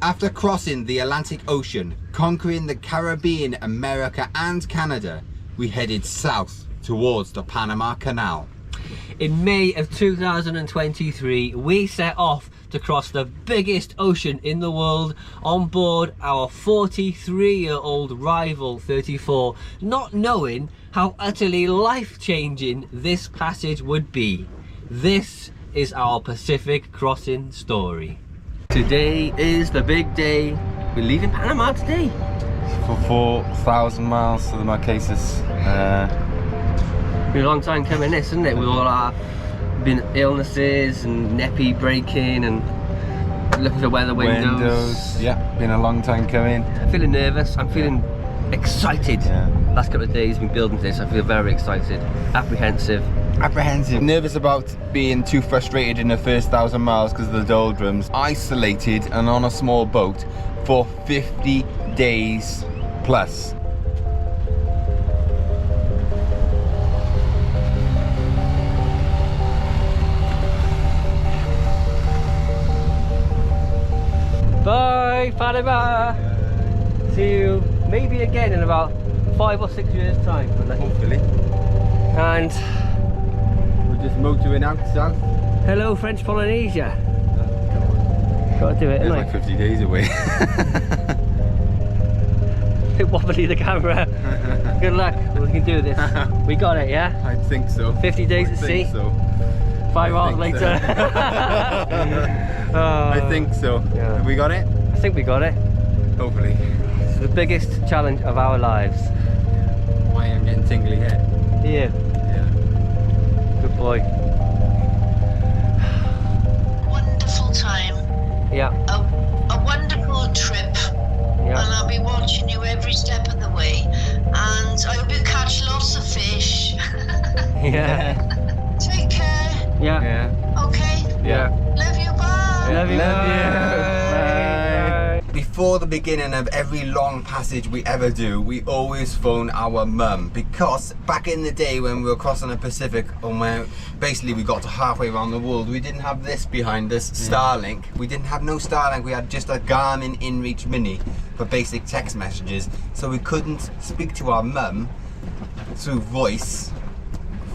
After crossing the Atlantic Ocean, conquering the Caribbean, America and Canada, we headed south towards the Panama Canal. In May of 2023, we set off to cross the biggest ocean in the world on board our 43-year-old rival 34, not knowing how utterly life-changing this passage would be. This is our Pacific crossing story. Today is the big day. We're leaving Panama today. For 4,000 miles to the Marquesas. Been a long time coming this, isn't it? With all our been illnesses and neppy breaking and looking for weather windows. Yeah, been a long time coming. I'm feeling nervous. I'm feeling excited. Yeah. Last couple of days been building this. I feel very excited, apprehensive. Nervous about being too frustrated in the first 1,000 miles because of the doldrums. Isolated and on a small boat for 50 days plus. Bye, Panama. See you maybe again in about 5 or 6 years' time. Hopefully. And we're just motoring out south. hello, French Polynesia. Gotta do it, It's innit? like 50 days away. Bit wobbly the camera. Good luck. We can do this. We got it, yeah? I think so. 50 days at sea. So. 5 hours think later. I think so. Yeah. Have we got it? I think we got it. Hopefully. It's the biggest challenge of our lives. Why I'm getting tingly here. Yeah. Yeah. Good boy. Wonderful time. Yeah. A wonderful trip. Yeah. And I'll be watching you every step of the way. And I hope you catch lots of fish. Yeah. Take care. Yeah. Yeah. Okay. Yeah. Love you. Bye. Love you. Love you. Bye. Before the beginning of every long passage we ever do, we always phone our mum, because back in the day when we were crossing the Pacific and where basically we got to halfway around the world, we didn't have this behind us, Starlink. We didn't have no Starlink, we had just a Garmin InReach Mini for basic text messages, so we couldn't speak to our mum through voice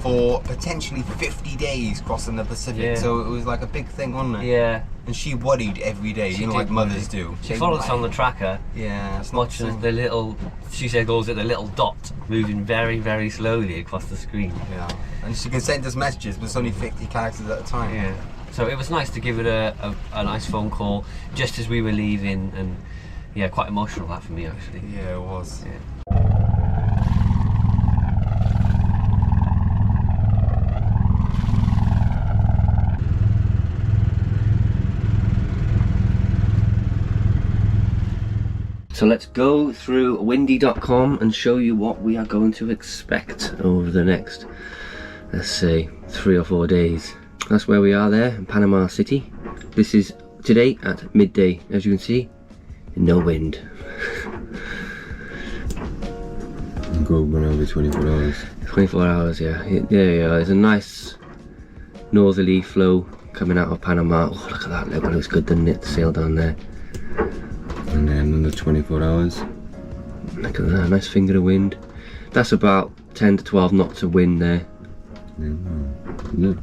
for potentially 50 days crossing the Pacific. Yeah. So it was like a big thing, wasn't it? Yeah. And she worried every day, She you know, did like mothers do. She followed us on the tracker, Yeah, it's not watching so- the little, she said calls it the little dot, moving very, very slowly across the screen. Yeah, and she can send us messages, but it's only 50 characters at a time. Yeah. So it was nice to give it a nice phone call just as we were leaving, and yeah, quite emotional that for me actually. Yeah, it was. Yeah. So let's go through windy.com and show you what we are going to expect over the next, let's say, 3 or 4 days. That's where we are there in Panama City. This is today at midday, as you can see, no wind. Go run over 24 hours. 24 hours, yeah. There you go. There's a nice northerly flow coming out of Panama. Oh, look at that. Look, it looks good, doesn't it? The sail down there. And then another 24 hours. Look at that. Nice finger of wind. That's about 10 to 12 knots of wind there. No.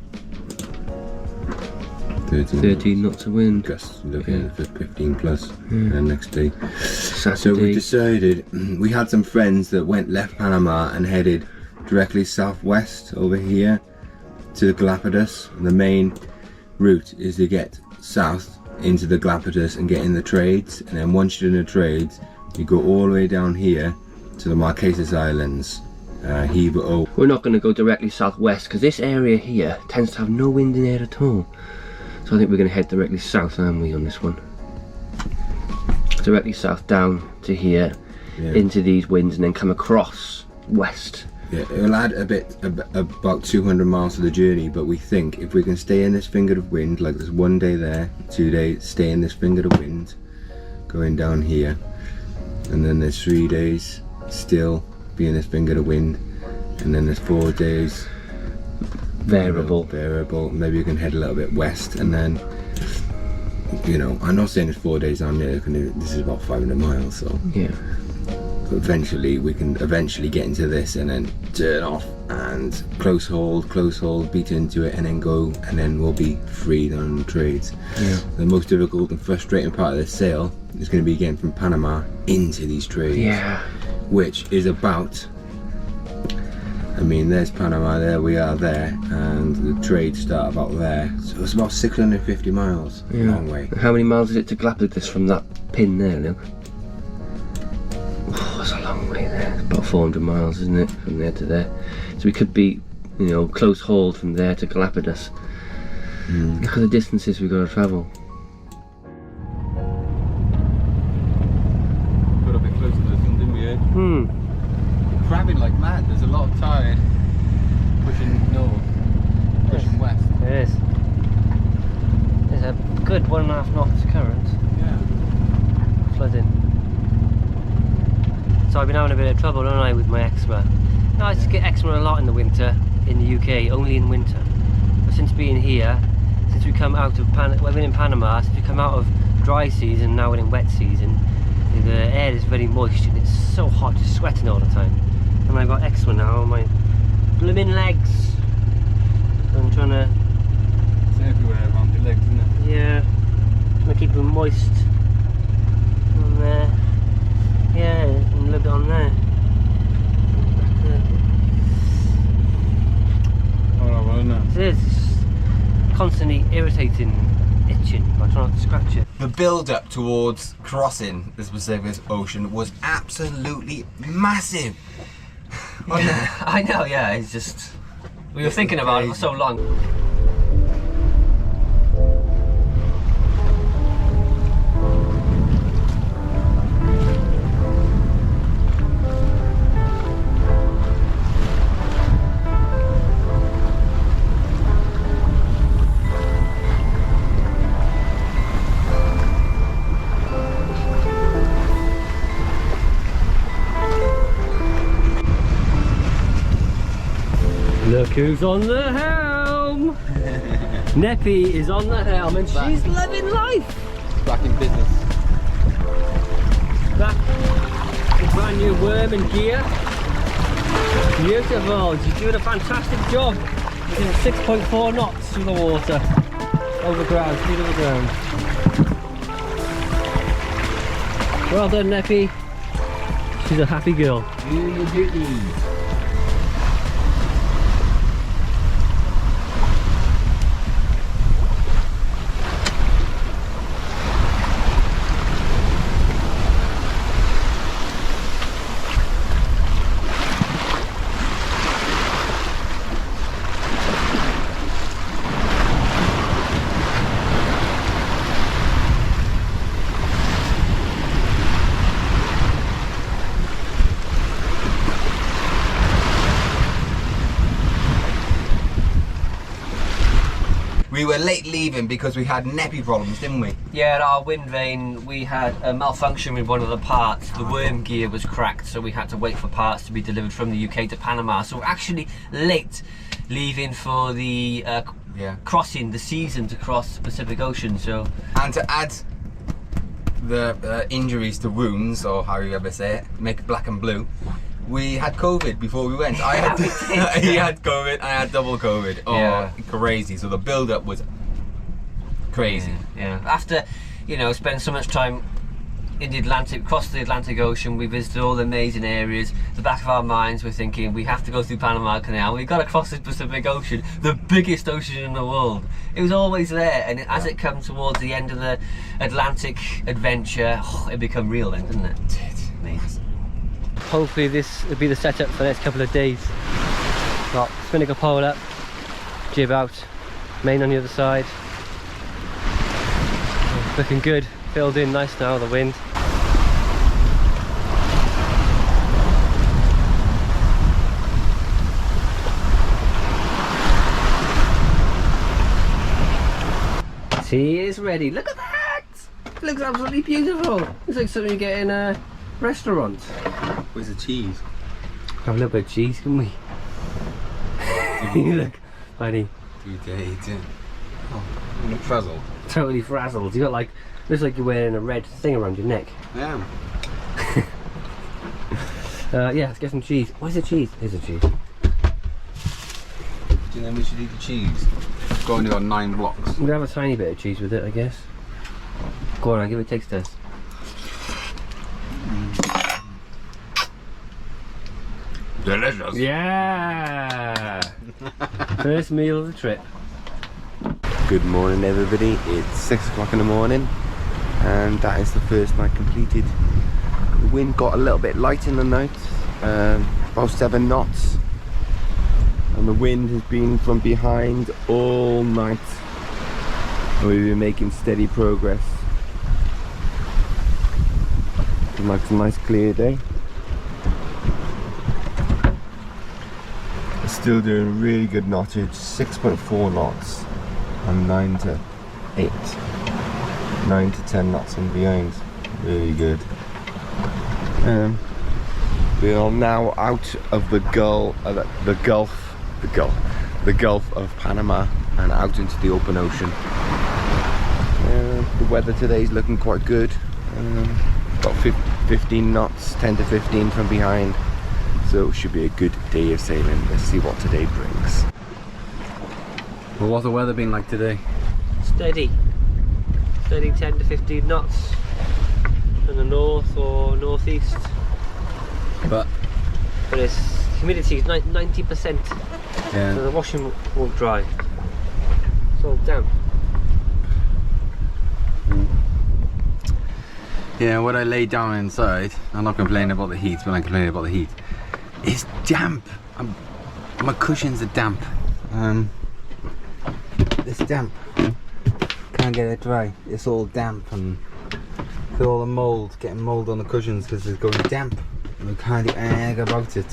13 knots of wind. Gusts looking at 15 plus. Yeah. And next day. Saturday. So we decided, we had some friends that left Panama and headed directly southwest over here to the Galapagos. The main route is to get south into the Galapagos and get in the trades, and then once you're in the trades you go all the way down here to the Marquesas Islands, Hiva Oa. We're not going to go directly southwest because this area here tends to have no wind in there at all. So I think we're going to head directly south, aren't we, on this one? Directly south down to here, into these winds, and then come across west. Yeah, it'll add a bit, about 200 miles to the journey, but we think if we can stay in this finger of wind, like there's 1 day there, 2 days, stay in this finger of wind, going down here, and then there's 3 days still be in this finger of wind, and then there's 4 days Variable. maybe you can head a little bit west, and then you know, I'm not saying it's 4 days down there. This is about 500 miles, so Yeah. eventually we can get into this and then turn off and close hold, beat into it, and then go, and then we'll be freed on trades. Yeah. The most difficult and frustrating part of this sail is going to be getting from Panama into these trades. Yeah. Which is about, I mean, there's Panama, there we are there, and the trades start about there. So it's about 650 miles, a long way. How many miles is it to Galapagos from that pin there, Luke? Oh, that's a long way there. It's about 400 miles, isn't it, from there to there? So we could be, you know, close hold from there to Galapagos. Look at the distances we've got to travel. Got a bit closer to this one, didn't we? Crabbing like mad. There's a lot of tide pushing north, pushing west. There is. There's a good 1.5 knots current. Yeah. Flooding. So I've been having a bit of trouble, haven't I, with my eczema. No, I just get eczema a lot in the winter in the UK, only in winter. But since being here, since we come out of we've been in Panama, since we come out of dry season, now we're in wet season, the air is very moist and it's so hot, just sweating all the time. And I've got eczema now on my blooming legs. So I'm trying to... It's everywhere around your legs, isn't it? Yeah, trying to keep them moist on there. Yeah, and a little bit on there. Oh, well, no. It is. It's constantly irritating, itching. I try not to scratch it. The build-up towards crossing the Pacific Ocean was absolutely massive. Yeah, I know, yeah, it's just... We were thinking about it for so long. Look who's on the helm! Neppy is on the helm and she's loving life! Back in business. Back with brand new worm and gear. Beautiful, she's doing a fantastic job. Getting 6.4 knots through the water. Overground, speed over ground. Well done, Neppy. She's a happy girl. Do your duty. We were late leaving because we had neppy problems, didn't we? Yeah, at our wind vane we had a malfunction with one of the parts. The worm gear was cracked, so we had to wait for parts to be delivered from the UK to Panama. So we're actually late leaving for the crossing the season to cross the Pacific Ocean. So, and to add the injuries to wounds, or how you ever say it, make it black and blue, we had COVID before we went. I had, he had COVID, I had double COVID. Oh, yeah. Crazy. So the build-up was crazy. Yeah. After, you know, spending so much time in the Atlantic, across the Atlantic Ocean, we visited all the amazing areas. The back of our minds, we're thinking we have to go through Panama Canal. We've got to cross the Pacific Ocean, the biggest ocean in the world. It was always there, and as it comes towards the end of the Atlantic adventure, it became real then, didn't it? Amazing. Hopefully this will be the setup for the next couple of days. Got Spinnaker pole up, jib out, main on the other side. Looking good, filled in nice now, the wind. Tea is ready, look at that! It looks absolutely beautiful. Looks like something you get in a restaurant. Where's the cheese? Have a little bit of cheese, can we? Look, buddy. Oh, I'm frazzled. Totally frazzled. You got like, looks like you're wearing a red thing around your neck. Yeah. Yeah, let's get some cheese. Where's the cheese? Here's the cheese. Do you think we should eat the cheese? We've only got 9 blocks. I'm gonna have a tiny bit of cheese with it, I guess. Go on, I'll give it a taste test. Delicious. Yeah! First meal of the trip. Good morning everybody, it's 6 o'clock in the morning and that is the first night completed. The wind got a little bit light in the night, about 7 knots, and the wind has been from behind all night and we've been making steady progress. Looks like it's a nice clear day. Still doing really good knottage, 6.4 knots and 9 to 8, 9 to 10 knots from behind, really good. We are now out of the Gulf of Panama and out into the open ocean. The weather today is looking quite good, about 15 knots, 10 to 15 from behind. So it should be a good day of sailing. Let's see what today brings. Well, what's the weather been like today? Steady. Steady 10 to 15 knots in the north or northeast. But it's humidity is 90%. Yeah. So the washing won't dry. It's all damp. Yeah, what I lay down inside, I'm not complaining about the heat, but I'm complaining about the heat. It's damp. My cushions are damp. It's damp. Can't get it dry. It's all damp and feel all the mould, getting mould on the cushions because it's going damp. And we can't do anything about it.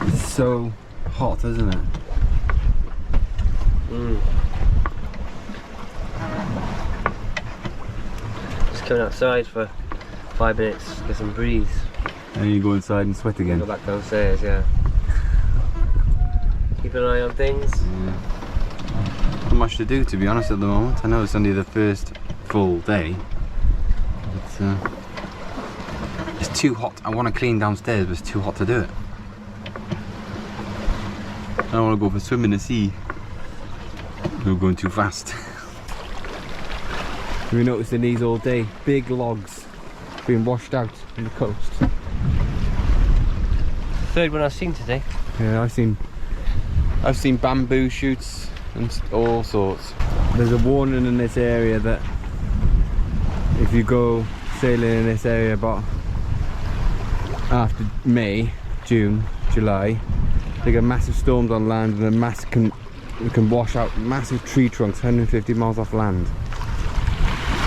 It's so hot, isn't it? Just coming outside for 5 minutes, get some breeze. And you go inside and sweat again. Go back downstairs, yeah. Keep an eye on things. Yeah. Not much to do, to be honest, at the moment. I know it's only the first full day, but it's too hot. I want to clean downstairs, but it's too hot to do it. I don't want to go for a swim in the sea. We're going too fast. We noticed in these all day, big logs being washed out on the coast. Third one I've seen today. Yeah, I've seen bamboo shoots and all sorts. There's a warning in this area that if you go sailing in this area about after May, June, July, they get massive storms on land and it can wash out massive tree trunks 150 miles off land.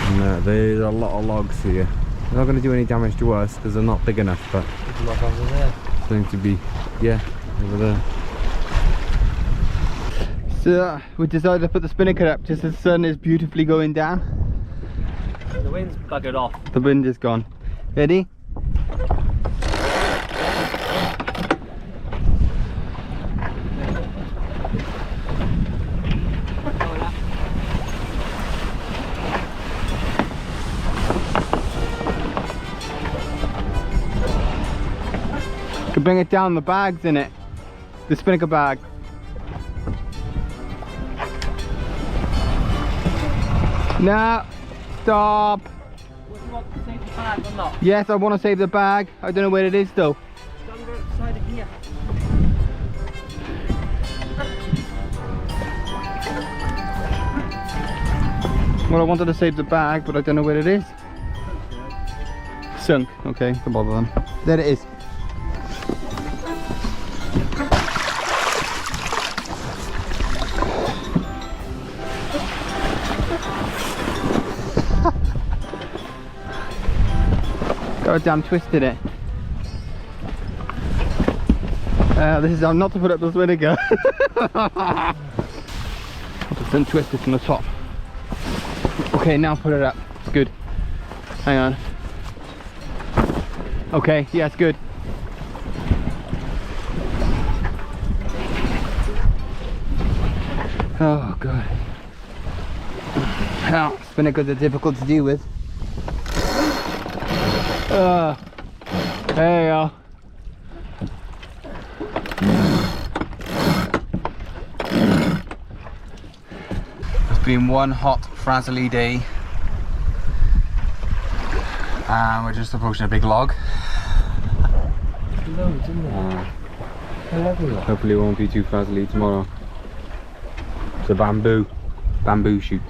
And there's a lot of logs here. They're not going to do any damage to us because they're not big enough, but There's a lot over there. going to be, yeah, over there. So we decided to put the Spinnaker up just as the sun is beautifully going down. The wind's buggered off. The wind is gone. Ready? Could bring it down, the bag's in it. The Spinnaker bag. No, stop. Would you want to save the bag or not? Yes, I want to save the bag. I don't know where it is though. Stand outside of here. Well, I wanted to save the bag, but I don't know where it is. Sunk. Okay, don't bother them. There it is. Goddamn twisted it. This is how not to put up the Spinnaker. I'll just untwist it from the top. Okay, now put it up. It's good. Hang on. Okay, yeah, it's good. Oh god. Spinnakers are difficult to deal with. There you are. It's been one hot, frazzly day. And we're just approaching a big log. Loads, isn't there? Hopefully it won't be too frazzly tomorrow. It's a bamboo shoot.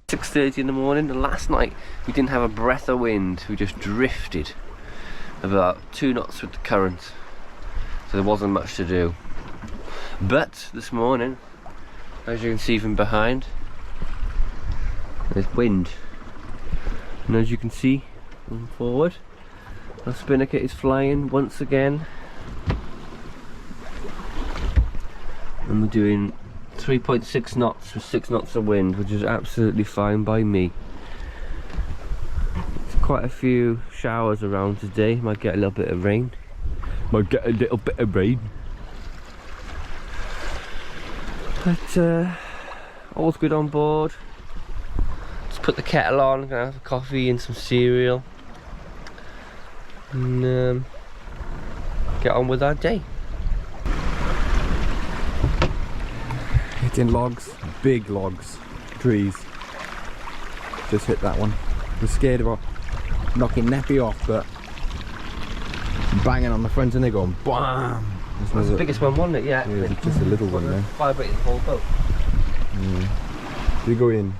It's 6:30 in the morning, and last night we didn't have a breath of wind. We just drifted about 2 knots with the current, so there wasn't much to do. But this morning, as you can see from behind, there's wind, and as you can see moving forward, our Spinnaker is flying once again, and we're doing 3.6 knots with 6 knots of wind, which is absolutely fine by me. There's quite a few showers around today. Might get a little bit of rain. But all's good on board. Just put the kettle on, gonna have a coffee and some cereal, and get on with our day. Hitting logs, big logs, trees. Just hit that one. Was scared about knocking Neppy off, but banging on the front and they're going BAM! That's the biggest one, wasn't it? Yeah. Yeah, it's just a little one there. Vibrating the whole boat. If you go in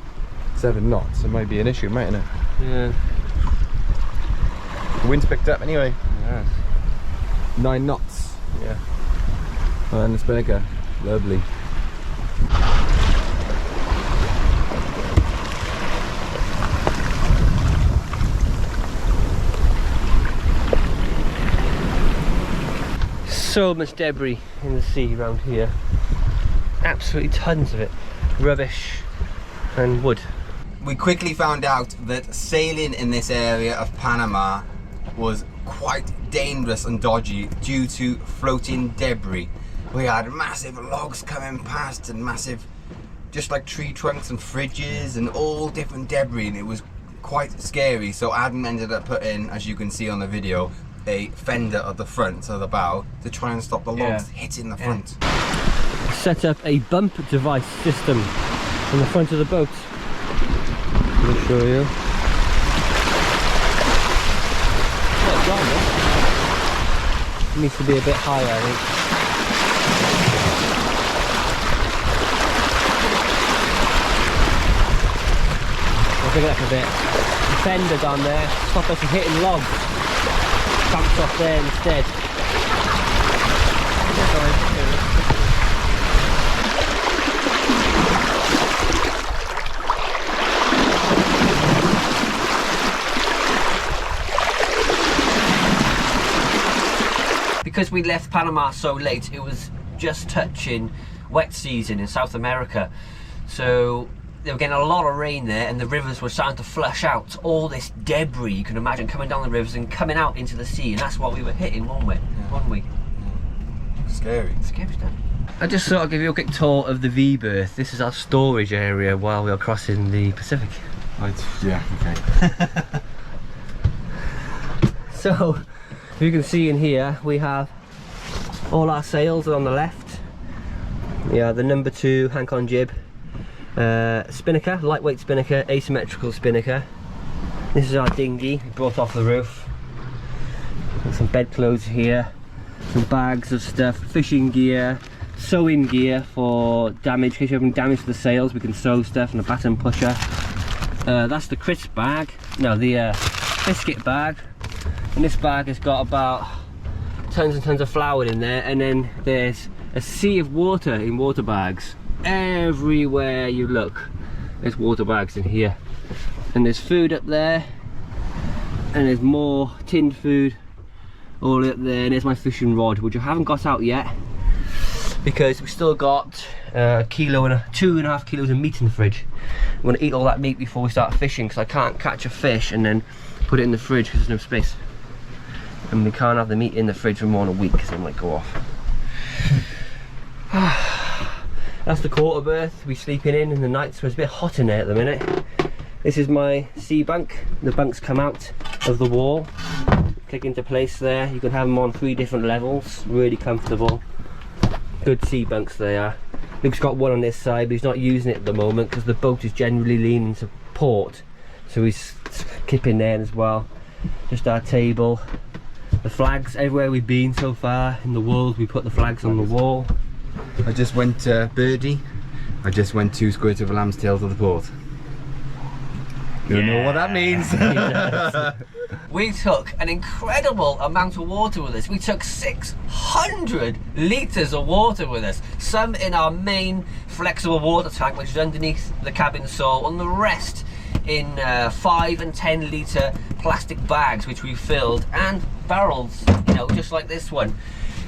7 knots, it might be an issue, mightn't it? Yeah. The wind's picked up anyway. Yes. 9 knots. Yeah. And the Spinnaker, lovely. So much debris in the sea around here. Absolutely tons of it. Rubbish and wood. We quickly found out that sailing in this area of Panama was quite dangerous and dodgy due to floating debris. We had massive logs coming past and massive, just like tree trunks and fridges and all different debris, and it was quite scary. So Adam ended up putting, as you can see on the video, a fender at the front, so the bow, to try and stop the logs hitting the front. Set up a bump device system on the front of the boat. Let me show you. It needs to be a bit higher, I think. I'll bring it up a bit. The fender down there, stop us from hitting logs. Bounced off there instead. Because we left Panama so late, it was just touching wet season in South America. So they were getting a lot of rain there, and the rivers were starting to flush out all this debris you can imagine coming down the rivers and coming out into the sea, and that's what we were hitting, weren't we? Yeah. Weren't we? Scary. Scary stuff. I just thought I'd give you a quick tour of the V-berth. This is our storage area while we are crossing the Pacific. Yeah, okay. So, you can see in here we have all our sails are on the left. Yeah, the number 2 Hank-on jib, spinnaker, lightweight spinnaker, asymmetrical spinnaker. This is our dinghy we brought off the roof. Some bedclothes here, some bags of stuff, fishing gear, sewing gear for damage. In case you're having damage to the sails, we can sew stuff, and a batten pusher. That's the crisp bag, no, the biscuit bag. And this bag has got about tons and tons of flour in there, and then there's a sea of water in water bags. Everywhere you look, there's water bags in here. And there's food up there, and there's more tinned food all up there, and there's my fishing rod, which I haven't got out yet because we've still got a kilo and 2.5 kilos of meat in the fridge. I'm going to eat all that meat before we start fishing, because I can't catch a fish and then put it in the fridge because there's no space. And we can't have the meat in the fridge for more than a week because it might go off. That's the quarter berth we're sleeping in the night, so it's a bit hot in there at the minute. This is my sea bunk. The bunks come out of the wall, click into place there. You can have them on 3 different levels, really comfortable. Good sea bunks they are. Luke's got one on this side, but he's not using it at the moment because the boat is generally leaning to port, so he's kipping there as well. Just our table. The flags, everywhere we've been so far in the world, we put the flags on the wall. I just went to Birdie. I just went 2 squirts of a lamb's tail to the port. You know what that means. We took an incredible amount of water with us. We took 600 litres of water with us. Some in our main flexible water tank, which is underneath the cabin sole, and the rest in 5 and 10 litre plastic bags, which we filled, and barrels, you know, just like this one.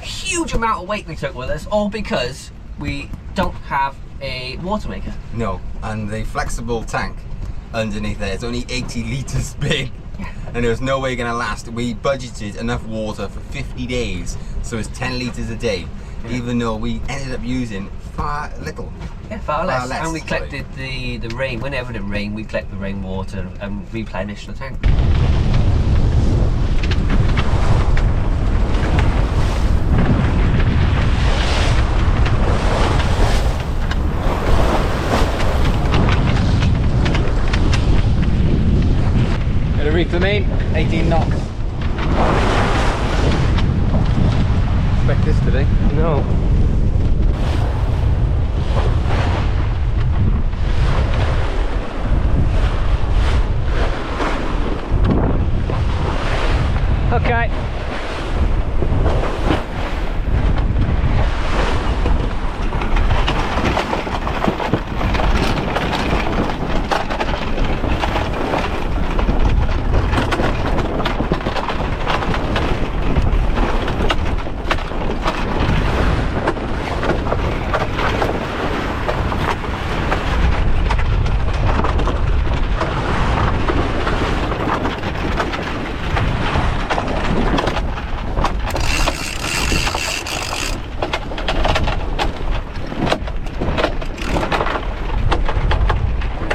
Huge amount of weight we took with us, all because we don't have a water maker. No, and the flexible tank underneath there is only 80 litres big, and there was no way going to last. We budgeted enough water for 50 days, so it's 10 litres a day, even though we ended up using far little. Yeah, far less. And we collected the rain. Whenever it rained, we collect the rainwater and replenish the tank. Gonna reclaim 18 knots. Expect this today? No. Okay.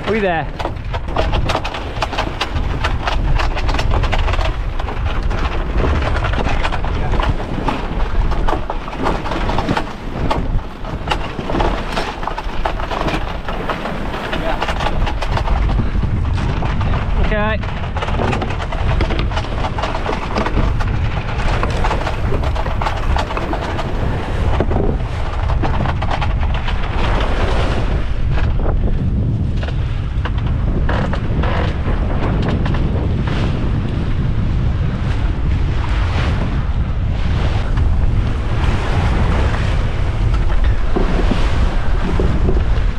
We there. Okay.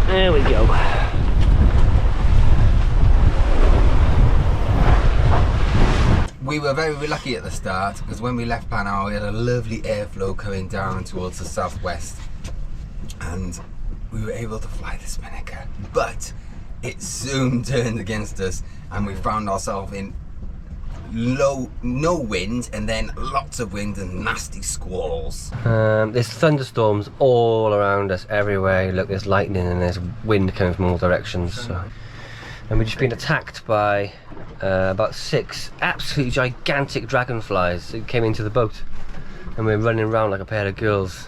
There we go. We were very lucky at the start because when we left Panama, we had a lovely airflow coming down towards the southwest, and we were able to fly the Spinnaker. But it soon turned against us, and we found ourselves in low no wind and then lots of wind and nasty squalls. There's thunderstorms all around us, everywhere. Look, there's lightning and there's wind coming from all directions. So. And we've just been attacked by about 6 absolutely gigantic dragonflies that came into the boat. And we're running around like a pair of girls.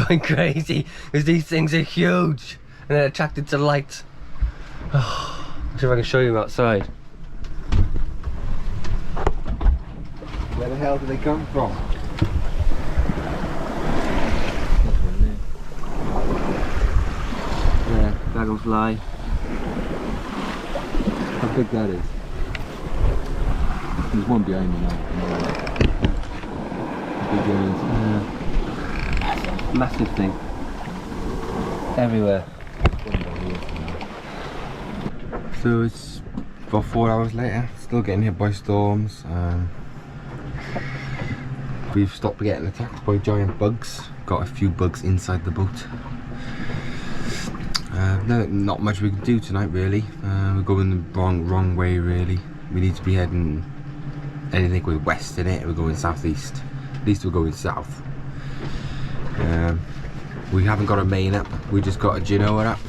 Going crazy, because these things are huge and they're attracted to light. Oh, see if I can show you outside. Where the hell do they come from? Yeah, dragonfly. How big that is? There's one behind me now. Big giant. Massive thing. Everywhere. So it's about 4 hours later, still getting hit by storms. We've stopped getting attacked by giant bugs. Got a few bugs inside the boat. No, not much we can do tonight really. We're going the wrong way really. We need to be heading anything with west in it. We're going southeast. At least we're going south. We haven't got a main up. We just got a genoa up.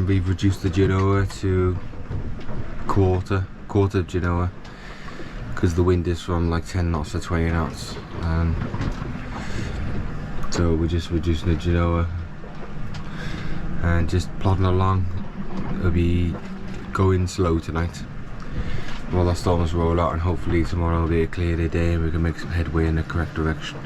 We've reduced the genoa to quarter of genoa because the wind is from like 10 knots to 20 knots. So we're just reducing the genoa and just plodding along. It'll be going slow tonight while the storms roll out, and hopefully tomorrow will be a clear day and we can make some headway in the correct direction.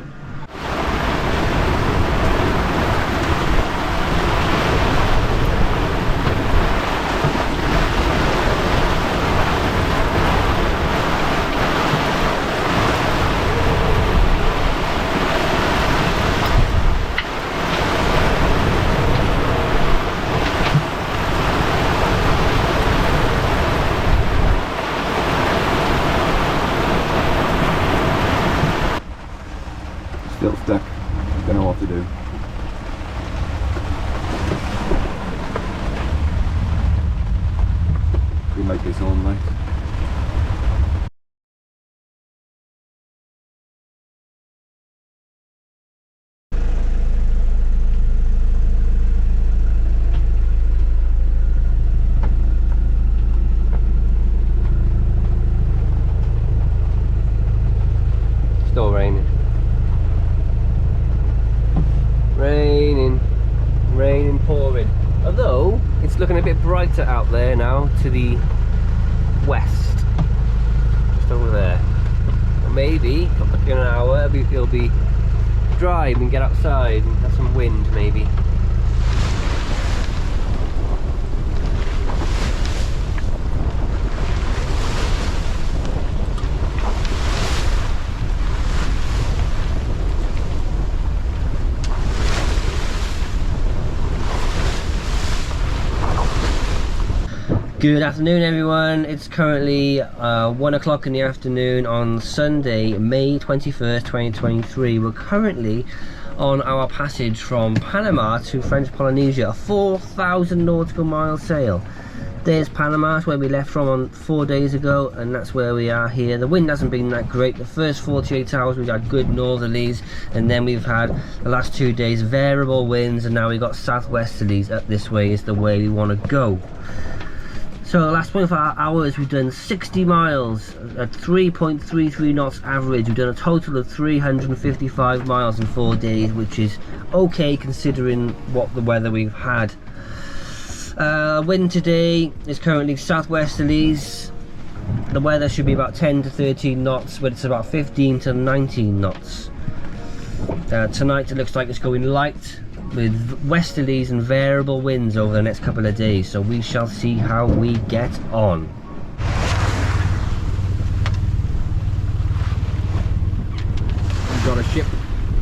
Still stuck, don't know what to do. We like this all night. Still raining. Raining, pouring. Although it's looking a bit brighter out there now to the west, just over there. And maybe in an hour it'll be dry. We can get outside and have some wind maybe. Good afternoon everyone, it's currently 1 o'clock in the afternoon on Sunday, May 21st, 2023. We're currently on our passage from Panama to French Polynesia, a 4,000 nautical mile sail. There's Panama, that's where we left from on 4 days ago, and that's where we are here. The wind hasn't been that great. The first 48 hours we've had good northerlies, and then we've had the last 2 days variable winds, and now we've got southwesterlies. Up this way is the way we want to go. So the last 24 hours we've done 60 miles at 3.33 knots average. We've done a total of 355 miles in 4 days, which is okay considering what the weather we've had. Wind today is currently southwesterlies. The weather should be about 10 to 13 knots, but it's about 15 to 19 knots. Tonight it looks like it's going light, with westerlies and variable winds over the next couple of days, so we shall see how we get on. We've got a ship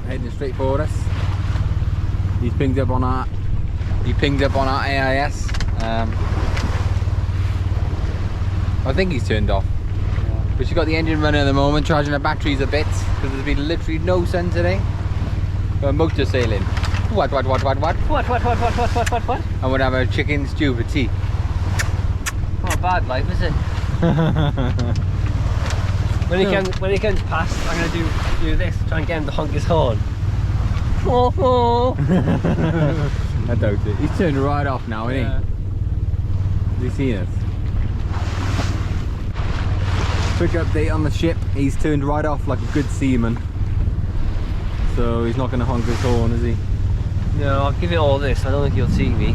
heading straight for us. He's pinged up on our AIS. I think he's turned off. But she's got the engine running at the moment, charging her batteries a bit, because there's been literally no sun today. Got motor sailing. What? What? I would have a chicken stew for tea. Not a bad life, is it? When he comes past, I'm gonna do this, try and get him to honk his horn. I doubt it. He's turned right off now, isn't he? Has he seen us? Quick update on the ship. He's turned right off like a good seaman. So he's not going to honk his horn, is he? No, I'll give it all this. I don't think he'll see me.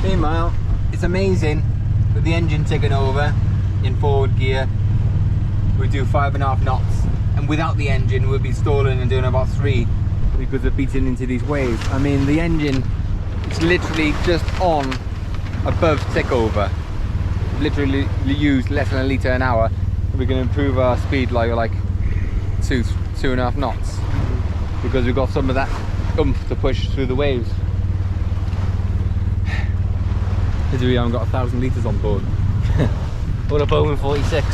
Meanwhile, it's amazing with the engine taking over in forward gear. We do 5.5 knots, and without the engine, we'll be stalling and doing about 3 Because they're beating into these waves. I mean, the engine, it's literally just on above tick over. Literally use less than a litre an hour. We're going to improve our speed like 2.5 knots because we've got some of that oomph to push through the waves. Because we haven't got 1,000 litres on board. What a Bowman 46.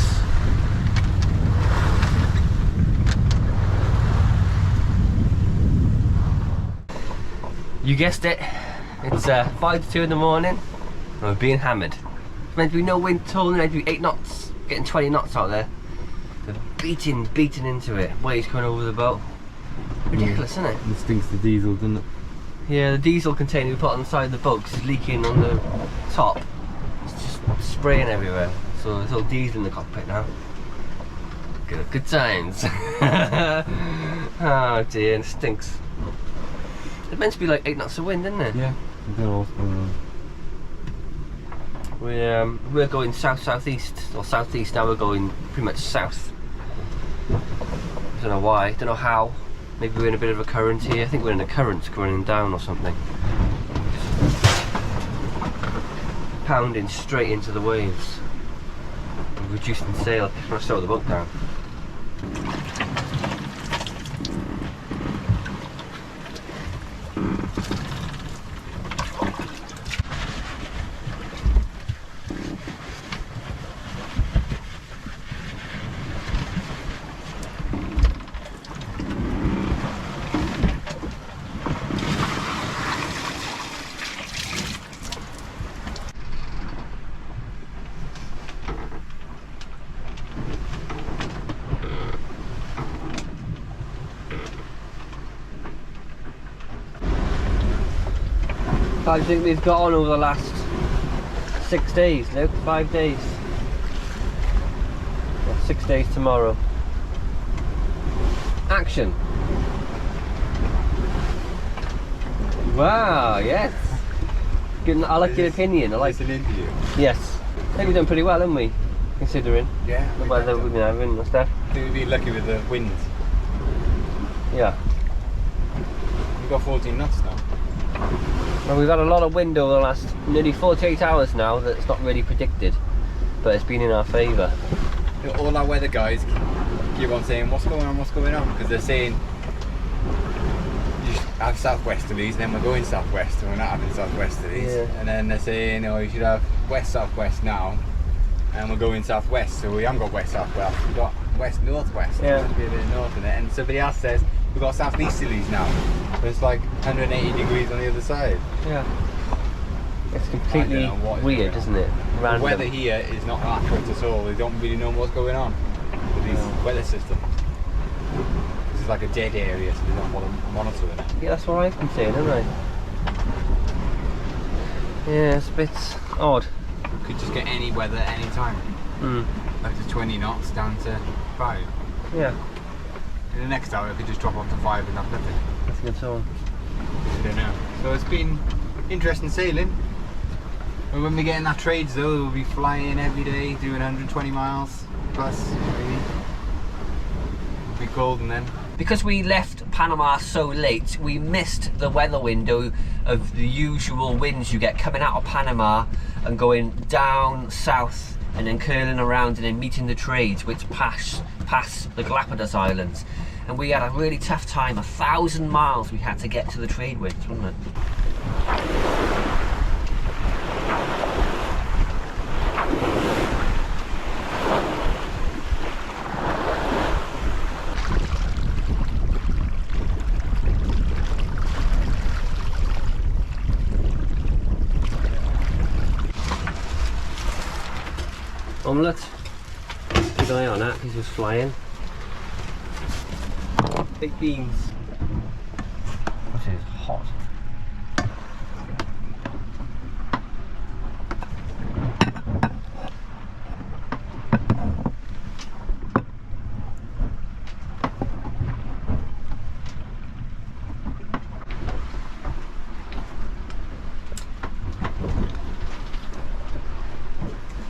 You guessed it. It's 5 to 2 in the morning and we're being hammered. It's meant to be no wind at all, meant to be 8 knots, getting 20 knots out there. They're beating into it. Waves coming over the boat. Ridiculous, isn't it? It stinks the diesel, doesn't it? Yeah, the diesel container we put on the side of the boat 'cause it's leaking on the top. It's just spraying everywhere. So there's all diesel in the cockpit now. Good times. Oh dear, it stinks. It's meant to be like 8 knots of wind, isn't it? Yeah. I don't know what's going on. We're going south-southeast, or southeast now. We're going pretty much south. I don't know why, don't know how. Maybe we're in a bit of a current here. I think we're in a current going down or something. Pounding straight into the waves. Reducing sail, trying to slow the boat down. How do you think we've got on over the last 6 days, Luke? 5 days? Well, 6 days tomorrow. Action! Wow, yes! Good, I like your opinion, I like an interview. Yes. I think we've done pretty well, haven't we? Considering Yeah. the weather we've been having and stuff. I think we've been lucky with the wind. Yeah. We've got 14 knots now. Well, we've had a lot of wind over the last nearly 48 hours now that's not really predicted, but it's been in our favour. All our weather guys keep on saying, what's going on? Because they're saying, you should have southwesterlies, and then we're going southwest, and we're not having southwesterlies. Yeah. And then they're saying, oh, you should have west-southwest now, and we're going southwest, so we haven't got west-southwest, we've got west-northwest. Yeah. There's a bit of north in it. And somebody else says, we've got southeasterlies now, but it's like 180 degrees on the other side. Yeah. It's completely weird, isn't it? Random. The weather here is not accurate at all. They don't really know what's going on with these weather systems. This is like a dead area, so they don't want to monitor it. Yeah, that's what I've been saying, haven't I? Yeah, it's a bit odd. Could just get any weather any time. Up to 20 knots down to 5. Yeah, In the next hour it could just drop off to 5 and have nothing. that's a good song. I don't know. So it's been interesting sailing. And when we get in that trades though, we'll be flying every day, doing 120 miles plus maybe. It'll be cold and then. Because we left Panama so late, we missed the weather window of the usual winds you get coming out of Panama and going down south and then curling around and then meeting the trades which pass the Galapagos Islands. And we had a really tough time, 1,000 miles we had to get to the trade winds, wasn't it? Omelette. Keep an eye on that, he's just flying. Baked beans. This is hot.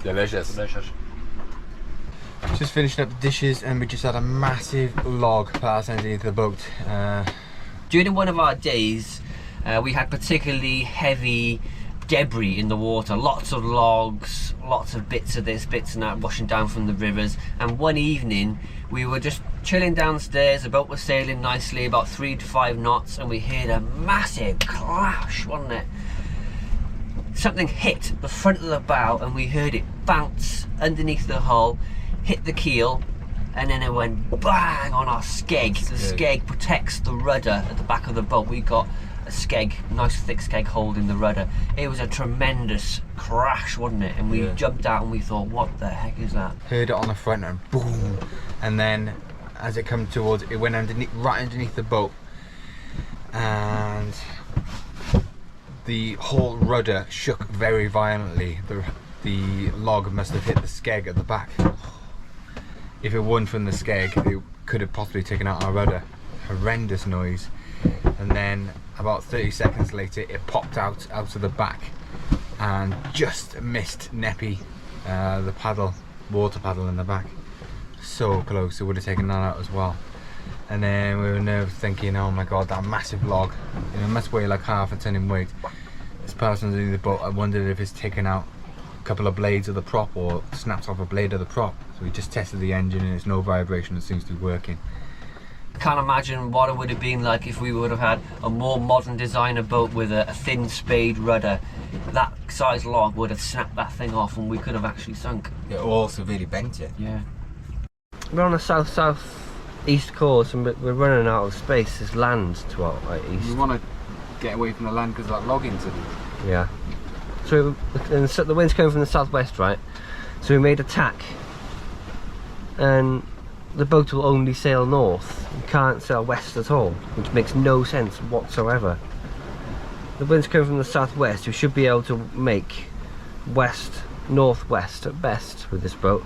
Delicious. Delicious. Just finishing up the dishes, and we just had a massive log pass underneath the boat. During one of our days, we had particularly heavy debris in the water, lots of logs, lots of bits of this, bits and that washing down from the rivers. And one evening we were just chilling downstairs, the boat was sailing nicely about 3 to 5 knots, and we heard a massive crash, wasn't it? Something hit the front of the bow and we heard it bounce underneath the hull, hit the keel, and then it went bang on our skeg. The skeg protects the rudder at the back of the boat. We got a skeg, nice thick skeg holding the rudder. It was a tremendous crash, wasn't it? And we jumped out and we thought, what the heck is that? Heard it on the front and boom, and then as it come towards, it went underneath, right underneath the boat, and the whole rudder shook very violently. The log must have hit the skeg at the back. If it weren't from the skeg, it could have possibly taken out our rudder. Horrendous noise. And then about 30 seconds later, it popped out of the back and just missed Neppy, the paddle, water paddle in the back. So close, it would have taken that out as well. And then we were now thinking, oh my god, that massive log, you know, it must weigh like half a ton in weight. It's passed underneath the boat. I wondered if it's taken out a couple of blades of the prop or snaps off a blade of the prop. So we just tested the engine and it's no vibration, it seems to be working. I can't imagine what it would have been like if we would have had a more modern designer boat with a thin spade rudder. That size log would have snapped that thing off and we could have actually sunk. It also really bent it. Yeah. We're on the south-south-east course and we're running out of space. There's land to our east. We want to get away from the land because of that log incident. Yeah. So the wind's coming from the southwest, right? So we made a tack, and the boat will only sail north. You can't sail west at all, which makes no sense whatsoever. The wind's coming from the southwest. We should be able to make west, northwest at best with this boat,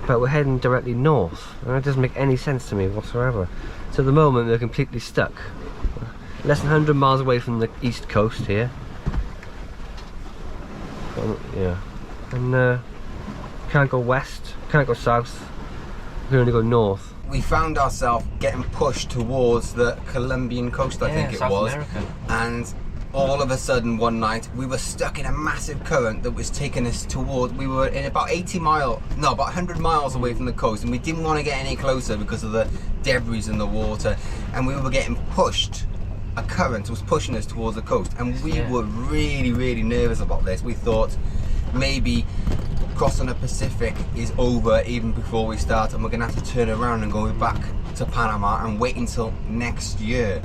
but we're heading directly north, and that doesn't make any sense to me whatsoever. So at the moment we're completely stuck. Less than 100 miles away from the east coast here. Yeah. And can't go west, can't go south, we can only go north. We found ourselves getting pushed towards the Colombian coast, I think it South was. America. And all of a sudden one night we were stuck in a massive current that was taking us toward, we were in about 100 miles away from the coast, and we didn't want to get any closer because of the debris in the water, and we were getting pushed. A current was pushing us towards the coast, and we were really nervous about this. We thought maybe crossing the Pacific is over even before we start, and we're gonna have to turn around and go back to Panama and wait until next year.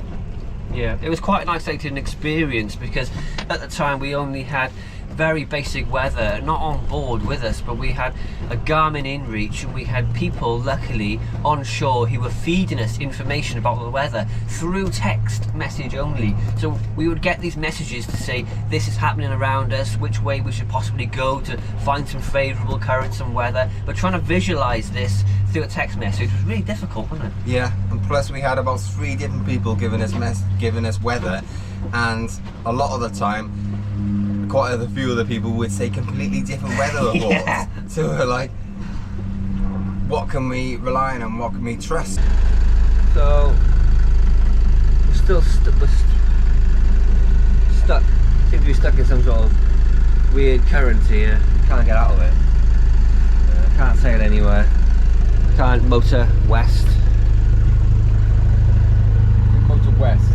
Yeah, it was quite an isolating experience because at the time we only had very basic weather, not on board with us, but we had a Garmin inReach and we had people luckily on shore who were feeding us information about the weather through text message only. So we would get these messages to say this is happening around us, which way we should possibly go to find some favourable currents and weather, but trying to visualise this through a text message was really difficult, wasn't it? Yeah, and plus we had about 3 different people giving us weather, and a lot of the time quite a few of the people would say completely different weather reports. So we're like, what can we rely on and what can we trust? So we're still stuck. Seem to be stuck in some sort of weird current here. Can't get out of it. Can't sail anywhere. Can't motor west. Motor west.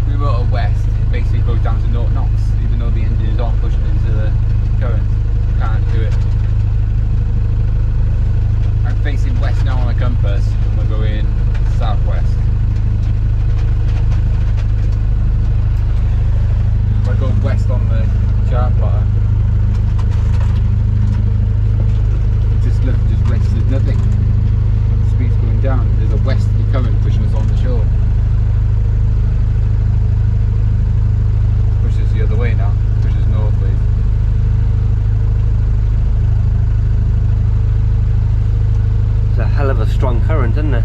We motor west. It basically goes down to 0 knots, even though the engine is on pushing into the current. Can't do it. I'm facing west now on a compass, and we're going southwest. If I go west on the chart plotter, current, isn't it?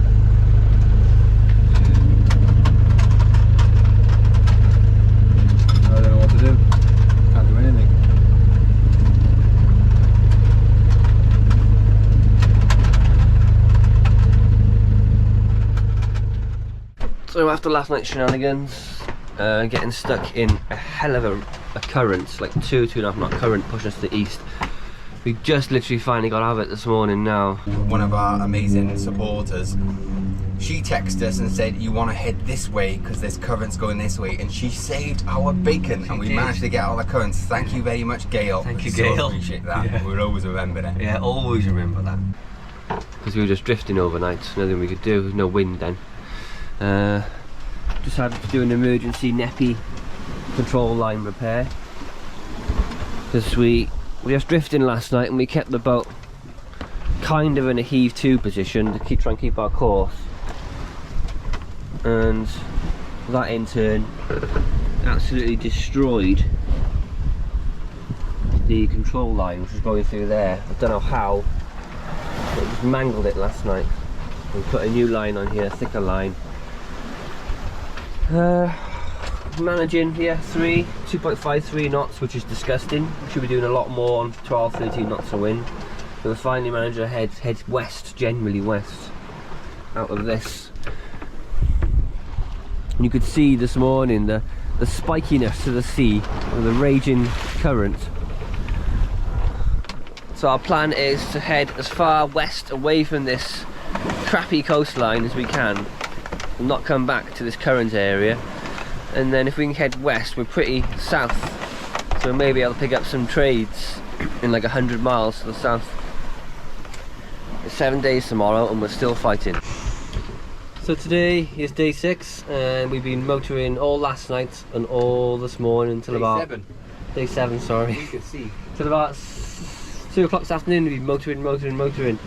I don't know what to do. Can't do anything. So after last night's shenanigans, getting stuck in a hell of a current, like 2.5 knot current pushing us to the east. We just literally finally got out of it this morning now. One of our amazing supporters, she texted us and said, you want to head this way because there's currents going this way, and she saved our bacon and we managed to get all the currents. Thank you very much, Gail. Thank you, So Gail. appreciate that. Yeah. We'll always remember that. Yeah, always remember that. Because we were just drifting overnight, nothing we could do, there was no wind then. Just had to do an emergency neppy control line repair. Because we were just drifting last night and we kept the boat kind of in a heave to position to try and keep our course. And that in turn absolutely destroyed the control line which was going through there. I don't know how, but it just mangled it last night. We put a new line on here, thicker line. Managing, yeah, 2.53 knots, which is disgusting. We should be doing a lot more on 12, 13 knots of wind. So we finally managed to head west, generally west, out of this. And you could see this morning the spikiness to the sea, and the raging current. So our plan is to head as far west away from this crappy coastline as we can, and not come back to this current area. And then if we can head west, we're pretty south, so maybe I'll pick up some trades in like 100 miles to the south. It's 7 days tomorrow and we're still fighting. So today is day 6 and we've been motoring all last night and all this morning until about... Day 7, sorry. You could see. Till about 2 o'clock this afternoon we've been motoring.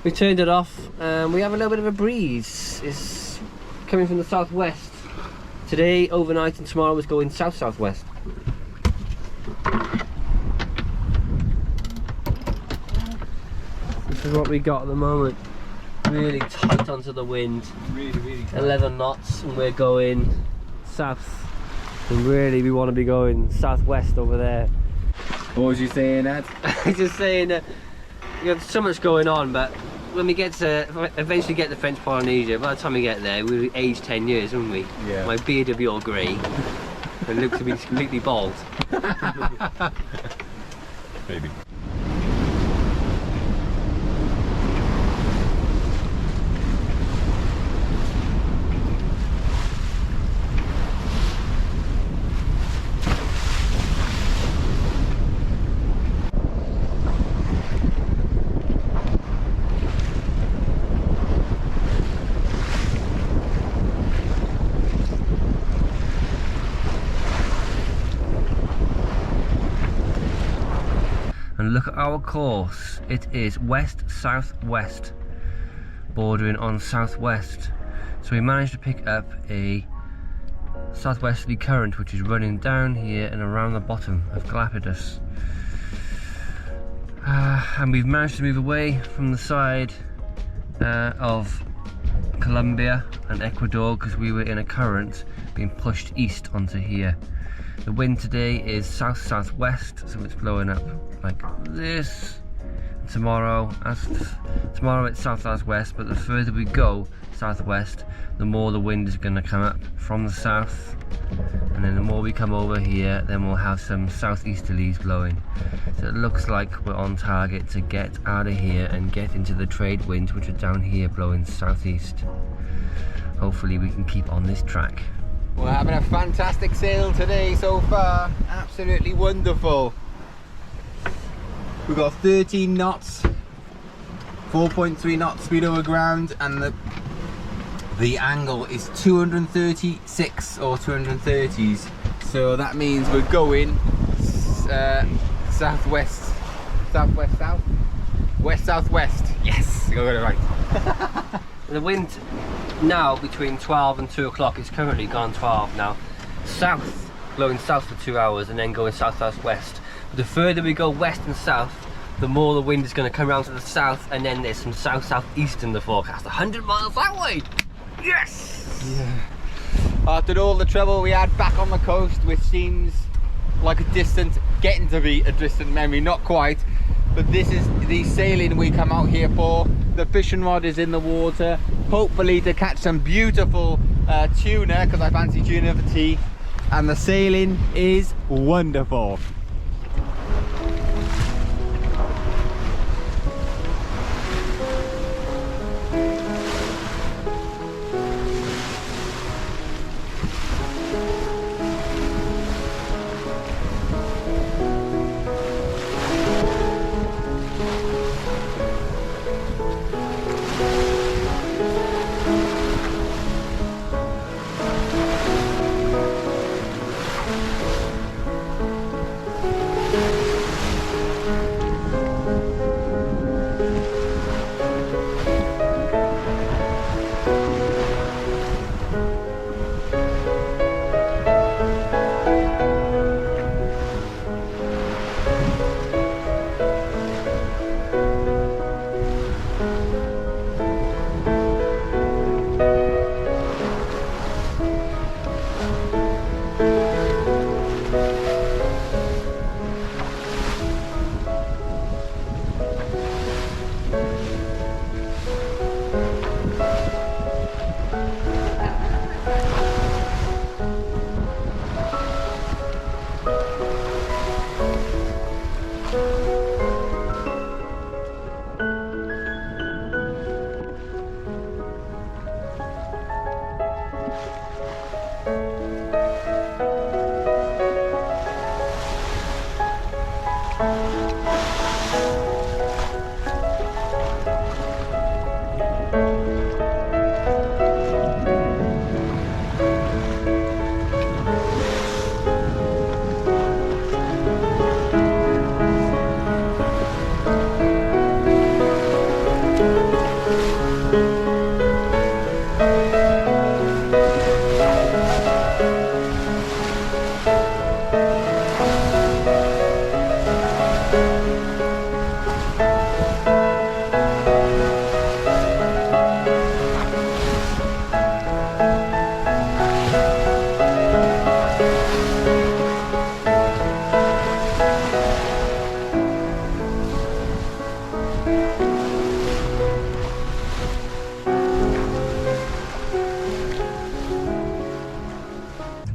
We turned it off and we have a little bit of a breeze. It's coming from the southwest. Today, overnight, and tomorrow is going south-southwest. This is what we got at the moment. Really tight onto the wind. Really tight. 11 knots, and we're going south. And really, we want to be going southwest over there. What was you saying, Ed? Just saying that we have so much going on, but when we get to eventually get to French Polynesia, by the time we get there, we'll age 10 years, won't we? Yeah. My beard will be all grey, and Luke will be completely bald. Maybe. And look at our course. It is west-southwest, bordering on southwest. So we managed to pick up a southwesterly current which is running down here and around the bottom of Galapagos. And we've managed to move away from the side of Colombia and Ecuador because we were in a current being pushed east onto here. The wind today is south-southwest, so it's blowing up like this. Tomorrow it's south-southwest, but the further we go southwest, the more the wind is going to come up from the south, and then the more we come over here, then we'll have some southeasterlies blowing. So it looks like we're on target to get out of here and get into the trade winds, which are down here blowing southeast. Hopefully we can keep on this track. We're having a fantastic sail today so far. Absolutely wonderful. We've got 13 knots, 4.3 knots speed over ground, and the angle is 236 or 230s. So that means we're going southwest, west-southwest. Yes, you got it right. The wind now between 12 and 2 o'clock, it's currently gone 12 now. South, blowing south for 2 hours and then going south-southwest. But the further we go west and south, the more the wind is going to come around to the south, and then there's some south-southeast in the forecast. 100 miles that way! Yes! Yeah. After all the trouble we had back on the coast, which seems like getting to be a distant memory, not quite, but this is the sailing we come out here for. The fishing rod is in the water, hopefully to catch some beautiful tuna, because I fancy tuna for tea, and the sailing is wonderful.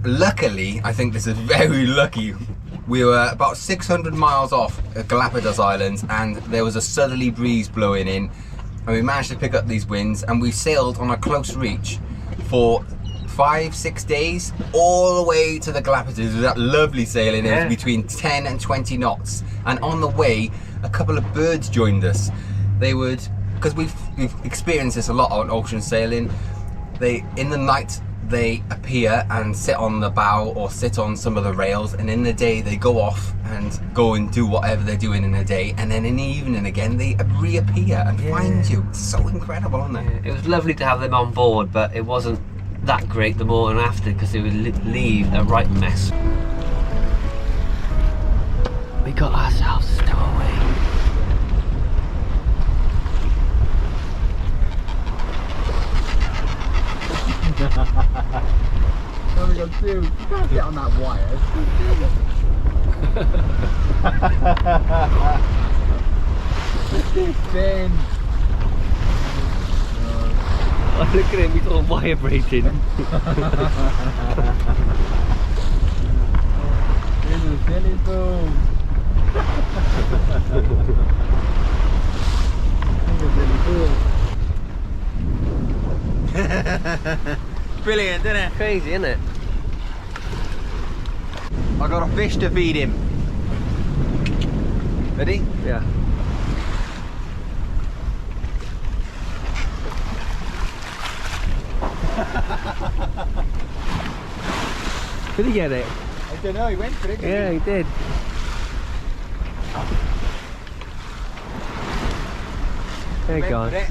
Luckily, I think this is very lucky, we were about 600 miles off Galapagos Islands and there was a southerly breeze blowing in, and we managed to pick up these winds, and we sailed on a close reach for 5-6 days all the way to the Galapagos. It was that lovely sailing. It was between 10 and 20 knots, and on the way a couple of birds joined us. They would, because we've experienced this a lot on ocean sailing, in the night they appear and sit on the bow or sit on some of the rails, and in the day they go off and go and do whatever they're doing in the day, and then in the evening again they reappear and find you. It's so incredible, isn't it? It was lovely to have them on board, but it wasn't that great the morning after, because they would leave a right mess. We got ourselves a stowaway. What are we gonna do? You can't get on that wire. Spin. Oh, look at him, he's all vibrating. This is silly boom. Brilliant, isn't it? Crazy, isn't it? I got a fish to feed him. Ready? Yeah. Did he get it? I don't know, he went for it, didn't Yeah, he did. There you go.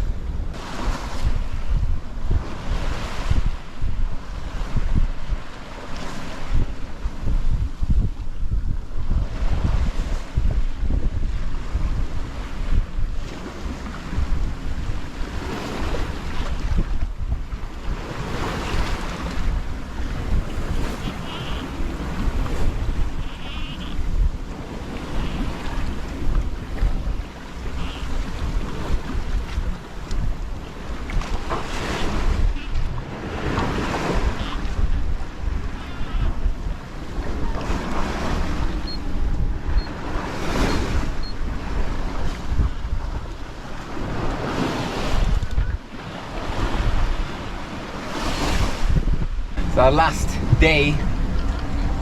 our last day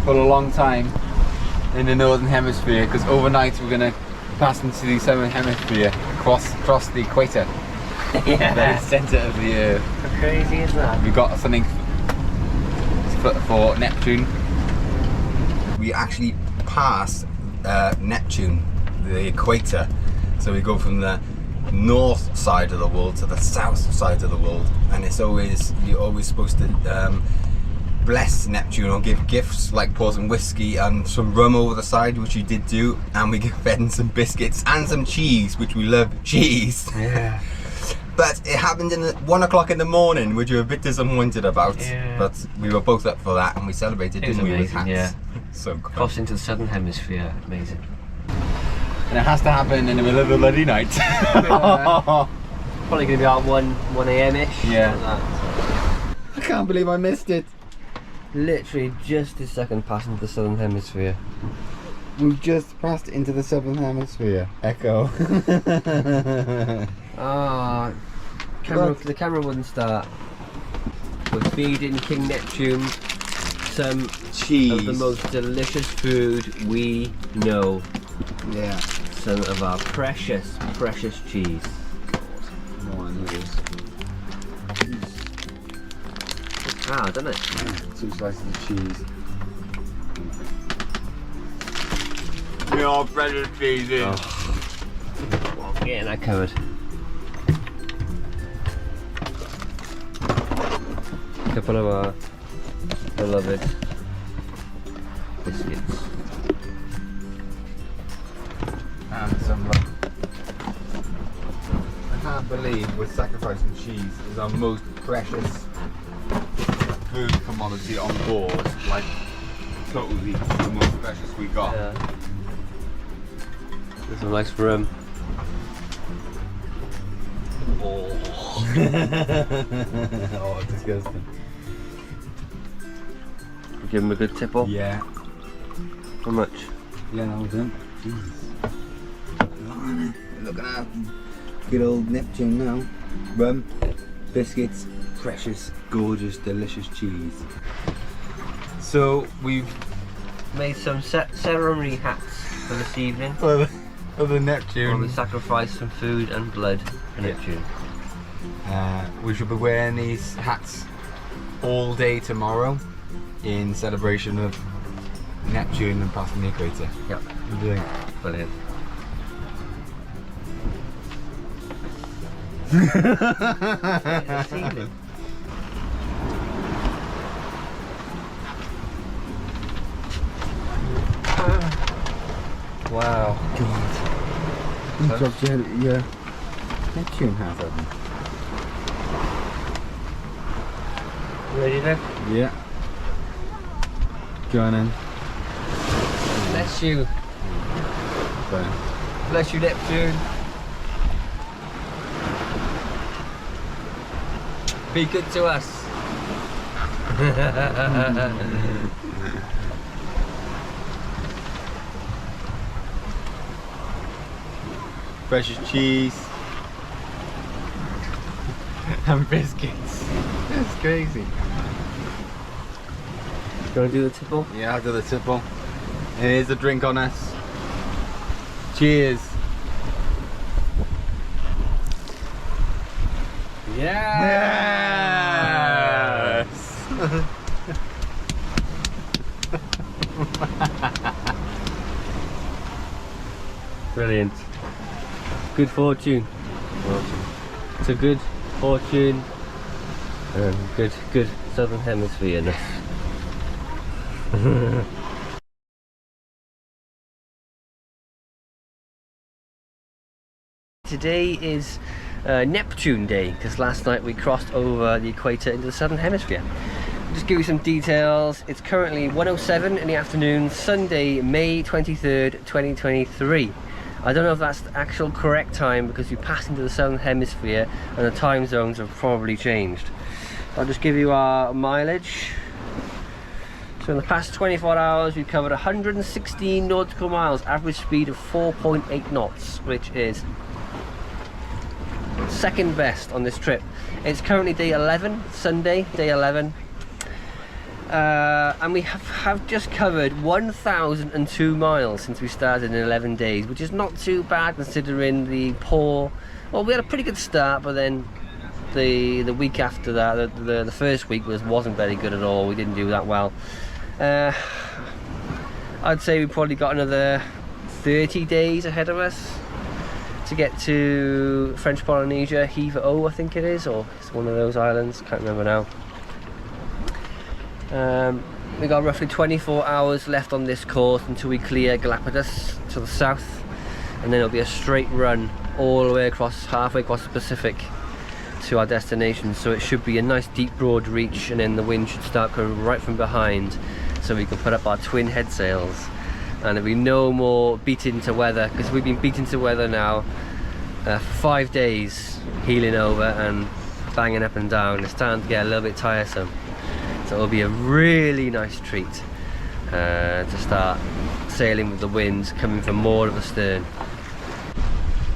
for a long time in the northern hemisphere, because overnight we're gonna pass into the southern hemisphere, across the equator. Yeah. The centre of the earth. How crazy is that? We've got something for Neptune. We actually pass Neptune, the equator. So we go from the north side of the world to the south side of the world, and it's always, you're always supposed to bless Neptune or give gifts, like pour some whiskey and some rum over the side, which you did do, and we fed in some biscuits and some cheese, which we love cheese. Yeah. But it happened in 1 o'clock in the morning, which we were a bit disappointed about. Yeah. But we were both up for that, and we celebrated, It was didn't we, with amazing, hats? yeah. So cool. Crossing to the southern hemisphere, amazing. And it has to happen in the middle of the bloody night. Probably gonna be out 1 a.m.-ish. Yeah. Like that. I can't believe I missed it. Literally just a second passing to the southern hemisphere. We've just passed into the southern hemisphere. Echo. Ah, the camera wouldn't start. We're feeding King Neptune some Cheese. of the most delicious food we know. Yeah. Some of our precious, precious cheese. Ah, done it. 2 slices of cheese. We are precious cheeses. Well, getting that covered. A couple of our beloved biscuits. And some rum. I can't believe we're sacrificing cheese as our most precious food commodity on board. Like, totally the most precious we got. Yeah. There's some nice rum. Oh, disgusting. Give him a good tipple. Yeah. How much? Yeah, that was it. Jesus. Looking at good old Neptune now. Rum, biscuits, precious, gorgeous, delicious cheese. So we've Made some ceremony hats for this evening. for the Where Neptune. we sacrifice some food and blood for Neptune. We should be wearing these hats all day tomorrow in celebration of Neptune and passing the equator. Yep. What do you think? Brilliant. Wow. You dropped your Neptune hat on. Ready then? Yeah. Go on in. Bless you. There. Bless you, Neptune. Be good to us. Precious cheese. And biscuits. That's crazy. You want to do the tipple? Yeah, I'll do the tipple. Here's a drink on us. Cheers. Yeah. Yes. Brilliant. Good fortune. It's a good fortune. Good southern hemisphere. Today is Neptune Day, because last night we crossed over the equator into the southern hemisphere. I'll just give you some details. It's currently 1:07 in the afternoon, Sunday, May 23rd, 2023. I don't know if that's the actual correct time because we passed into the southern hemisphere and the time zones have probably changed. I'll just give you our mileage. So in the past 24 hours we've covered 116 nautical miles, average speed of 4.8 knots, which is second best on this trip. It's currently day 11, Sunday, day 11. And we have just covered 1,002 miles since we started in 11 days, which is not too bad considering the poor. Well, we had a pretty good start, but then the week after that, the first week wasn't very good at all. We didn't do that well. I'd say we probably got another 30 days ahead of us to get to French Polynesia, Hiva Oa, I think it is, or it's one of those islands, can't remember now. We got roughly 24 hours left on this course until we clear Galapagos to the south, and then it'll be a straight run all the way across, halfway across the Pacific to our destination. So it should be a nice deep broad reach, and then the wind should start coming right from behind, so we can put up our twin head sails, and there'll be no more beating to weather, because we've been beating to weather now for 5 days, heeling over and banging up and down. It's starting to get a little bit tiresome. So it'll be a really nice treat to start sailing with the winds coming from more of the stern.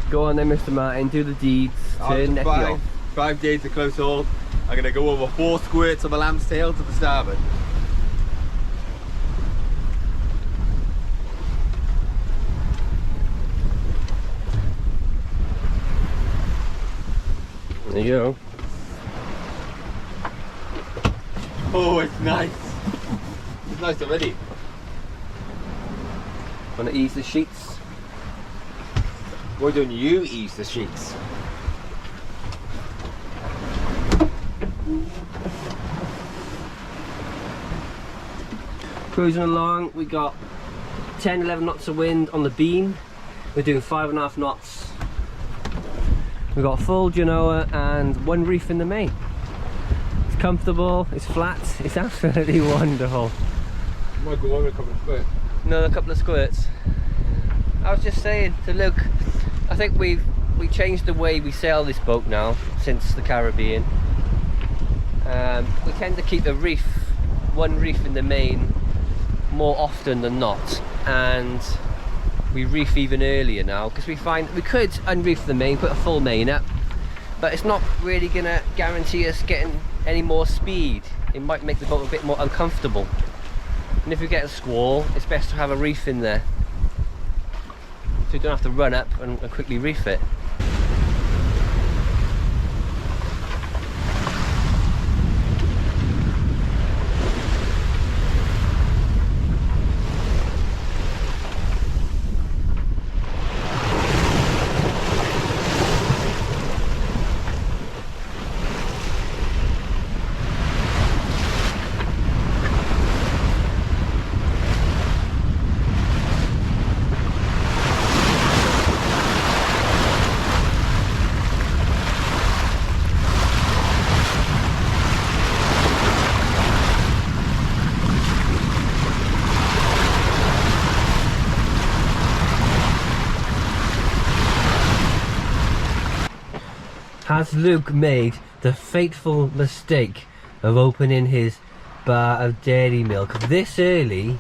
Go on then, Mr. Martin, do the deeds. Turn necky off. 5 days to close hold. I'm going to go over 4 squirts of a lamb's tail to the starboard. There you go. Oh, it's nice. It's nice already. Want to ease the sheets? Why don't you ease the sheets? Cruising along, we got 10-11 knots of wind on the beam. We're doing 5.5 knots. We got full Genoa and 1 reef in the main. It's comfortable, it's flat, it's absolutely wonderful. Might go over a couple of squirts. Another couple of squirts. I was just saying to Luke, I think we changed the way we sail this boat now since the Caribbean. We tend to keep a reef, 1 reef in the main more often than not, and we reef even earlier now, because we find we could unreef the main, put a full main up, but it's not really going to guarantee us getting any more speed. It might make the boat a bit more uncomfortable, and if you get a squall, it's best to have a reef in there so you don't have to run up and quickly reef it. Has Luke made the fateful mistake of opening his bar of dairy milk this early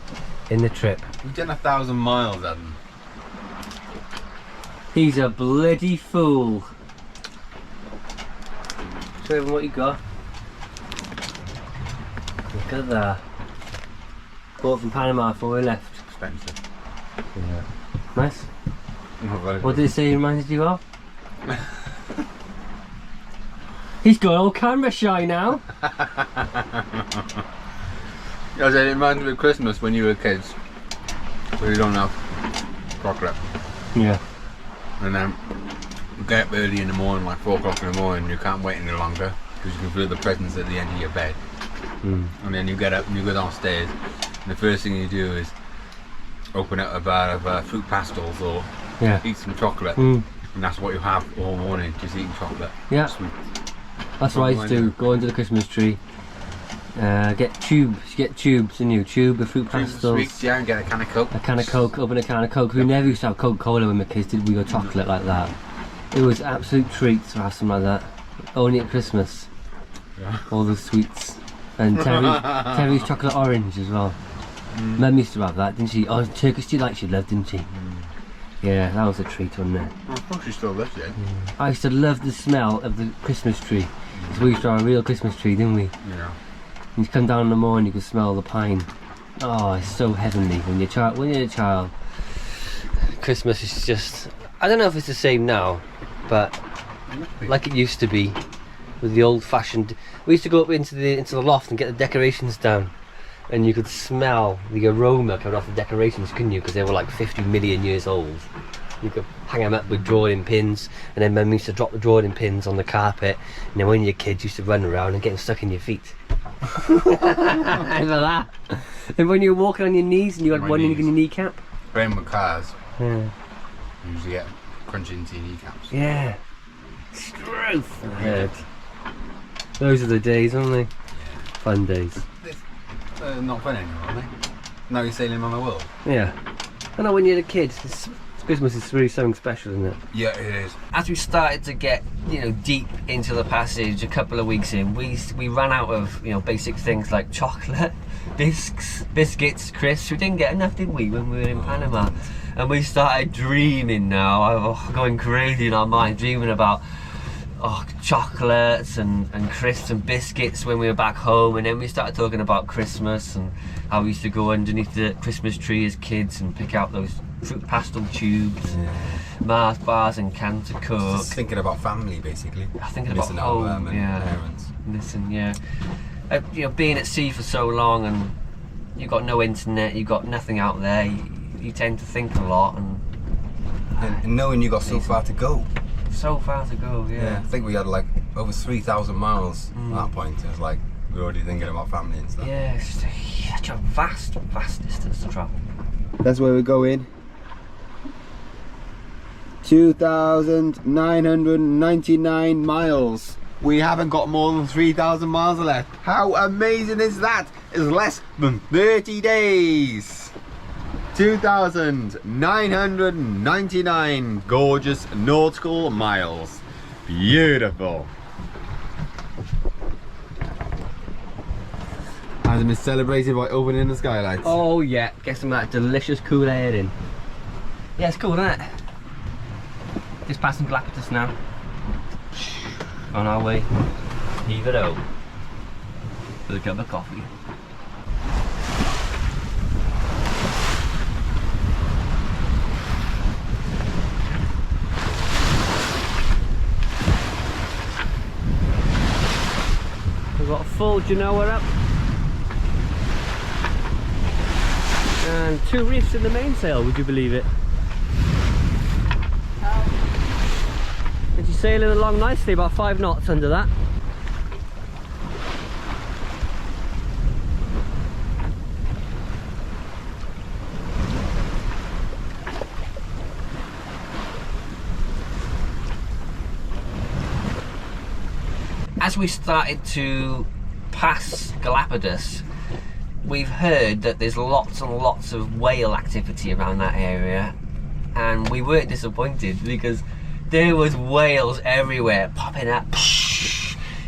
in the trip? We've done 1,000 miles, Adam. He's a bloody fool. Show him what you got. Look at that. Bought from Panama before we left. Expensive. Yeah. Nice. What did it say it reminded you of? He's got all camera shy now. I said it reminds me of Christmas when you were kids, where you don't have chocolate. Yeah. And then you get up early in the morning, like 4 o'clock in the morning, you can't wait any longer because you can feel the presents at the end of your bed. And then you get up and you go downstairs, and the first thing you do is open up a bar of fruit pastels or eat some chocolate. And that's what you have all morning, just eating chocolate. Yeah. Sweet. That's what I used to do, go under the Christmas tree, get tubes, and you tube of fruit pastels. Sweets, yeah, and get a can of Coke. A can of Coke, open a can of Coke. We never used to have Coca-Cola when my kids did, we got chocolate like that. It was an absolute treat to have something like that. Only at Christmas. Yeah. All the sweets. And Terry's chocolate orange as well. Mum used to have that, didn't she? Oh, Turkish delight she loved, didn't she? Yeah, that was a treat, wasn't it? I thought she still lives it. I used to love the smell of the Christmas tree. Because we used to have a real Christmas tree, didn't we? Yeah. You come down in the morning, you can smell the pine. Oh, it's so heavenly when you're a child. Christmas is just, I don't know if it's the same now, but like it used to be with the old-fashioned. We used to go up into the loft and get the decorations down, and you could smell the aroma coming off the decorations, couldn't you? Because they were like 50 million years old. You could hang them up with drawing pins, and then Mum used to drop the drawing pins on the carpet, and then when you're kids, you used to run around and get them stuck in your feet. Remember that? And when you were walking on your knees and you had one in your kneecap. Playing with cars, Yeah. you usually get crunching into your kneecaps. Yeah. Strength. Yeah. Those are the days, aren't they? Fun days. Not fun anymore, are they? Now you're sailing around the world. Yeah. I know when you're a kid, Christmas is really something special, isn't it? Yeah, it is. As we started to get, deep into the passage, a couple of weeks in, we ran out of, basic things like chocolate, biscuits, crisps. We didn't get enough, did we, when we were in Panama? And we started dreaming now, going crazy in our mind, dreaming about chocolates and crisps and biscuits when we were back home. And then we started talking about Christmas and how we used to go underneath the Christmas tree as kids and pick out those fruit pastel tubes, Mars bars and cans of Coke. Just thinking about family, basically. Thinking about missing home, out and parents. Listen, yeah. Being at sea for so long, and you've got no internet, you've got nothing out there, you tend to think a lot, And knowing you got so far to go. so far to go, Yeah, I think we had like over 3,000 miles at that point. It was like we were already thinking about family and stuff. Yeah, it's such a vast distance to travel. That's where we're going. 2,999 miles. We haven't got more than 3,000 miles left. How amazing is that? It's less than 30 days. 2,999 gorgeous nautical miles. Beautiful. Has been celebrated by opening the skylights. Oh yeah, get some of that delicious cool air in. Yeah, it's cool, isn't it? Just passing Galapagos now. On our way, Hiva Oa with a cup of coffee. We've got a full Genoa up and 2 reefs in the mainsail, would you believe it? And she's sailing along nicely, about 5 knots under that. As we started to pass Galapagos, we've heard that there's lots and lots of whale activity around that area, and we weren't disappointed because there was whales everywhere popping up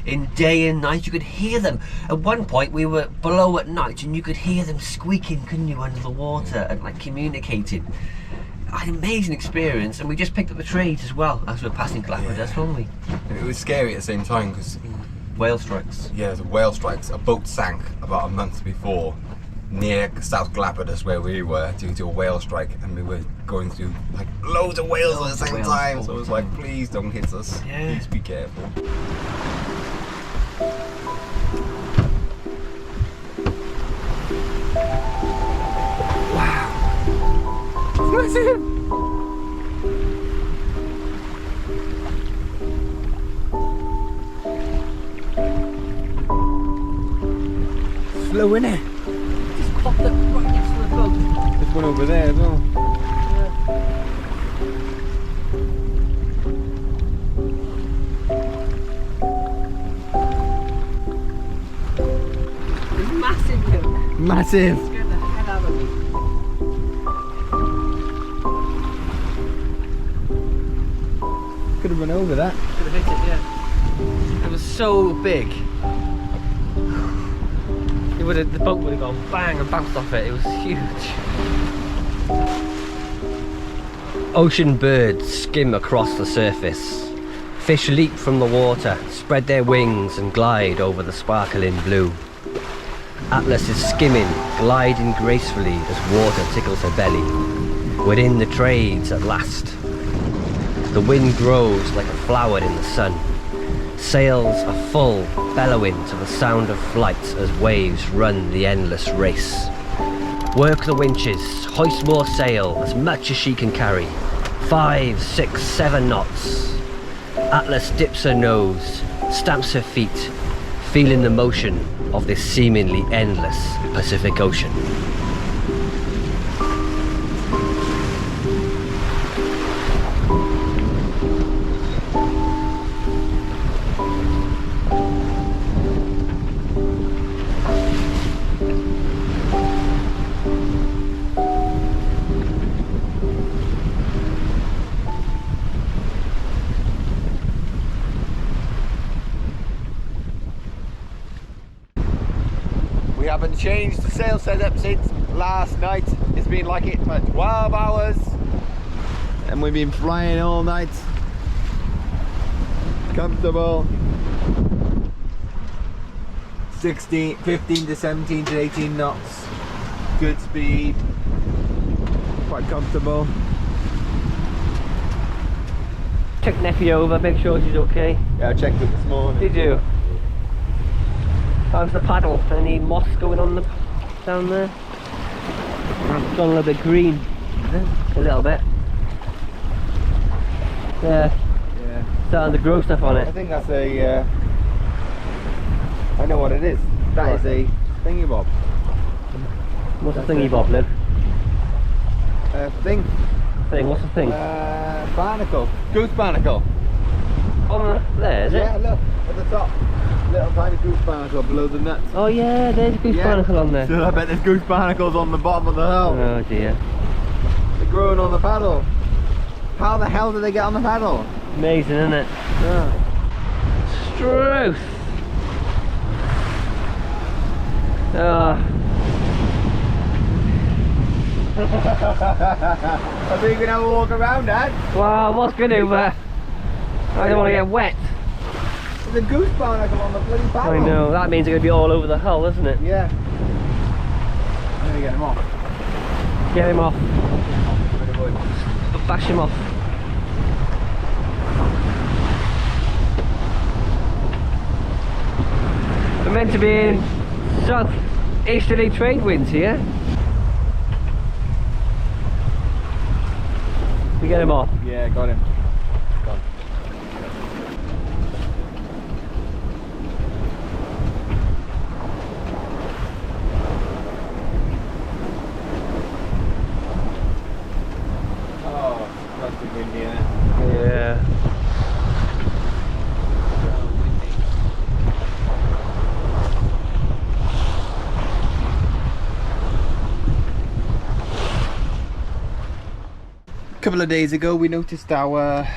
in day and night. You could hear them. At one point we were below at night and you could hear them squeaking, couldn't you, under the water and like communicating. An amazing experience, and we just picked up the trade as well as we were passing Galapagos, weren't we? It was scary at the same time because Whale strikes. yeah, the whale strikes. A boat sank about a month before near South Galapagos where we were due to a whale strike, and we were going through like loads of whales at the same Whales time. all So it the was like, time. please don't hit us. Yeah. Please be careful. Massive! Slow, innit? Just popped up right next to the boat. There's one over there as well. It's massive, look. Massive! Scared the hell out of me. Could have run over that. Could have hit it, yeah. It was so big. The boat would have gone bang and bounced off it. It was huge. Ocean birds skim across the surface. Fish leap from the water, spread their wings and glide over the sparkling blue. Atlas is skimming, gliding gracefully as water tickles her belly. Within the trades at last. The wind grows like a flower in the sun. Sails are full, bellowing to the sound of flight as waves run the endless race. Work the winches, hoist more sail, as much as she can carry. 5, 6, 7 knots. Atlas dips her nose, stamps her feet, feeling the motion of this seemingly endless Pacific Ocean. We haven't changed the sail setup since last night. It's been like it for 12 hours and we've been flying all night. Comfortable. 15 to 17 to 18 knots. Good speed. Quite comfortable. Check Neffy over, make sure she's okay. Yeah, I checked it this morning. Did you? How's the paddle? Any moss going on down there? It's gone a little bit green. A little bit. Yeah. Starting to grow stuff on it. I think that's a. I know what it is. That is a thingy bob. What's a thingy bob, Liv? Thing. Thing, what's the thing? Barnacle. Goose barnacle. There, is it? Yeah, look at the top. Little tiny goose barnacle below the nuts. Oh yeah, there's a goose barnacle on there. So I bet there's goose barnacles on the bottom of the hull. Oh dear. They're growing on the paddle. How the hell did they get on the paddle? Amazing, isn't it? Yeah. Struth! I think you can have a walk around, Dad. Wow, what's going to I don't want to get wet. There's a goose barnacle on the bloody paddle. I know, that means it's going to be all over the hull, isn't it? Yeah. I'm going to get him off. Get him off. Bash him off. We're meant to be in south-easterly trade winds here. We get him off. Yeah, got him. Gone. Oh, that's the windy, Yeah. A couple of days ago we noticed our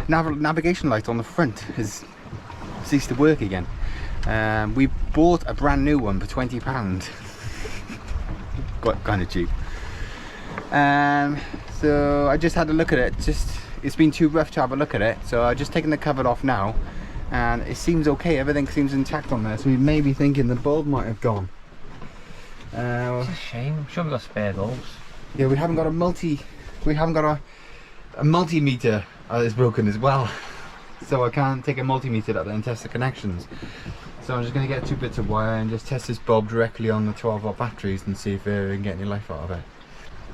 navigation light on the front has ceased to work again. We bought a brand new one for £20. Quite kind of cheap. So I just had a look at it. It's been too rough to have a look at it, so I've just taken the cover off now and it seems okay. Everything seems intact on there, so we may be thinking the bulb might have gone. It's a shame. I'm sure we've got spare bulbs. Yeah, we haven't got a multimeter is broken as well, so I can't take a multimeter up there and test the connections. So I'm just going to get 2 bits of wire and just test this bulb directly on the 12-volt batteries and see if we can get any life out of it.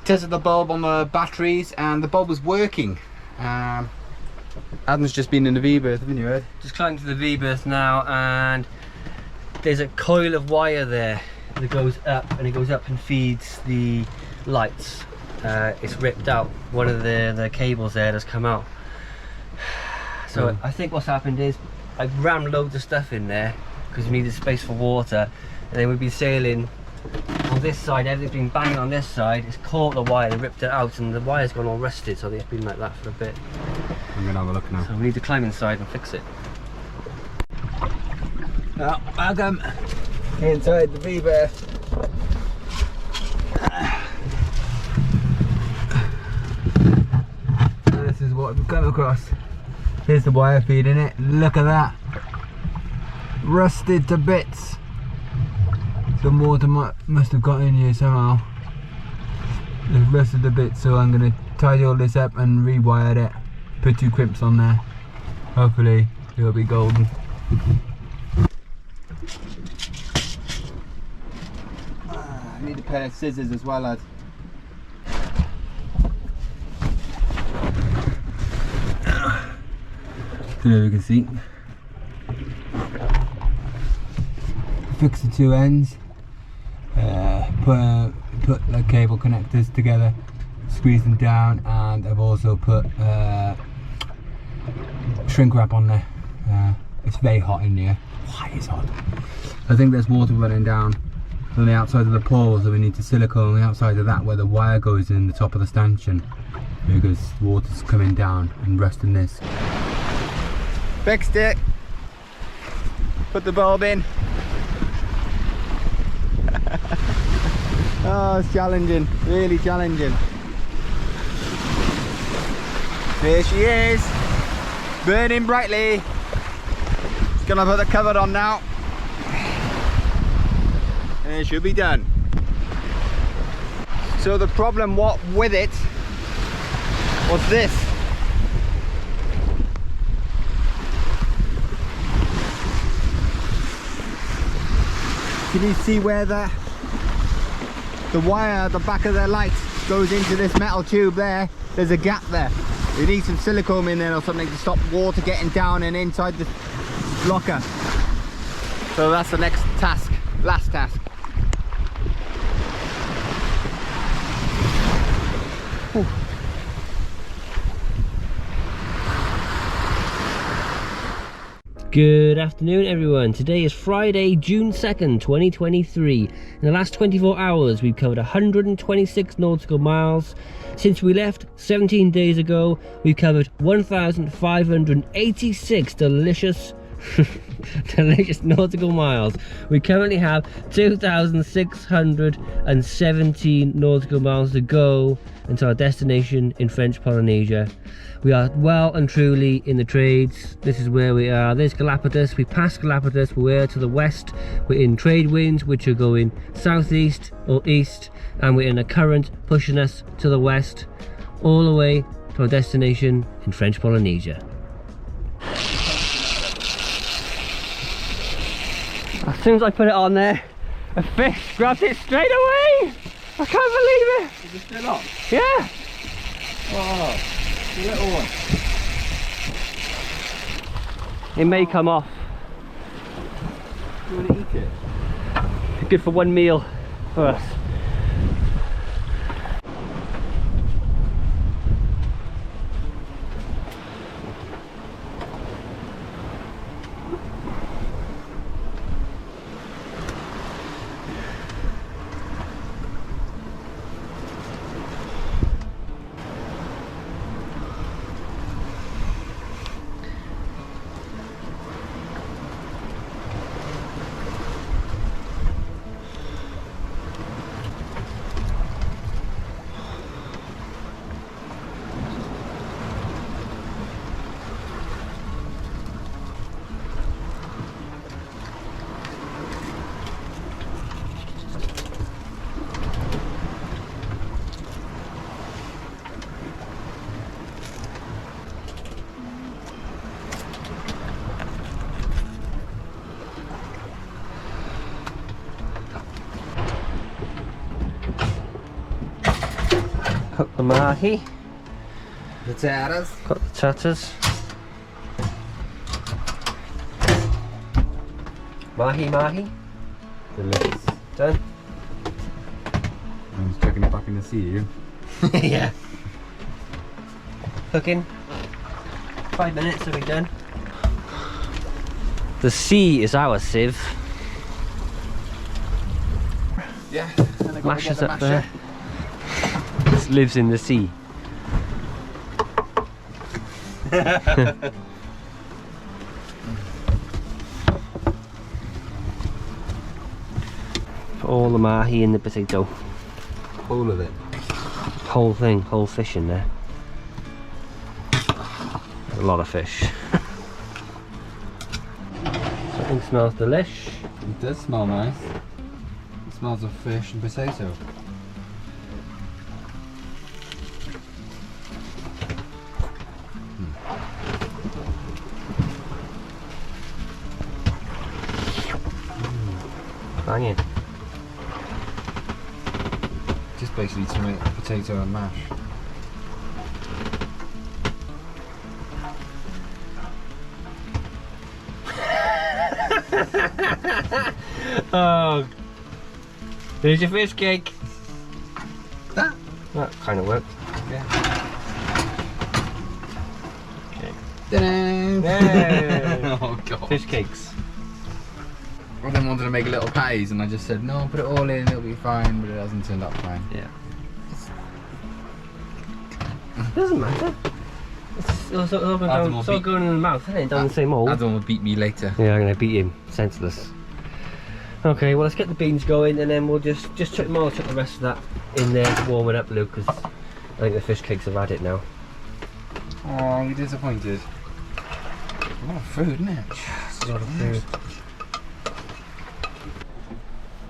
Tested the bulb on the batteries and the bulb was working. Adam's just been in the V-berth, haven't you, Ed? Just climbing to the V-berth now, and there's a coil of wire there that goes up, and it goes up and feeds the lights. It's ripped out. One of the cables there has come out. So I think what's happened is I rammed loads of stuff in there because we needed space for water, and then we've been sailing on this side. Everything's been banging on this side. It's caught the wire and ripped it out, and the wire's gone all rusted, so it's been like that for a bit. I'm gonna have a look now. So we need to climb inside and fix it. Oh, welcome inside the V-berth. This is what we've come across. Here's the wire feed in it. Look at that. Rusted to bits. the water must have got in here somehow. It's rusted a bit, so I'm going to tidy all this up and rewire it. Put 2 crimps on there. Hopefully it'll be golden. I need a pair of scissors as well, lad. So there we can see. Fix the 2 ends. Put the cable connectors together, squeeze them down, and I've also put shrink wrap on there. It's very hot in here. Why is hot? I think there's water running down on the outside of the pole, so we need to silicone on the outside of that where the wire goes in the top of the stanchion, because water's coming down and rusting this. Fixed it. Put the bulb in. Oh, it's challenging, really challenging. There she is, burning brightly. Just gonna put the cover on now. And it should be done. So the problem with it was this. Can you see where the wire at the back of the light goes into this metal tube there? There's a gap there. We need some silicone in there or something to stop water getting down and inside the locker. So that's the next task, last task. Whew. Good afternoon everyone. Today is Friday, June 2nd, 2023. In the last 24 hours we've covered 126 nautical miles. Since we left 17 days ago, we've covered 1,586 delicious nautical miles. We currently have 2,617 nautical miles to go until our destination in French Polynesia. We are well and truly in the trades. This is where we are. There's Galapagos. We passed Galapagos. We're to the west. We're in trade winds which are going southeast or east, and we're in a current pushing us to the west all the way to our destination in French Polynesia. As soon as I put it on there, a fish grabs it straight away. I can't believe it. Is it still on? Yeah. Oh, the little one. It may come off. You want to eat it? Good for one meal for us. Got the mahi, The tatters. got the tatters. Mahi. Delicious. Done. I'm just chucking it back in the sea, you. Yeah. Cooking. 5 minutes, are we done? The sea is our sieve. Yeah. Mashes up there. This lives in the sea. Put all the mahi in the potato. All of it. Whole thing, whole fish in there. A lot of fish. Something smells delish. It does smell nice. Smells of fish and potato. Banging. Just basically tomato, potato and mash. Oh, there's your fish cake. That? That kind of worked. Yeah. Okay. Ta-da! Oh god. Fish cakes. I then wanted to make little patties and I just said no, put it all in, it'll be fine, but it hasn't turned out fine. Yeah. Doesn't matter. It's all going in the mouth, isn't it? Down the same hole. Adam will beat me later. Yeah, I'm gonna beat him. Senseless. Okay, well let's get the beans going and then we'll just chuck them all, chuck the rest of that in there to warm it up, Luke, because I think the fish cakes have had it now. Oh, you're disappointed. A lot of food, isn't it? It's a lot of food.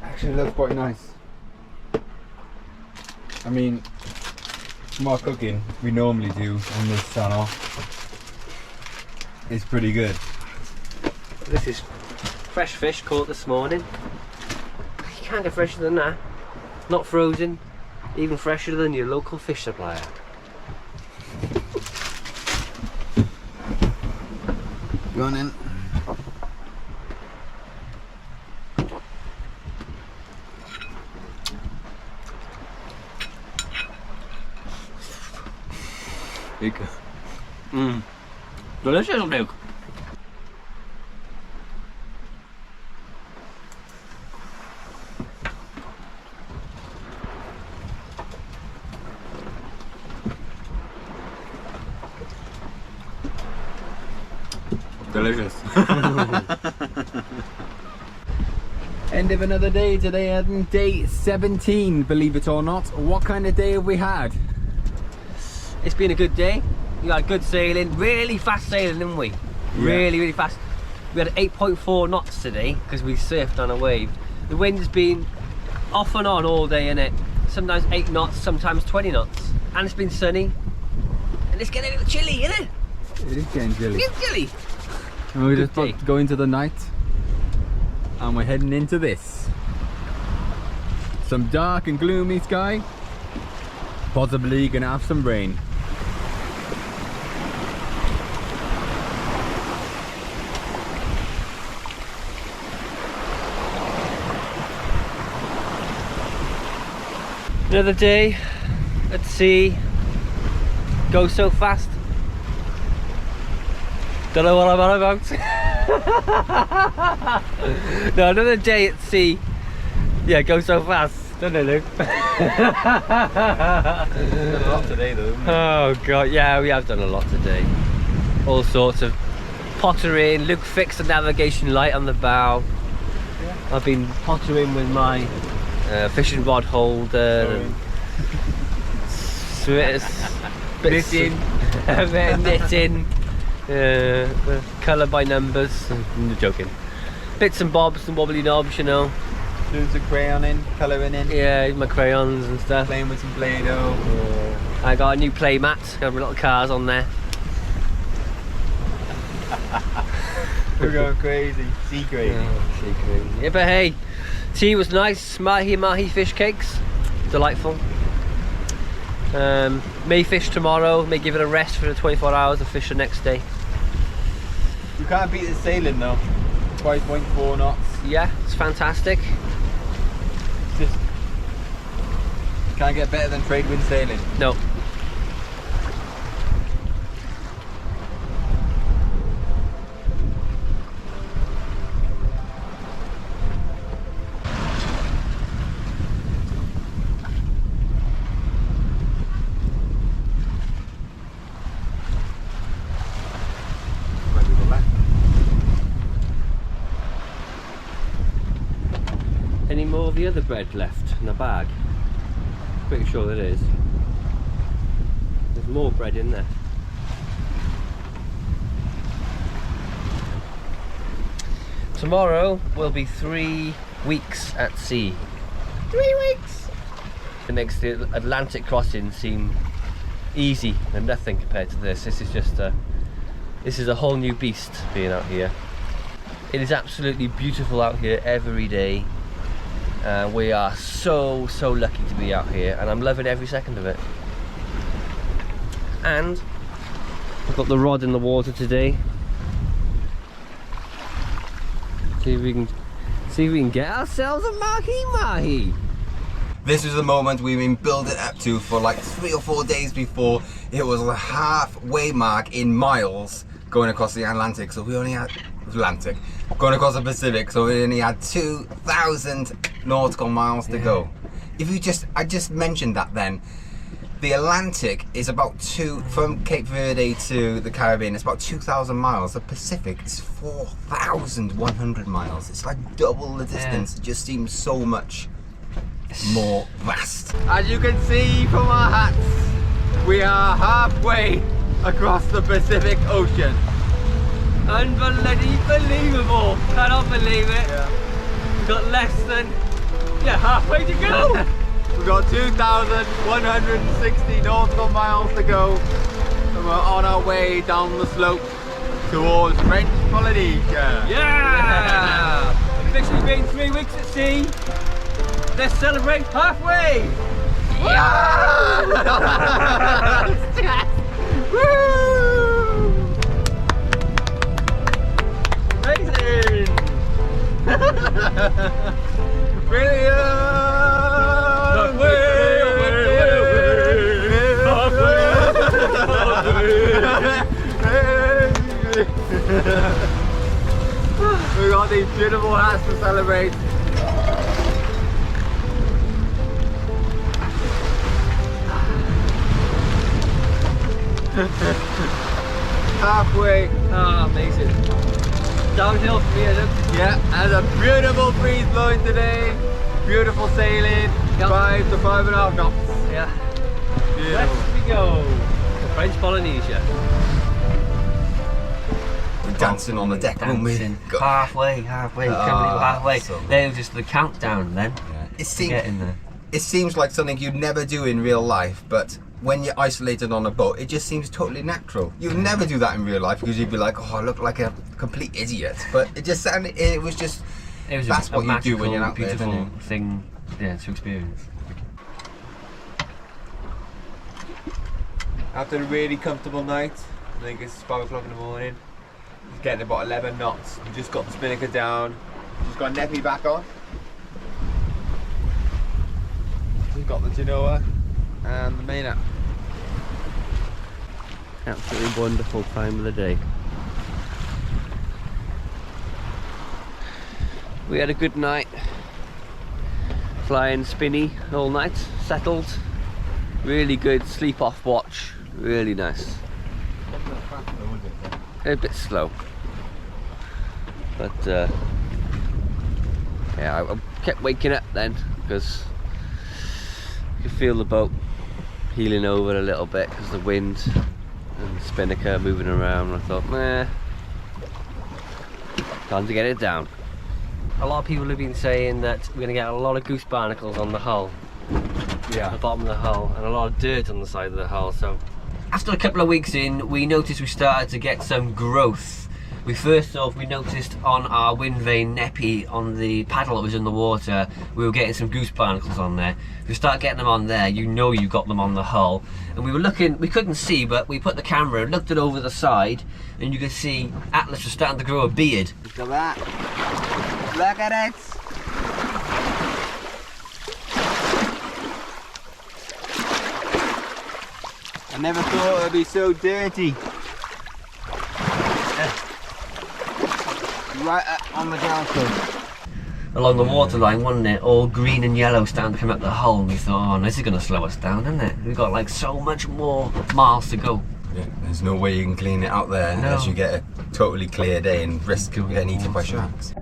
Actually, it looks quite nice. I mean, more cooking we normally do on this channel is pretty good. This is fresh fish caught this morning. You can't get fresher than that. Not frozen, even fresher than your local fish supplier. Go on in. Mmm. Delicious, Luke. Delicious. End of another day today, Adam. Day 17, believe it or not. What kind of day have we had? It's been a good day. We had good sailing, really fast sailing, didn't we? Yeah. Really fast. We had 8.4 knots today because we surfed on a wave. The wind's been off and on all day, innit? Sometimes 8 knots, sometimes 20 knots. And it's been sunny. And it's getting a little chilly, innit? It is getting chilly. It's chilly. And we're Good just about day. to go into the night. And we're heading into this. Some dark and gloomy sky. Possibly gonna have some rain. Another day at sea. Goes so fast. Don't know what I'm on about. No, another day at sea. Yeah, goes so fast. Don't it, Luke? A lot today though, isn't it? Oh god, yeah, we have done a lot today. All sorts of pottering. Luke fixed the navigation light on the bow. Yeah. I've been pottering with my fishing rod holder and Knitting. knitting, colour by numbers. I'm joking. Bits and bobs and wobbly knobs, you know. Doing some crayoning, colouring in. Yeah, my crayons and stuff. Playing with some Play-Doh. I got a new play mat. Got little cars on there. We're going crazy. Sea crazy. Yeah, but hey, tea was nice. Mahi fish cakes, delightful. May fish tomorrow. May give it a rest for the 24 hours and fish the next day. You can't beat the sailing though. 5.4 knots. Yeah, it's fantastic. Just can't get better than trade wind sailing. No. Any more of the other bread left in the bag? Pretty sure there is. There's more bread in there. Tomorrow will be 3 weeks at sea. 3 weeks! It makes the Atlantic crossing seem easy and nothing compared to this. This is just this is a whole new beast being out here. It is absolutely beautiful out here every day. We are so lucky to be out here, and I'm loving every second of it. And I've got the rod in the water today. See if we can get ourselves a mahi. This was the moment we've been building up to for like 3 or 4 days before. It was the halfway mark in miles going across the Atlantic, so we only had going across the Pacific, so we only had 2,000 nautical miles to go. If you I just mentioned that then. The Atlantic is about from Cape Verde to the Caribbean, it's about 2,000 miles. The Pacific is 4,100 miles. It's like double the distance. It just seems so much more vast. As you can see from our hats, we are halfway across the Pacific Ocean. Unbelievable! Cannot believe it. Yeah. We've got less than halfway to go. We've got 2,160 nautical miles to go, and we're on our way down the slope towards French Polynesia. Yeah! Officially been 3 weeks at sea. Let's celebrate halfway! Yeah! Woo! Amazing! Brilliant! We got these beautiful hats to celebrate. Halfway. Ah, amazing. Downhill from here, look. Yeah, and a beautiful breeze blowing today. Beautiful sailing. Yep. 5 to 5.5 knots. Yeah. Beautiful. Let's we go to French Polynesia. We're dancing on the deck, weren't we? Halfway. Can't believe we're halfway. So There was just the countdown then. It To get in there. seems like something you'd never do in real life, but when you're isolated on a boat, it just seems totally natural. You'd never do that in real life because you'd be like, oh, I look like a complete idiot. But it just sounded, it was that's a what you do when you're out there, beautiful isn't it? thing, to experience. After a really comfortable night, I think it's 5 o'clock in the morning. It's getting about 11 knots. We just got the Spinnaker down. Just got Neppy back on. We've got the Genoa and the main up. Absolutely wonderful time of the day. We had a good night. Flying spinny all night, settled. Really good sleep off watch. Really nice. A bit slow, but yeah, I kept waking up then because you could feel the boat heeling over a little bit because the wind and the Spinnaker moving around. I thought, nah, time to get it down. A lot of people have been saying that we're going to get a lot of goose barnacles on the hull. Yeah. The bottom of the hull, and a lot of dirt on the side of the hull. So after a couple of weeks in, we noticed we started to get some growth. We noticed on our wind vane neppy on the paddle that was in the water, we were getting some goose barnacles on there. If you start getting them on there, you know you got them on the hull. And we were looking, we couldn't see, but we put the camera and looked it over the side, and you could see Atlas was starting to grow a beard. Look at that. Look at it. I never thought it would be so dirty. Right on the ground floor. Along the waterline, wasn't it? All green and yellow starting to come up the hull, and we thought, oh, this is going to slow us down, isn't it? We've got like so much more miles to go. Yeah, there's no way you can clean it out there unless you get a totally clear day and risk getting eaten by sharks.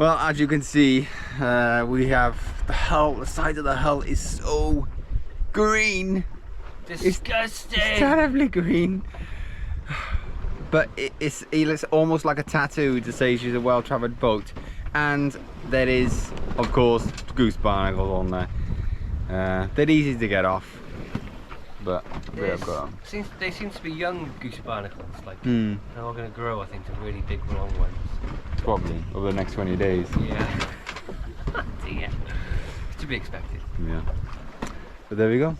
Well, as you can see, we have the hull. The side of the hull is so green. Disgusting. It's terribly green. But it looks almost like a tattoo to say she's a well-travelled boat. And there is, of course, goose barnacles on there. They're easy to get off, but they've got them. They seem to be young goose barnacles. Like they're all going to grow, I think, to really big, long ones. Probably over the next 20 days. Yeah. Dear. To be expected. Yeah. But there we go.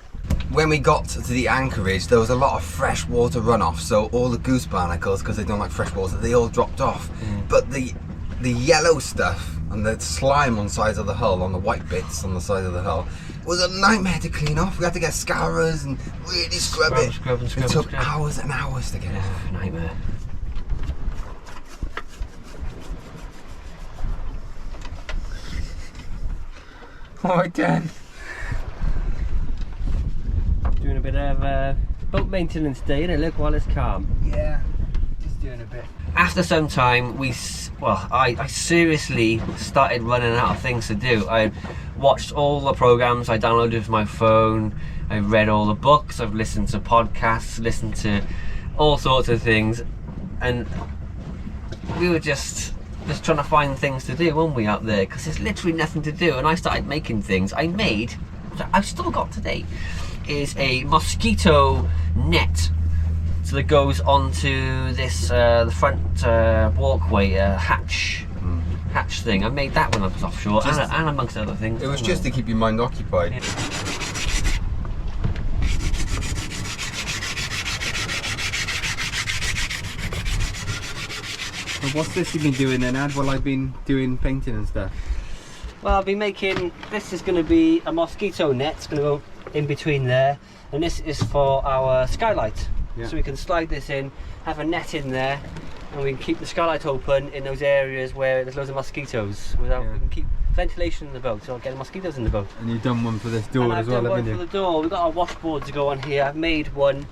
When we got to the anchorage, there was a lot of fresh water runoff, so all the goose barnacles, because they don't like fresh water, they all dropped off. But the yellow stuff and the slime on the sides of the hull, on the white bits on the side of the hull, was a nightmare to clean off. We had to get scourers and really scrub it. It took hours and hours to get off. Nightmare. Alright then. Doing a bit of boat maintenance day, and look, while it's calm. Yeah, just doing a bit. After some time, I seriously started running out of things to do. I watched all the programs I downloaded with my phone. I read all the books. I've listened to podcasts, listened to all sorts of things, and we were just trying to find things to do, weren't we, out there? Because there's literally nothing to do. And I started making things. I've still got today, is a mosquito net. So that goes onto this the front walkway hatch thing. I made that when I was offshore, and amongst other things. It was just to keep your mind occupied. Yeah. So what's this you've been doing then, Ad, while I've been doing painting and stuff? Well, I'll be making, this is going to be a mosquito net. It's going to go in between there, and this is for our skylight. Yeah. So we can slide this in, have a net in there, and we can keep the skylight open in those areas where there's loads of mosquitoes. We can keep ventilation in the boat, so not getting mosquitoes in the boat. And you've done one for this door as well, haven't you? I've done one for the door. We've got our washboard to go on here. I've made one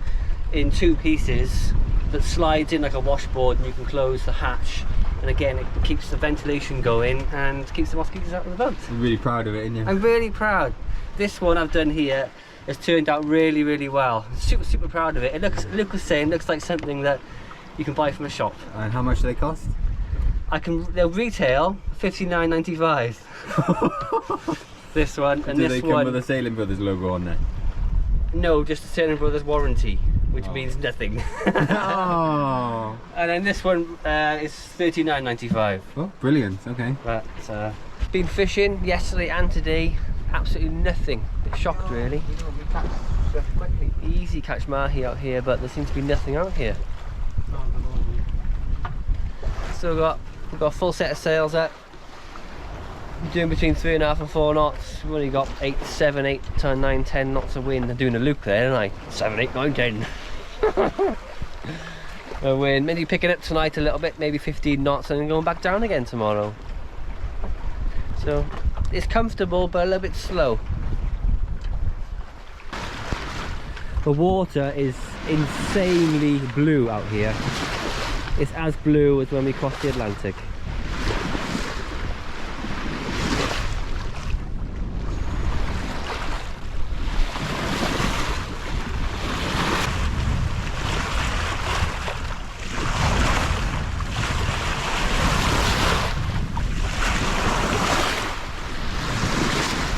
in 2 pieces that slides in like a washboard, and you can close the hatch. And again, it keeps the ventilation going and keeps the mosquitoes out of the boat. You're really proud of it, aren't you? I'm really proud. This one I've done here has turned out really, really well. I'm super proud of it. It looks, Luke was saying, looks like something that you can buy from a shop. And how much do they cost? They'll retail $59.95. This one and do this they one. come with a Sailing Brothers logo on there? No, just a Sailing Brothers warranty, which means nothing. Oh. And then this one is $39.95. Oh, brilliant. Okay. But been fishing yesterday and today. Absolutely nothing. Bit shocked, really. We catch stuff quickly. Easy catch mahi out here, but there seems to be nothing out here. Still we've got a full set of sails up. I'm doing between 3.5 and 4 knots. We've only got 7, 8 to 9, 10 knots of wind. I'm doing a loop there, aren't I? 7, 8, 9, 10. The wind, maybe picking up tonight a little bit, maybe 15 knots, and then going back down again tomorrow. So it's comfortable, but a little bit slow. The water is insanely blue out here. It's as blue as when we crossed the Atlantic.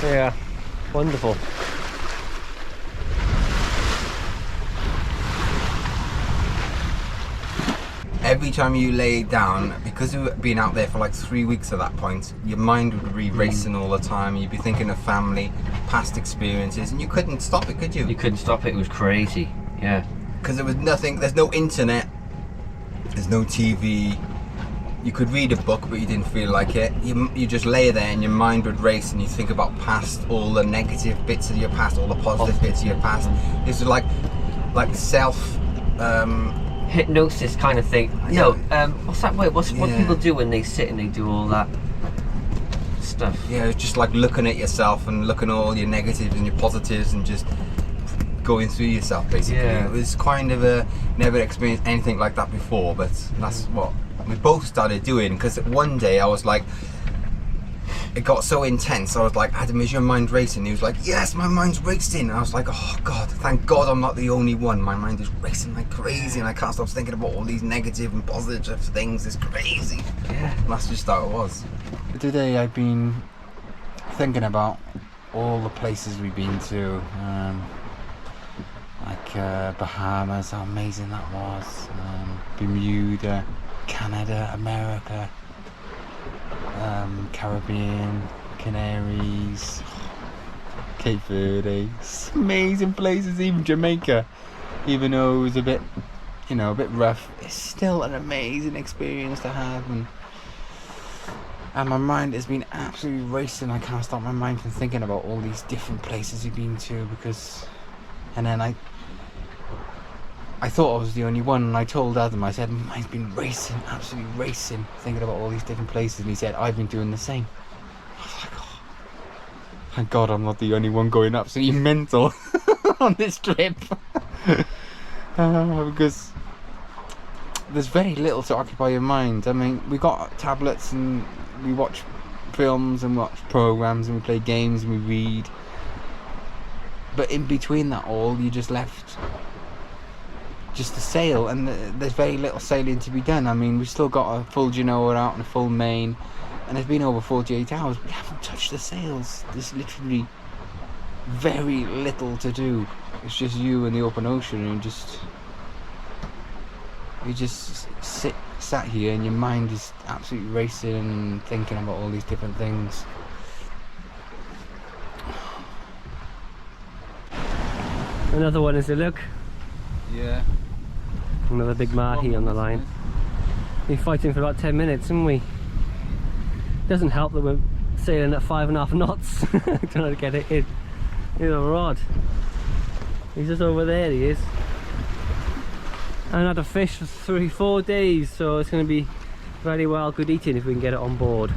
Yeah, wonderful. Every time you lay down, because you've been out there for like 3 weeks at that point, your mind would be racing all the time. You'd be thinking of family, past experiences, and you couldn't stop it, could you? You couldn't stop it, it was crazy, yeah. Because there was nothing, there's no internet, there's no TV. You could read a book, but you didn't feel like it. You just lay there and your mind would race, and you think about past, all the negative bits of your past, all the positive bits of your past. This is like self hypnosis kind of thing. Yeah. No, what's that word? What people do when they sit and they do all that stuff? Yeah, it's just like looking at yourself and looking at all your negatives and your positives and just going through yourself, basically. Yeah. It was kind of never experienced anything like that before, but that's what we both started doing. Because one day I was like, it got so intense. I was like, Adam, is your mind racing? He was like, yes, my mind's racing. And I was like, oh God, thank God I'm not the only one. My mind is racing like crazy and I can't stop thinking about all these negative and positive things. It's crazy. Yeah. And that's just how it was. Today I've been thinking about all the places we've been to, like Bahamas, how amazing that was, Bermuda, Canada, America, Caribbean, Canaries, Cape Verde, amazing places, even Jamaica, even though it was a bit, you know, a bit rough, it's still an amazing experience to have. And my mind has been absolutely racing. I can't stop my mind from thinking about all these different places we've been to, because, and then I thought I was the only one, and I told Adam, I said, mine's been racing, absolutely racing, thinking about all these different places, and he said, I've been doing the same. I was like, oh, thank God I'm not the only one going absolutely mental on this trip. Because there's very little to occupy your mind. I mean, we got tablets and we watch films and watch programs and we play games and we read, but in between that all, you're just left just to sail, and there's very little sailing to be done. I mean, we've still got a full Genoa out and a full main, and it's been over 48 hours. We haven't touched the sails. There's literally very little to do. It's just you and the open ocean, and you just sat here and your mind is absolutely racing and thinking about all these different things. Another one is a look. Yeah. Another big mahi on the line. Been fighting for about 10 minutes, haven't we? Doesn't help that we're sailing at 5.5 knots. Trying to get it in a rod. He's just over there, he is. I haven't had a fish for 3-4 days, so it's going to be very well good eating if we can get it on board.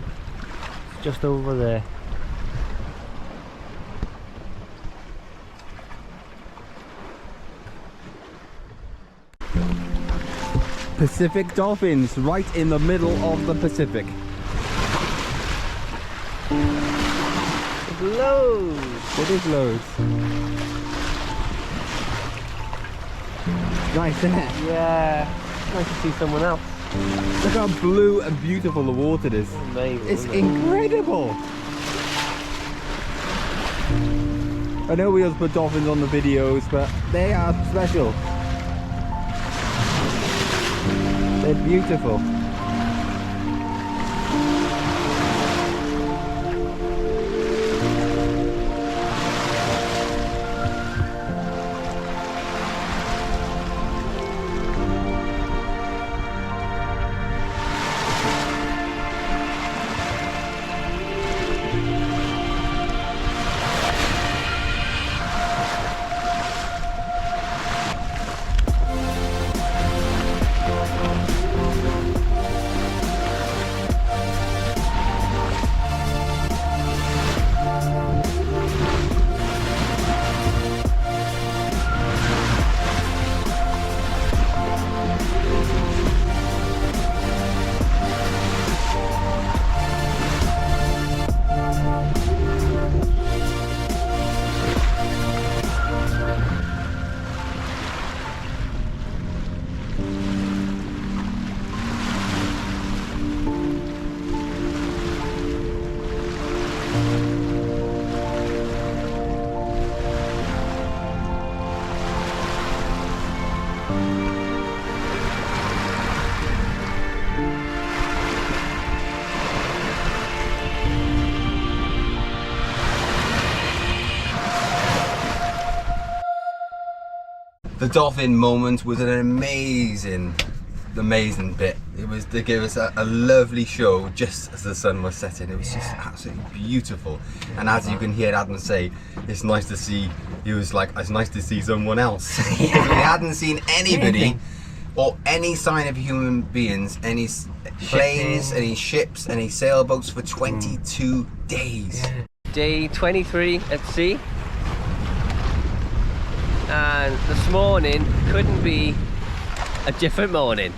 It's just over there. Pacific dolphins, right in the middle of the Pacific. There's loads! It is loads. Nice, isn't it? Yeah, nice to see someone else. Look how blue and beautiful the water is. Amazing, It's incredible. I know we always put dolphins on the videos, but they are special. They're beautiful. The dolphin moment was an amazing bit. It was to give us a lovely show just as the sun was setting. It was just absolutely beautiful. And as you can hear Adam say, it's nice to see, he was like, it's nice to see someone else. We hadn't seen anybody or any sign of human beings, any planes, any ships, any sailboats for 22 days. Day 23 at sea. And this morning couldn't be a different morning.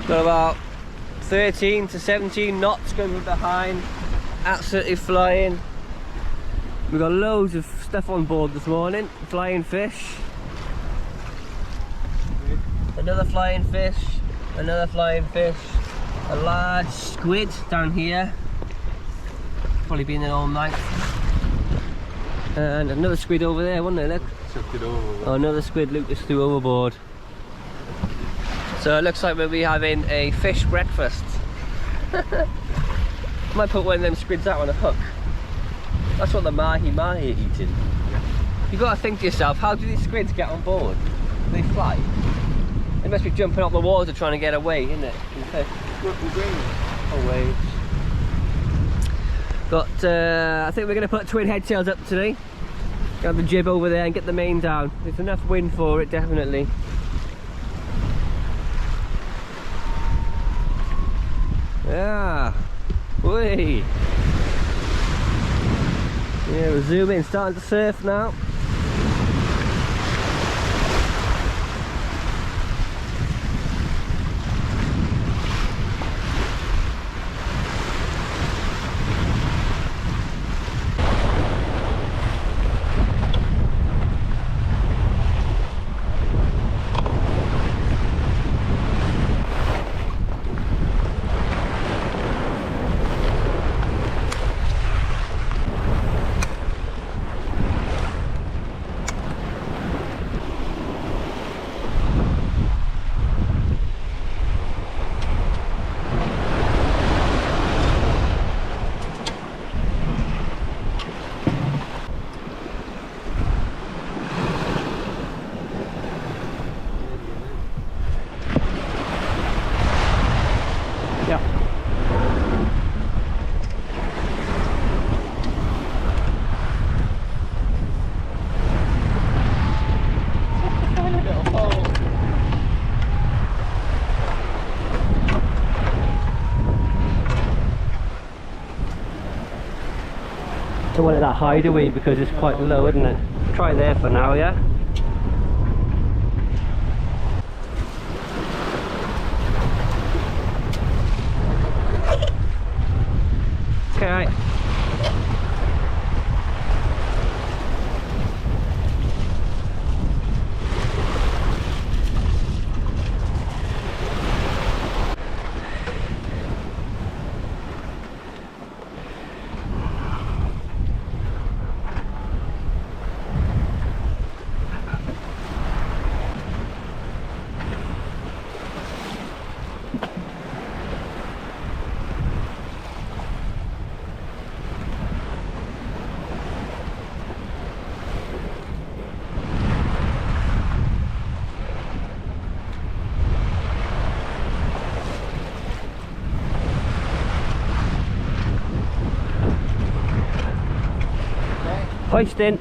Got about 13 to 17 knots going from behind. Absolutely flying. We've got loads of stuff on board this morning. Flying fish. Another flying fish. Another flying fish. A large squid down here. Probably been there all night. And another squid over there, wasn't there? Look. Chucked it over. Oh, another squid Lucas threw overboard. So it looks like we'll be having a fish breakfast. Might put one of them squids out on a hook. That's what the mahi are eating. You got to think to yourself, how do these squids get on board? Do they fly? They must be jumping up the water trying to get away, isn't it? Oh, waves. Got, I think we're going to put twin headsails up today. Got the jib over there and get the main down. There's enough wind for it, definitely. Yeah. Whee. Yeah, we're zooming, starting to surf now. Don't want it that hideaway because it's quite low, isn't it? Try there for now, yeah? Okay. Hoisting.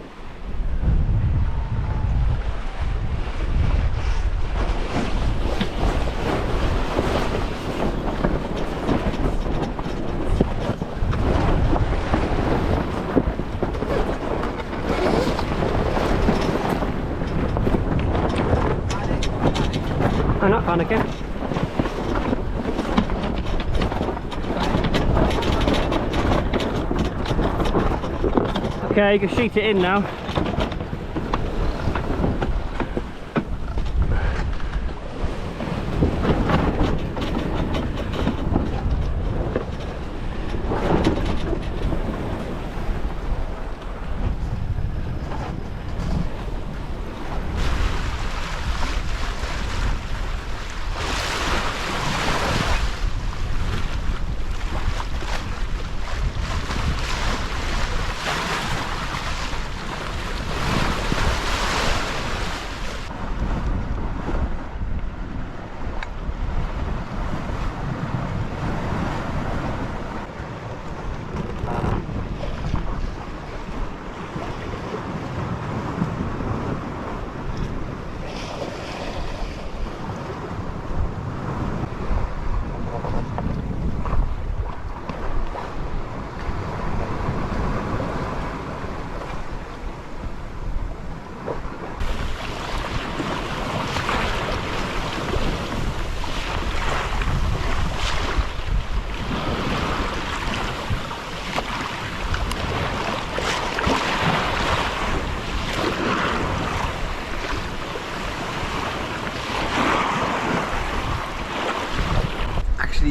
I'm not panicking. Okay, you can sheet it in now.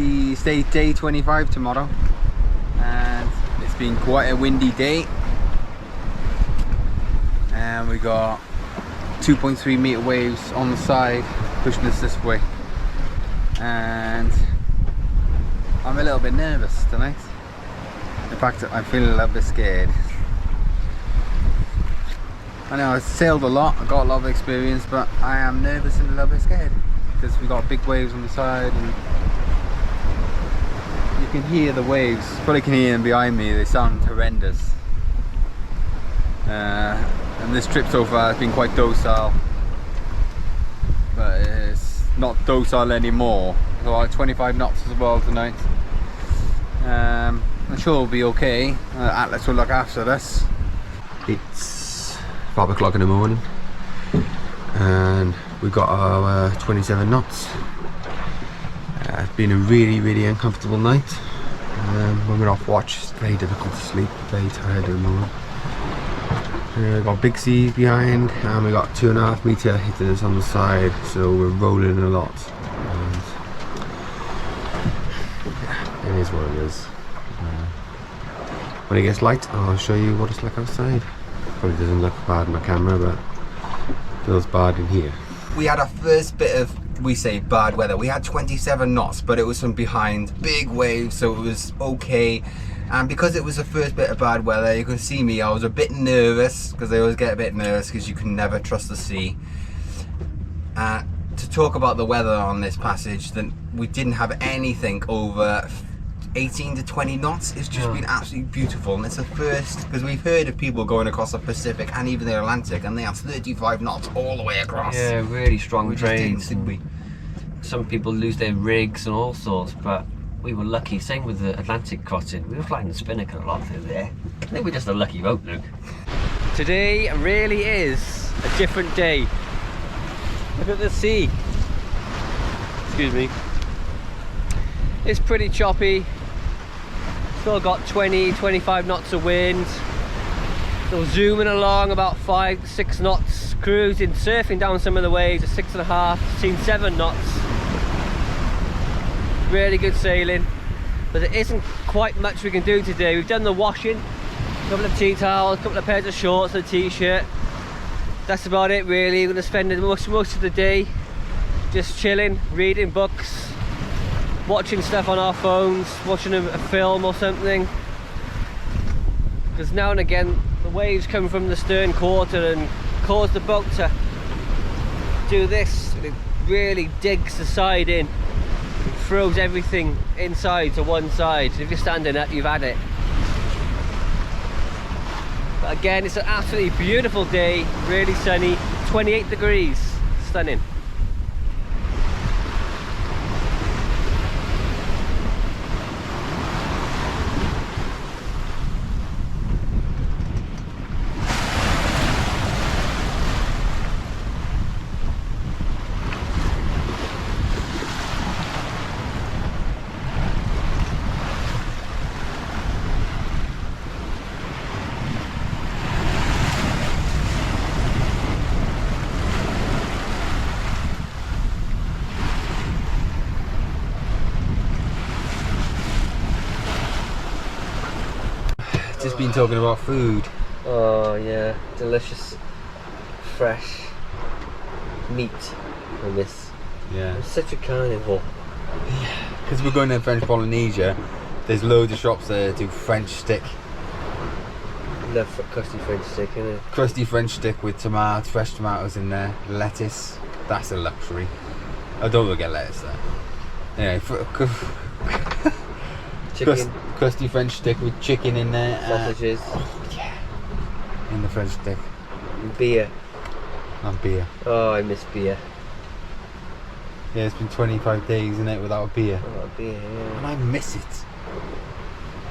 day 25 tomorrow, and it's been quite a windy day, and we got 2.3 meter waves on the side pushing us this way, and I'm a little bit nervous tonight. In fact, I'm feeling a little bit scared. I know I've sailed a lot, I've got a lot of experience, but I am nervous and a little bit scared because we've got big waves on the side, and you can hear the waves. You probably can hear them behind me, they sound horrendous. And this trip so far has been quite docile, but it's not docile anymore. So like 25 knots as well tonight. I'm sure we'll be okay. Atlas will look after us. It's 5 o'clock in the morning and we've got our 27 knots. It's been a really uncomfortable night. When we're off watch, it's very difficult to sleep, very tired at the moment. We've got big seas behind, and we got 2.5 meter hitting us on the side, so we're rolling a lot. And yeah, it is what it is. When it gets light, I'll show you what it's like outside. Probably doesn't look bad in my camera, but it feels bad in here. We had our first bit of, we say, bad weather. We had 27 knots, but it was from behind, big waves, so it was okay. And because it was the first bit of bad weather, you could see me, I was a bit nervous, because I always get a bit nervous because you can never trust the sea. To talk about the weather on this passage, then we didn't have anything over 18 to 20 knots. It's just been absolutely beautiful, and it's the first, because we've heard of people going across the Pacific and even the Atlantic, and they have 35 knots all the way across. Yeah, really strong We just didn't, trades. did we? Some people lose their rigs and all sorts, but we were lucky. Same with the Atlantic crossing. We were flying the Spinnaker a lot through there. I think we're just a lucky boat, Luke. Today really is a different day. Look at the sea. Excuse me. It's pretty choppy. Still got 20-25 knots of wind. Still zooming along about 5-6 knots. Cruising, surfing down some of the waves at 6.5, seen 7 knots. Really good sailing, but there isn't quite much we can do today. We've done the washing, a couple of tea towels, a couple of pairs of shorts and a t-shirt. That's about it really. We're going to spend most of the day just chilling, reading books, watching stuff on our phones, watching a film or something. Because now and again the waves come from the stern quarter and cause the boat to do this, and it really digs the side in. Throws everything inside to one side. If you're standing up, you've had it. But again, it's an absolutely beautiful day, really sunny, 28 degrees, stunning. Just been talking about food. Oh yeah, delicious, fresh meat on this. Yeah. I'm such a carnivore. Because we're going to French Polynesia, there's loads of shops there that do French stick. Love for crusty French stick, innit? Crusty French stick with tomatoes, fresh tomatoes in there, lettuce. That's a luxury. I don't get lettuce there. Anyway, Chicken, crusty French stick with chicken in there. sausages, Oh yeah. In the French stick. and beer. And beer. Oh, I miss beer. Yeah, it's been 25 days, isn't it, without a beer. Oh, beer, yeah. And I miss it.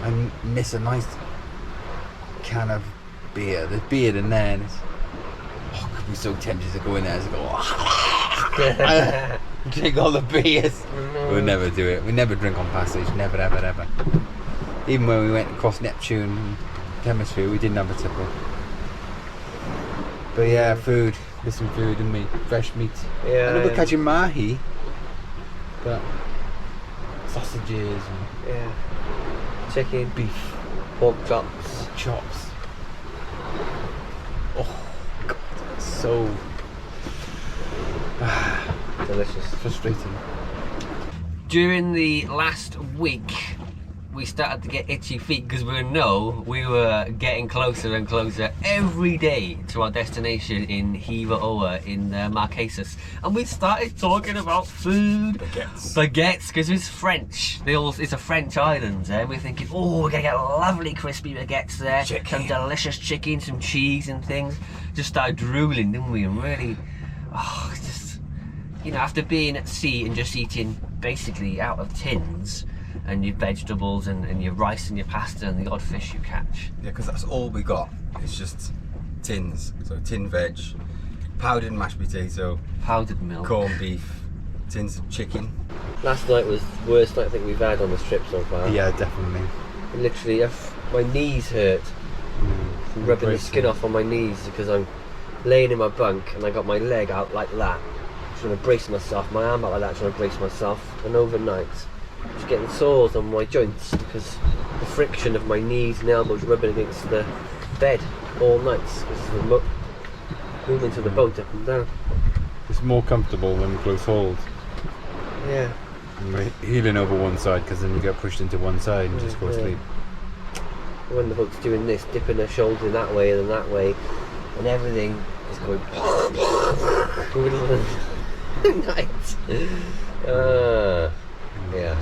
I miss a nice can of beer. There's beer in there, and it's, oh, I could be so tempted to go in there and go, drink all the beers. We'll never do it. We never drink on passage. Never, ever, ever. Even when we went across Neptune and Hemisphere, we didn't have a tipple. But yeah, food. There's some food in me. Fresh meat. Yeah. I know we're catching mahi, but sausages and Yeah. Chicken, beef, pork chops. chops. Oh god, it's so Delicious. frustrating. During the last week, we started to get itchy feet because we were getting closer and closer every day to our destination in Hiva Oa in Marquesas, and we started talking about food, baguettes, because it's French. It's a French island, and we're thinking, oh, we're gonna get lovely crispy baguettes there, some delicious chicken, some cheese and things. Just started drooling, didn't we? And really, oh, it's just, you know, after being at sea and just eating basically out of tins, and your vegetables and your rice and your pasta and the odd fish you catch. Yeah, because that's all we got. It's just tins. So tin veg, powdered mashed potato, Powdered milk. corned beef, tins of chicken. Last night was the worst night I think we've had on this trip so far. Yeah, definitely. Literally, my knees hurt. I'm rubbing the skin off on my knees because I'm laying in my bunk and I got my leg out like that, trying to brace myself, my arm out like that, trying to brace myself. And overnight, just getting sores on my joints because the friction of my knees and elbows rubbing against the bed all night because of the movement of the boat up and down. It's more comfortable when close hold. Yeah. And we're heeling over one side because then you get pushed into one side and just go to sleep. When the boat's doing this, dipping her shoulder in that way and then that way, and everything is going in the middle of the night. Yeah.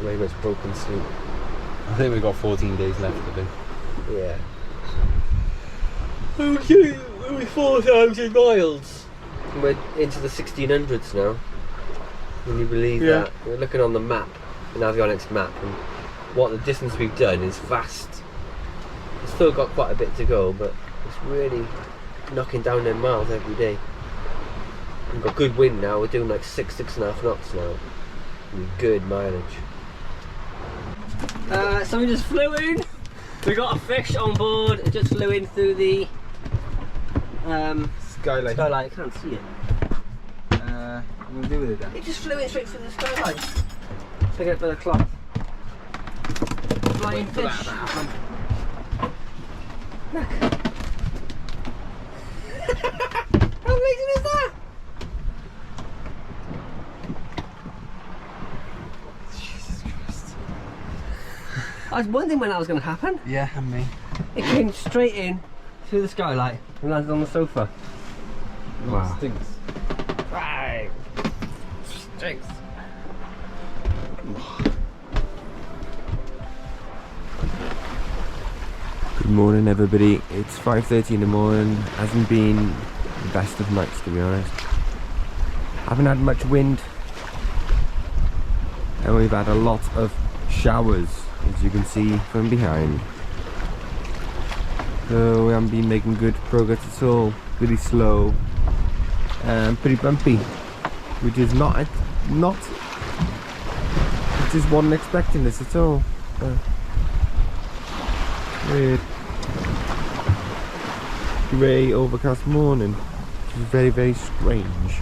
Very much broken sleep. I think we've got 14 days left to do. Yeah. Okay, we're 4,000 miles. We're into the 1600s now. Can you believe that? We're looking on the map, the Navionics map, and what the distance we've done is vast. We've still got quite a bit to go, but it's really knocking down them miles every day. We've got good wind now. We're doing like 6.5 knots now. Good mileage. So we just flew in. We got a fish on board. It just flew in through the Skylight. skylight. I can't see it. What are we gonna do with it then? It just flew in straight through the skylight. Pick it up with a cloth. Flying fish. Look. How amazing is that? I was wondering when that was going to happen. Yeah, and me. It came straight in through the skylight and landed on the sofa. Wow. It stinks. Right. Stinks. Good morning everybody, it's 5:30 in the morning. Hasn't been the best of nights to be honest. Haven't had much wind and we've had a lot of showers, as you can see from behind. So we haven't been making good progress at all. Really slow and pretty bumpy, which is not just wasn't expecting this at all. Weird grey overcast morning, which is very, very strange.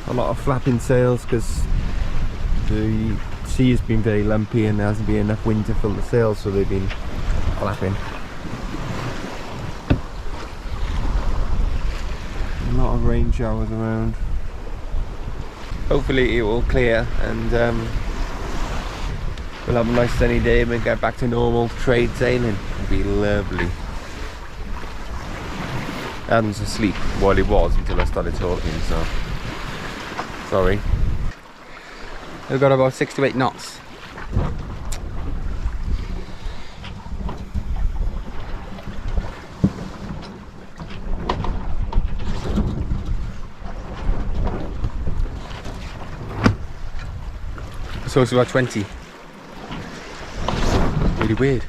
A lot of flapping sails because the sea has been very lumpy and there hasn't been enough wind to fill the sails, so they've been flapping. A lot of rain showers around. Hopefully it will clear and we'll have a nice sunny day and we'll get back to normal trade sailing. It'll be lovely. Adam's asleep. Well, he was until I started talking, so sorry. We've got about 6 to 8 knots. So it's about 20. Really weird.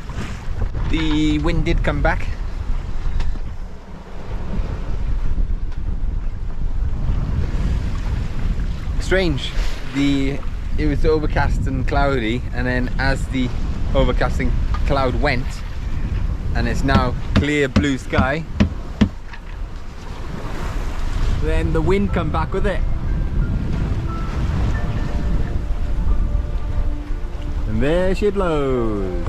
The wind did come back. Strange. It was overcast and cloudy, and then as the overcasting cloud went, and it's now clear blue sky, then the wind come back with it. And there she blows.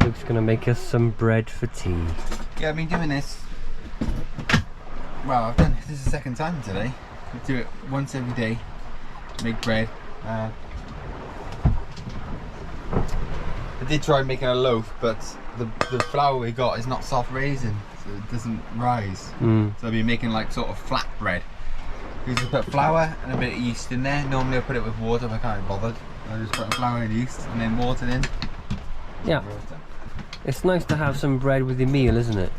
Luke's gonna make us some bread for tea. Yeah, I've been doing this. Well, I've done this is the second time today. I do it once every day. Make bread. I did try making a loaf, but the flour we got is not soft raisin, so it doesn't rise. So I've been making like sort of flat bread. You just put flour and a bit of yeast in there. Normally I put it with water, but I can't be bothered. I just put flour and yeast and then water in. Yeah. It's nice to have some bread with your meal, isn't it?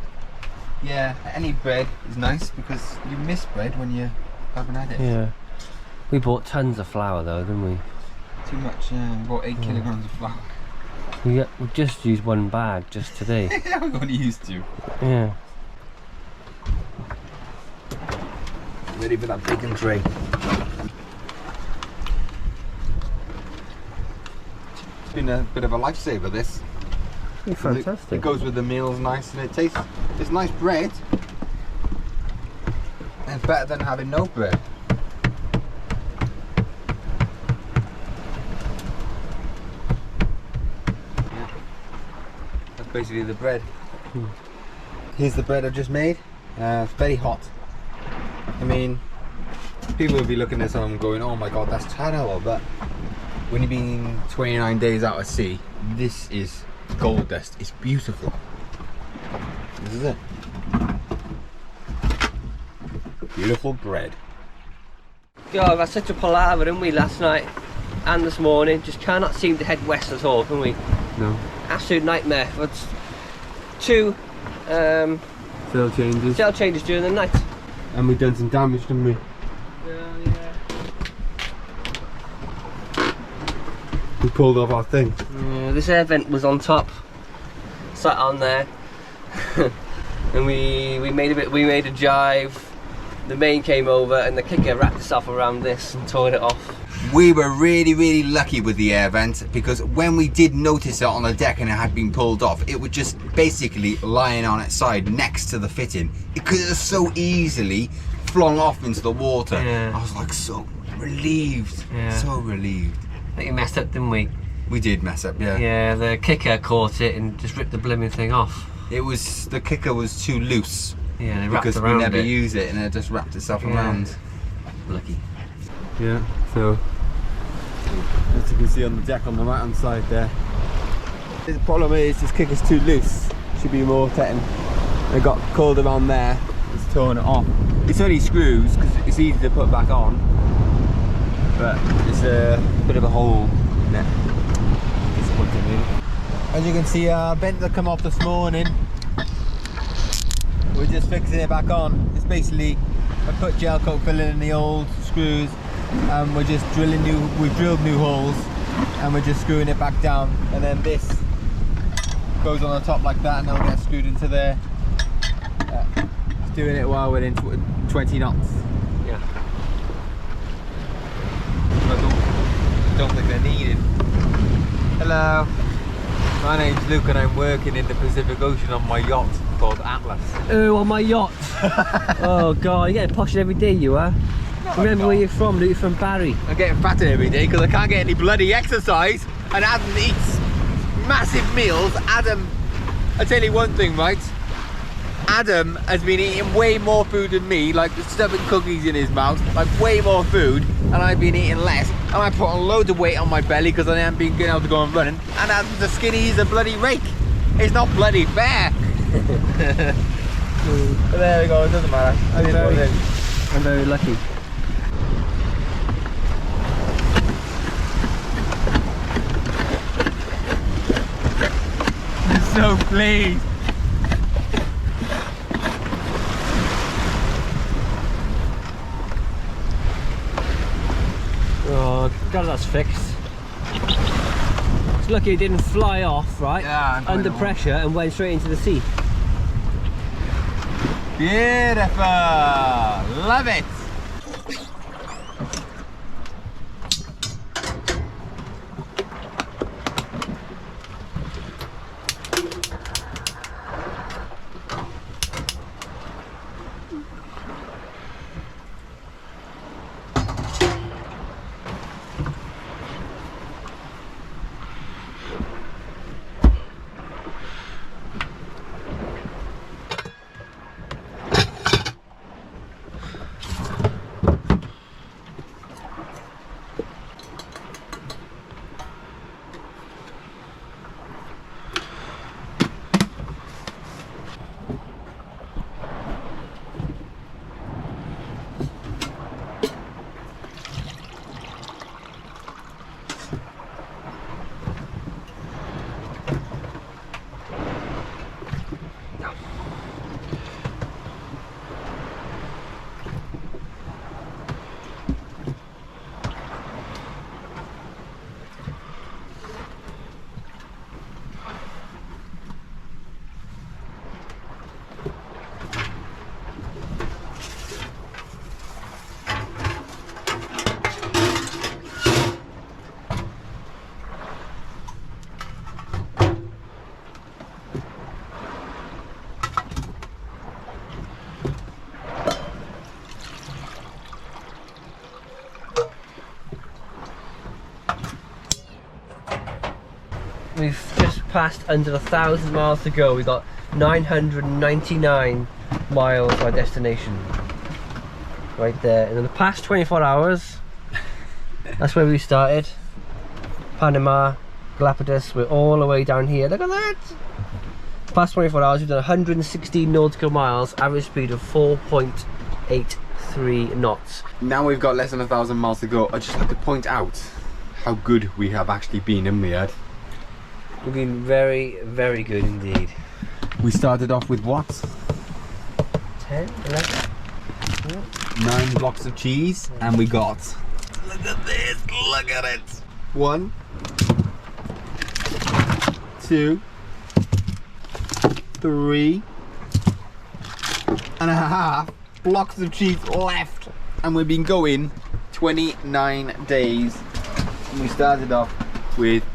Yeah, any bread is nice because you miss bread when you haven't had it. Yeah. We bought tons of flour though, didn't we? Too much, yeah. We bought 8 kilograms of flour. We just used one bag just today. Yeah, we only used to. Yeah. Ready for that bacon tray. It's been a bit of a lifesaver, this. Fantastic. It goes with the meals nice and it tastes, it's nice bread. And it's better than having no bread. Yeah. That's basically the bread. Here's the bread I've just made. It's very hot. I mean, people will be looking at this and going, oh my god, that's terrible, but when you've been 29 days out at sea, this is gold dust. It's beautiful. This is it. Beautiful bread. God, we've had such a palaver, didn't we, last night and this morning? Just cannot seem to head west at all, can we? No. Absolute nightmare. But 2 Sail changes. sail changes during the night. And we've done some damage, didn't we? Yeah. We pulled off our thing. Yeah, this air vent was on top, sat on there, and we made a jive. The main came over, and the kicker wrapped itself around this and tore it off. We were really lucky with the air vent because when we did notice it on the deck and it had been pulled off, it was just basically lying on its side next to the fitting. It could have so easily flung off into the water. Yeah. I was like so relieved, so relieved. I think we messed up, didn't we? We did mess up, yeah. Yeah, the kicker caught it and just ripped the blooming thing off. It was, the kicker was too loose. Yeah, they wrapped because around we never it. use it and it just wrapped itself around. Lucky. Yeah, so as you can see on the deck on the right hand side there. The problem is this kicker's too loose. Should be more tetting. It got coiled around there. It's torn it off. It's only screws because it's easy to put back on. But it's a bit of a hole in it. Disappointing really. As you can see, bent that come off this morning. We're just fixing it back on. It's basically, I put gel coat filling in the old screws and we're just drilling we've drilled new holes and we're just screwing it back down, and then this goes on the top like that and it'll get screwed into there. Just doing it while we're in 20 knots. Yeah. I don't think they're needed. Hello, my name's Luke and I'm working in the Pacific Ocean on my yacht called Atlas. Oh, on my yacht. Oh god, you're getting posh every day, you are. Remember where you're from, Luke? You're from Barry. I'm getting fatter every day because I can't get any bloody exercise, and Adam eats massive meals. Adam, I tell you one thing, right? Adam has been eating way more food than me, like stuffing cookies in his mouth, like way more food, and I've been eating less. And I put on loads of weight on my belly because I haven't been getting able to go and running. And Adam's as skinny as a bloody rake. It's not bloody fair. But there we go, it doesn't matter. I'm very lucky. I'm so pleased. Oh, God, that's fixed. It's lucky it didn't fly off, right? Yeah, under pressure and went straight into the sea. Beautiful! Love it! We've just passed under 1,000 miles to go. We got 999 miles to our destination. Right there. And in the past 24 hours, that's where we started. Panama, Galapagos, we're all the way down here. Look at that! Past 24 hours, we've done 116 nautical miles, average speed of 4.83 knots. Now we've got less than 1,000 miles to go. I'd just like to point out how good we have actually been, haven't we, Ed? We've been very, very good indeed. We started off with what? 10, 11? 9 blocks of cheese, and we got, look at this, look at it. 1, 2, 3 and a half blocks of cheese left, and we've been going 29 days. And we started off with,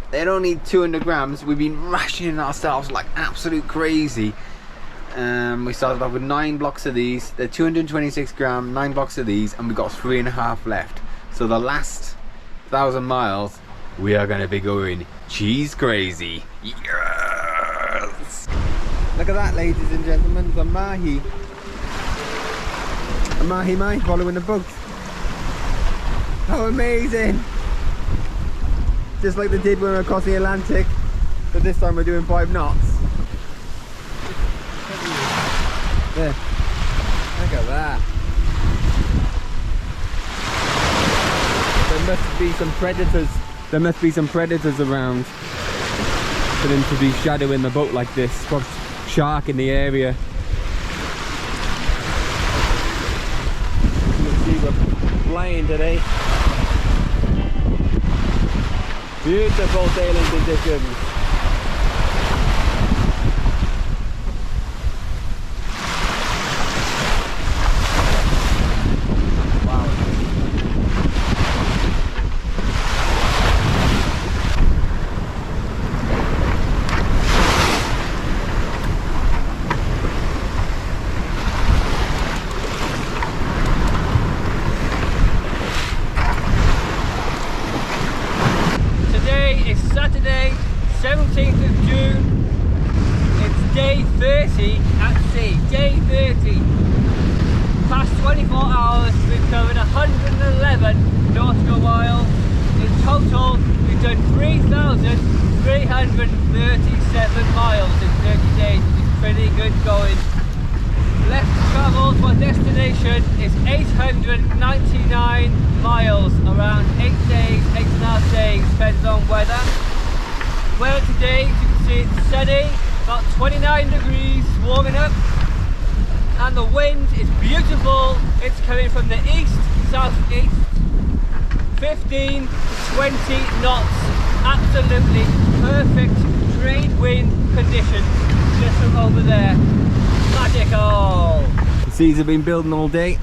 they're only 200 grams. We've been rationing ourselves like absolute crazy. We started off with 9 blocks of these. They're 226 gram, 9 blocks of these, and we've got 3.5 left. So the last 1,000 miles, we are going to be going cheese crazy. Yes! Look at that, ladies and gentlemen, the mahi. A mahi following the boat. How amazing! Just like they did when we were across the Atlantic, but this time we're doing 5 knots. There. Look at that. There must be some predators. There must be some predators around for them to be shadowing the boat like this. Probably shark in the area. You can see we're flying today. Beautiful sailing conditions. Saturday, 17th of June. It's day 30 at sea. Day 30. Past 24 hours, we've covered 111 nautical miles in total, we've done 3,337 miles in 30 days, which is pretty good going. Left to travel to our destination is 899 miles, around 8 days, 8.5 days, depends on weather. Weather today, as you can see, it's sunny, about 29 degrees, warming up, and the wind is beautiful. It's coming from the east, southeast, 15 to 20 knots, absolutely perfect trade wind conditions, just from over there. Magical! The seas have been building all day.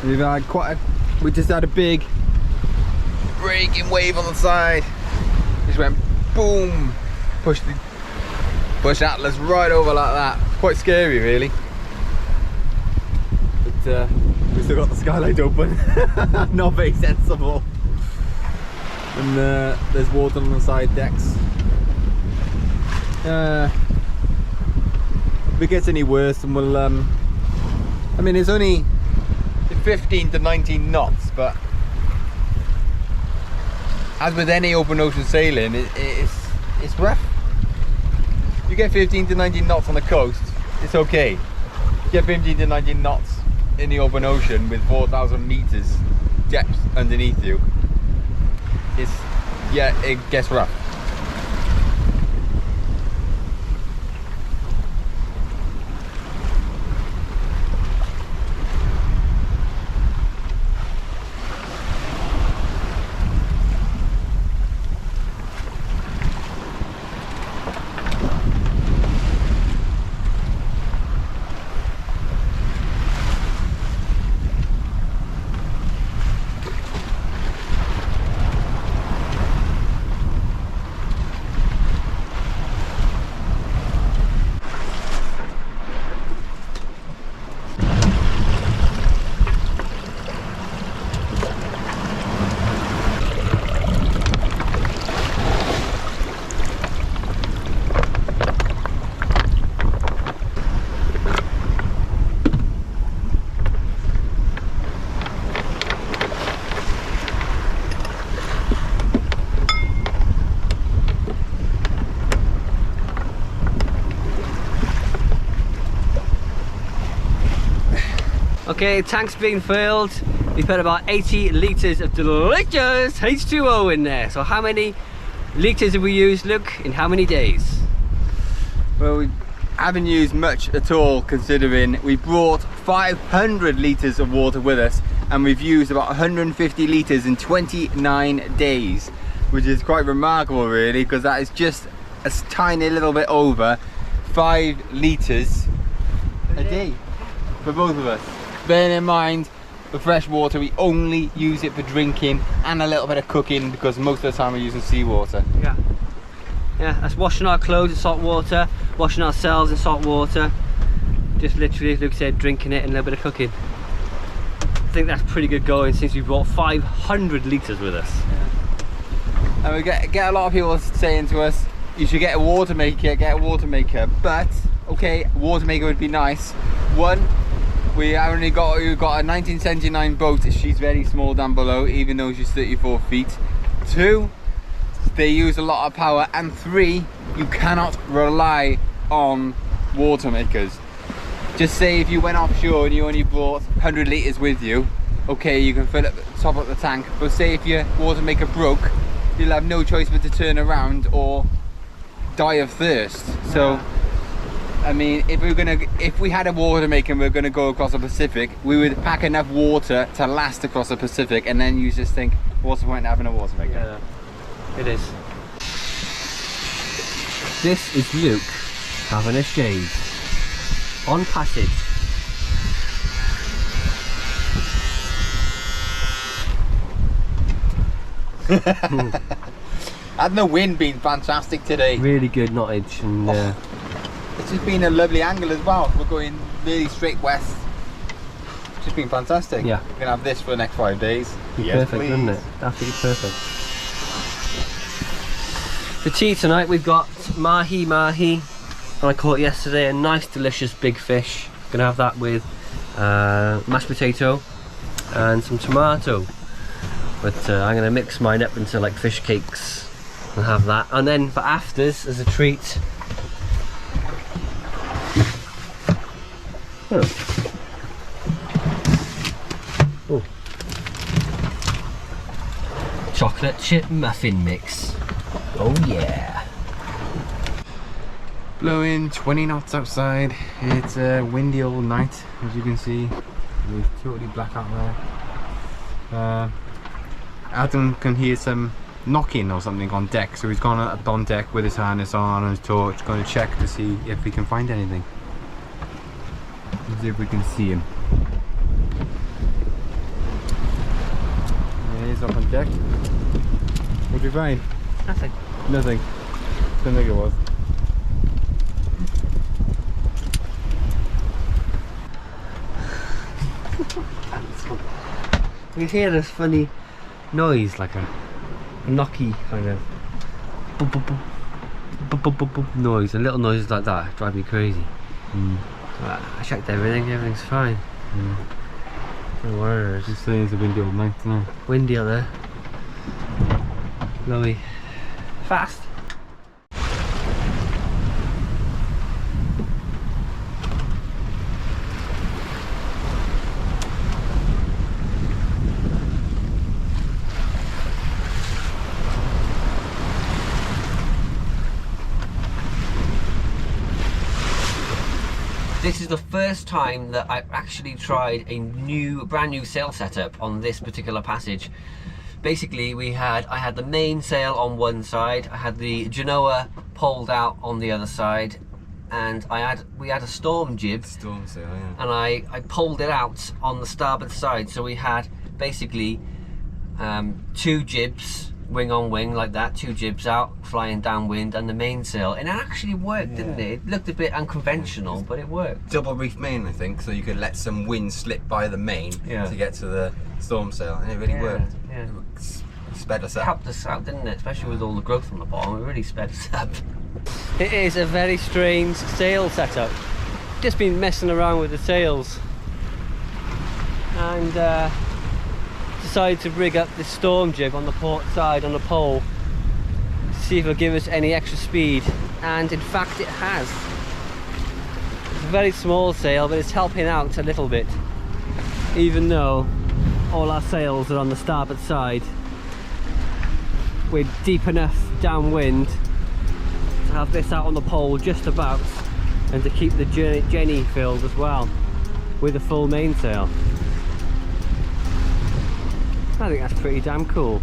We've had we just had a big breaking wave on the side. Just went boom, pushed Atlas right over like that. Quite scary, really. But we still got the skylight open. Not very sensible. And there's water on the side decks. If it gets any worse, then we'll I mean, it's only 15 to 19 knots, but as with any open ocean sailing, it's rough. You get 15 to 19 knots on the coast, it's okay. You get 15 to 19 knots in the open ocean with 4,000 meters depth underneath you, it gets rough. Okay, tank's been filled. We put about 80 litres of delicious H2O in there. So how many litres have we used, Luke, in how many days? Well, we haven't used much at all, considering we brought 500 litres of water with us and we've used about 150 litres in 29 days, which is quite remarkable, really, because that is just a tiny little bit over 5 litres a day for both of us. Bearing in mind, for fresh water, we only use it for drinking and a little bit of cooking, because most of the time we're using seawater. Yeah, that's washing our clothes in salt water, washing ourselves in salt water. Just literally, as Luke said, drinking it and a little bit of cooking. I think that's pretty good going since we brought 500 litres with us. Yeah. And we get a lot of people saying to us, you should get a water maker, but okay, a water maker would be nice. One, we've got a 1979 boat. She's very small down below, even though she's 34 feet. 2, they use a lot of power. And 3, you cannot rely on water makers. Just say if you went offshore and you only brought 100 litres with you, okay, you can fill up, top up the tank. But say if your water maker broke, you'll have no choice but to turn around or die of thirst. So I mean, if we had a water maker and we were gonna go across the Pacific, we would pack enough water to last across the Pacific, and then you just think, what's the point in having a water maker? Yeah, it is. This is Luke having a shave on passage. Hasn't the wind been fantastic today? Really good knottage, and it's just been a lovely angle as well. We're going really straight west. It's just been fantastic. Yeah. We're gonna have this for the next 5 days. Yes, perfect, isn't it? Absolutely perfect. For tea tonight we've got mahi, and I caught yesterday a nice delicious big fish. Gonna have that with mashed potato and some tomato. But I'm going to mix mine up into like fish cakes and have that. And then for afters, as a treat, chocolate chip muffin mix. Oh yeah. Blowing 20 knots outside. It's a windy old night, as you can see. It's totally black out there. Adam can hear some knocking or something on deck, so he's gone up on deck with his harness on and his torch, going to check to see if we can find anything. Let's see if we can see him. There he is up on deck. What did you find? Nothing. Nothing. Didn't think it was. You can hear this funny noise, like a knocky kind of boop, boop, boop, boop, boop, boop, boop noise, and little noises like that drive me crazy. I checked everything, everything's fine. No worries. Just saying it's a windy old night tonight. Windy out there. Blowy. Fast. This is the first time that I've actually tried a brand new sail setup on this particular passage. Basically, I had the main sail on one side, I had the Genoa poled out on the other side, and we had a storm jib. Storm sail, yeah. And I poled it out on the starboard side, so we had basically 2 jibs, wing on wing like that, 2 jibs out, flying downwind, and the mainsail. And it actually worked, didn't it? It looked a bit unconventional, but it worked. Double reef main, I think, so you could let some wind slip by the main to get to the storm sail, and it really worked. Yeah. It sped us It up. helped us out, didn't it? Especially with all the growth on the bottom, it really sped us up. It is a very strange sail setup. Just been messing around with the sails, and decided to rig up this storm jib on the port side on the pole to see if it'll give us any extra speed, and in fact it has. It's a very small sail, but it's helping out a little bit, even though all our sails are on the starboard side. We're deep enough downwind to have this out on the pole just about, and to keep the Jenny filled as well with a full mainsail. I think that's pretty damn cool.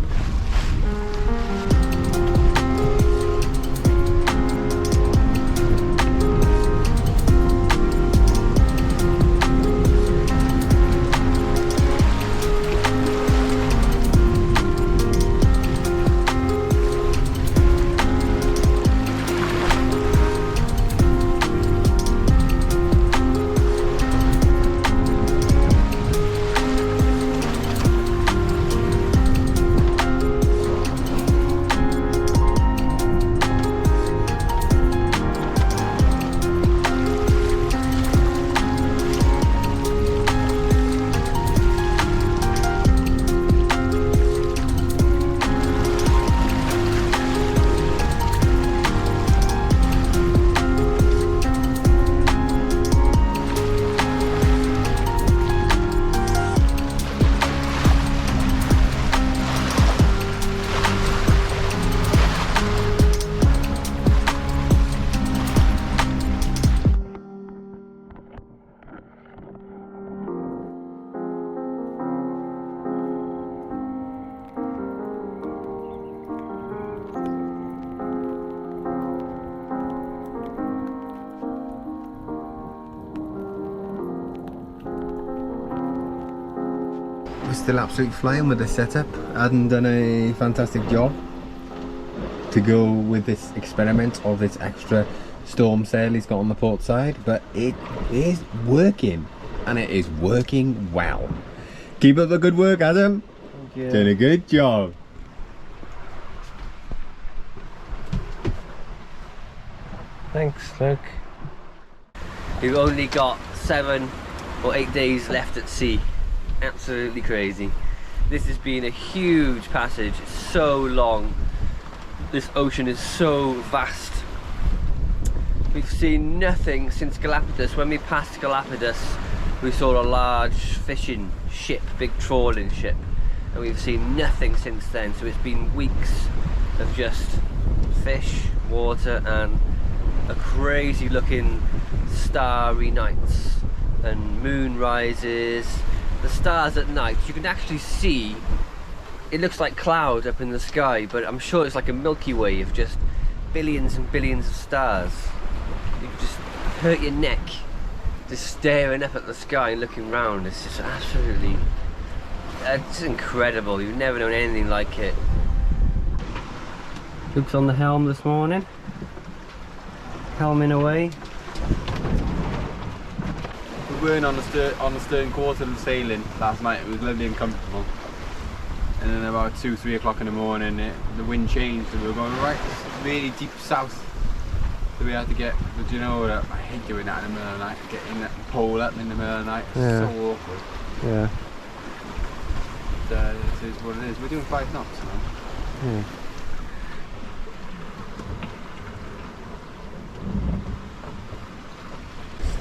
Still absolutely flying with the setup. Adam done a fantastic job to go with this experiment of this extra storm sail he's got on the port side, but it is working, and it is working well. Keep up the good work, Adam. Thank you. Done a good job. Thanks, Luke. We've only got 7 or 8 days left at sea. Absolutely crazy. This has been a huge passage. It's so long. This ocean is so vast. We've seen nothing since Galapagos. When we passed Galapagos, we saw a large fishing ship, big trawling ship, and we've seen nothing since then. So it's been weeks of just fish, water, and a crazy looking starry nights and moon rises. The stars at night, you can actually see, it looks like cloud up in the sky, but I'm sure it's like a Milky Way of just billions and billions of stars. You can just hurt your neck just staring up at the sky and looking round. It's just absolutely, it's incredible. You've never known anything like it. Luke's on the helm this morning, helming away. We weren't on the stern quarter of sailing last night. It was lovely and comfortable. And then about 2-3 o'clock in the morning, the wind changed and we were going right really deep south. So we had to get, but you know what, I hate doing that in the middle of the night, getting that pole up in the middle of the night. It's so awkward. Yeah. But it is what it is. We're doing 5 knots now. Yeah.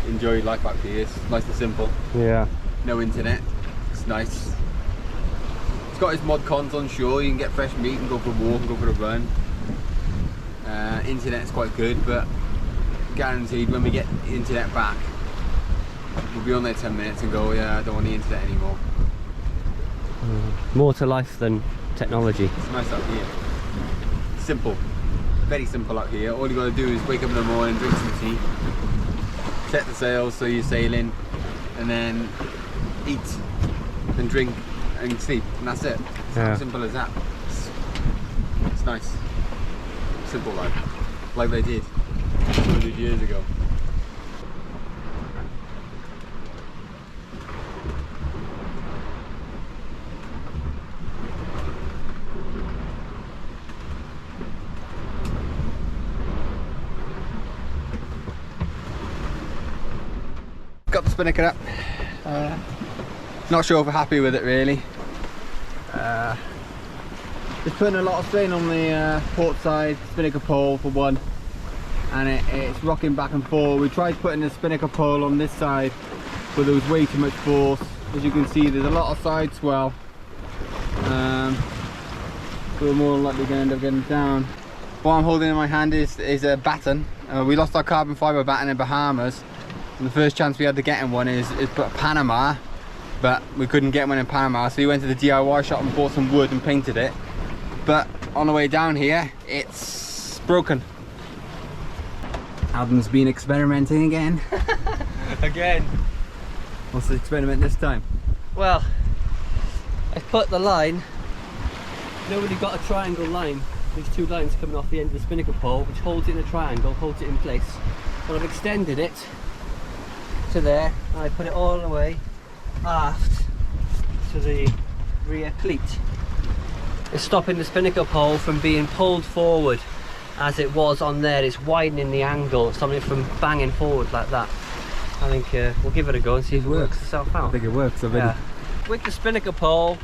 Enjoy life out here. It's nice and simple. Yeah. No internet. It's nice. It's got its mod cons on shore. You can get fresh meat and go for a walk and go for a run. Internet's quite good, but guaranteed when we get the internet back, we'll be on there 10 minutes and go, yeah, I don't want the internet anymore. More to life than technology. It's nice out here. Simple. Very simple out here. All you got to do is wake up in the morning, drink some tea, set the sails so you're sailing, and then eat and drink and sleep, and that's it. It's as simple as that. It's nice. Simple life. Like they did 200 years ago. Got the Spinnaker up. Not sure if we're happy with it really. It's putting a lot of strain on the port side Spinnaker pole for one, and it's rocking back and forth. We tried putting the Spinnaker pole on this side, but there was way too much force. As you can see, there's a lot of side swell, so we're more than likely going to end up getting down. What I'm holding in my hand is a batten. We lost our carbon fibre batten in Bahamas, and the first chance we had to get in one is Panama, but we couldn't get one in Panama, so we went to the DIY shop and bought some wood and painted it. But on the way down here, it's broken. Adam's been experimenting again. Again. What's the experiment this time? Well, I put the line, nobody got a triangle line. There's 2 lines coming off the end of the Spinnaker pole, which holds it in a triangle, holds it in place. And I've extended it to there, and I put it all the way aft to the rear cleat. It's stopping the Spinnaker pole from being pulled forward as it was on there. It's widening the angle, stopping it from banging forward like that. I think we'll give it a go and see if it works itself out. I think it works already. Yeah. With the Spinnaker pole,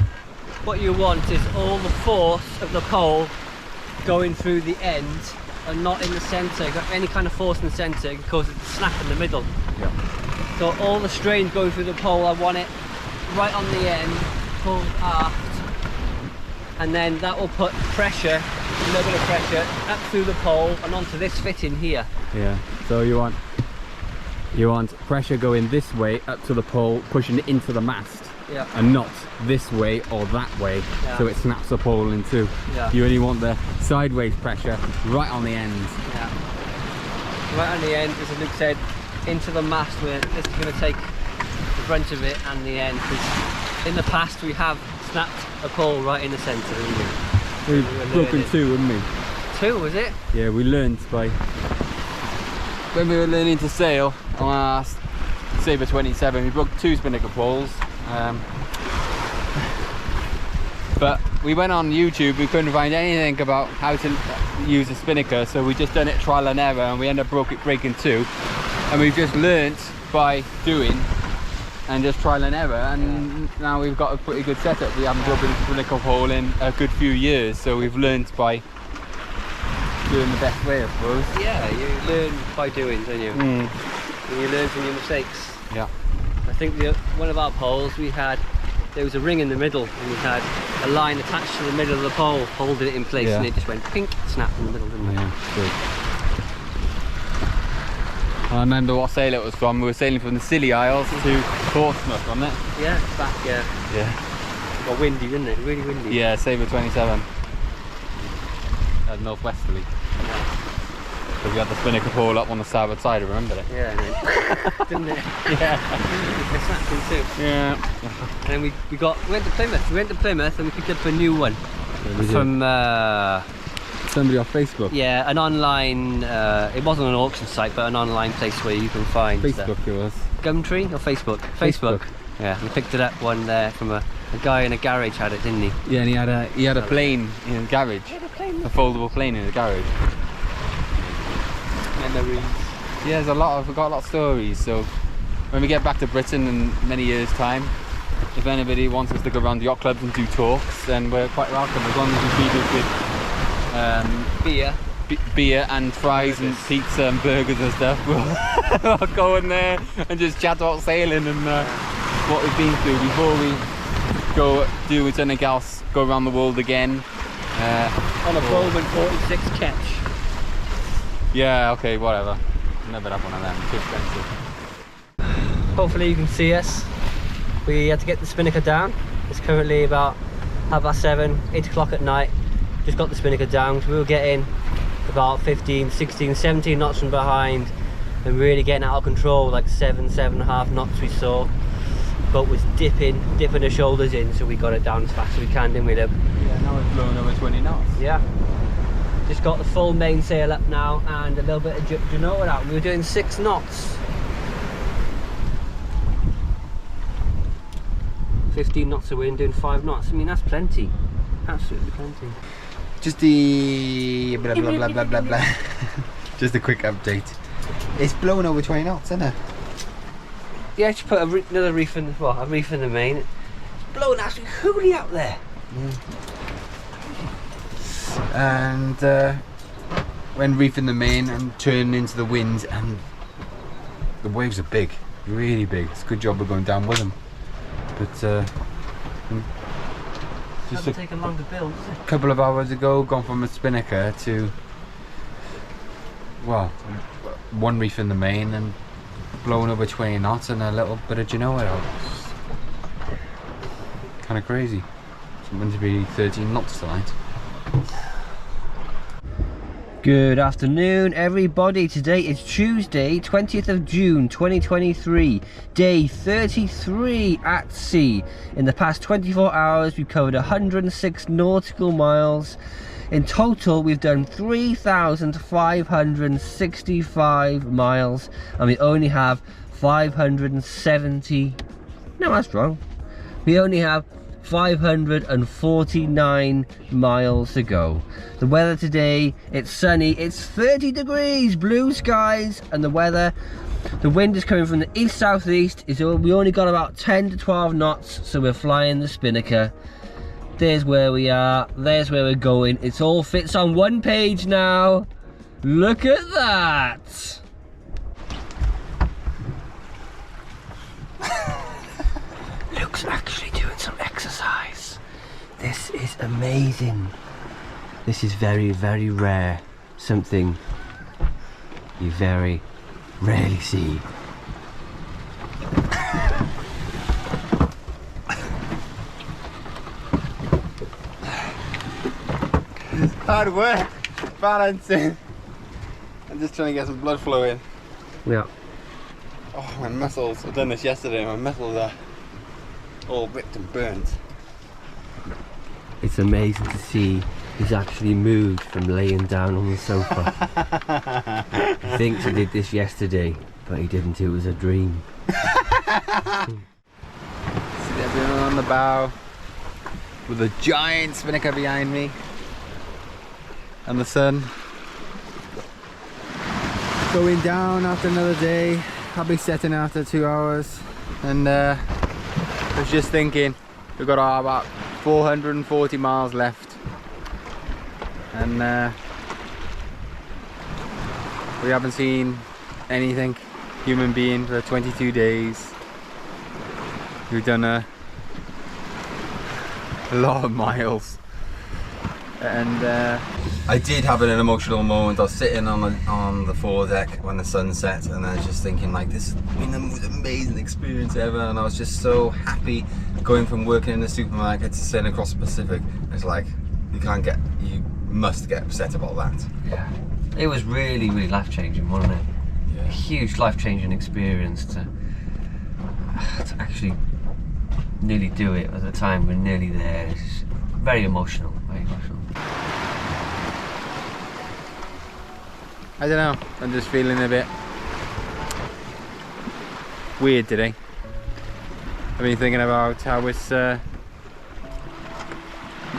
what you want is all the force of the pole going through the end and not in the centre. If you have any kind of force in the centre, it can cause it to snap in the middle. Yeah. So all the strain going through the pole, I want it right on the end, pulled aft, and then that will put pressure, a little bit of pressure, up through the pole and onto this fitting here. Yeah, so you want pressure going this way up to the pole, pushing it into the mast. Yeah. And not this way or that way, so it snaps the pole in two. Yeah. You only want the sideways pressure right on the end. Yeah. Right on the end, as Luke said, into the mast where this is going to take the brunt of it and the end. Because in the past we have snapped a pole right in the centre. We've broken 2, haven't we? 2, was it? Yeah, we learned by when we were learning to sail on our Sabre 27. We broke 2 Spinnaker poles. But we went on YouTube, we couldn't find anything about how to use a Spinnaker, so we just done it trial and error, and we ended up breaking 2. And we've just learnt by doing and just trial and error, and now we've got a pretty good setup. We haven't dropped a spinnaker hole in a good few years, so we've learnt by doing the best way, I suppose. Yeah, you learn by doing, don't you? And you learn from your mistakes. Yeah. I think one of our poles there was a ring in the middle, and we had a line attached to the middle of the pole holding it in place, and it just went pink, snapped in the middle, didn't it? Yeah, good. I remember what sail it was from. We were sailing from the Scilly Isles to Portsmouth, wasn't it? Yeah, back, yeah. Yeah. It got windy, didn't it? Really windy. Yeah, Sabre 27. Northwesterly. Yeah. So we had the spinnaker pole up on the starboard side, I remember it. Yeah, and then, didn't it? Yeah. It snapped in two. Yeah. And then we went to Plymouth. We went to Plymouth and we picked up a new one from somebody off Facebook. yeah, an online. It wasn't an auction site, but an online place where you can find Facebook it was. Gumtree or Facebook? Facebook. Yeah, we picked it up one there from a guy in a garage had it, didn't he? Yeah, and he had a plane in his garage. A foldable plane in his garage. Memories. Yeah, we've got a lot of stories. So when we get back to Britain in many years' time, if anybody wants us to go around the yacht clubs and do talks, then we're quite welcome, as long as you feed us with beer and fries and pizza and burgers and stuff. We'll go in there and just chat about sailing and what we've been through before we go do something else, go around the world again. On a Bowman 46 catch. Yeah, okay, whatever. Never have one of them, too expensive. Hopefully you can see us. We had to get the spinnaker down. It's currently about 7:30, 8 o'clock at night. Just got the spinnaker down. So we were getting about 15, 16, 17 knots from behind and really getting out of control, like 7.5 knots we saw. Boat was dipping the shoulders in, so we got it down as fast as we can, didn't we, Lib? Yeah, now it's blown over 20 knots. Yeah. Just got the full mainsail up now and a little bit of genoa out. We were doing 6 knots. 15 knots of wind, doing 5 knots. I mean, that's plenty. Absolutely plenty. Just the blah blah blah blah blah blah. Just a quick update. It's blowing over 20 knots, isn't it? Yeah, just put another reef in a reef in the main. It's blowing absolutely hooly out there. And when reefing the main and turning into the wind, and the waves are big, really big. It's a good job we're going down with them. But just a taken long to build. couple of hours ago, gone from a spinnaker to, well, one reef in the main and blowing over 20 knots and a little bit of genoa out. Kind of crazy. It's meant to be 13 knots tonight. Good afternoon, everybody. Today is Tuesday, 20th of June 2023, day 33 at sea. In the past 24 hours we've covered 106 nautical miles. In total we've done 3,565 miles, and we only have 570, no, that's wrong, we only have 549 miles to go. The weather today, it's sunny, it's 30 degrees, blue skies, and the wind is coming from the east-southeast. We only got about 10 to 12 knots, so we're flying the spinnaker. There's where we are, there's where we're going. It all fits on one page now. Look at that. Luke's actually doing some exercise. This is amazing. This is very, very rare. Something you very rarely see. It's hard work, balancing. I'm just trying to get some blood flow in. Yeah. Oh, my muscles, I've done this yesterday, my muscles are all ripped and burnt. It's amazing to see he's actually moved from laying down on the sofa. He thinks he did this yesterday, but he didn't. It was a dream. See everyone on the bow with a giant spinnaker behind me and the sun going down after another day. I'll be setting after 2 hours. And I was just thinking, we've got about 440 miles left, and we haven't seen anything, human being, for 22 days. We've done a lot of miles, and I did have an emotional moment. I was sitting on the foredeck when the sun set, and I was just thinking, like, this has been the most amazing experience ever, and I was just so happy going from working in the supermarket to sailing across the Pacific. It's like, you must get upset about that. Yeah. It was really, really life-changing, wasn't it? Yeah. A huge life-changing experience to actually nearly do it at the time. We're nearly there. It's very emotional, very emotional. I don't know, I'm just feeling a bit weird today. I've been thinking about how it's how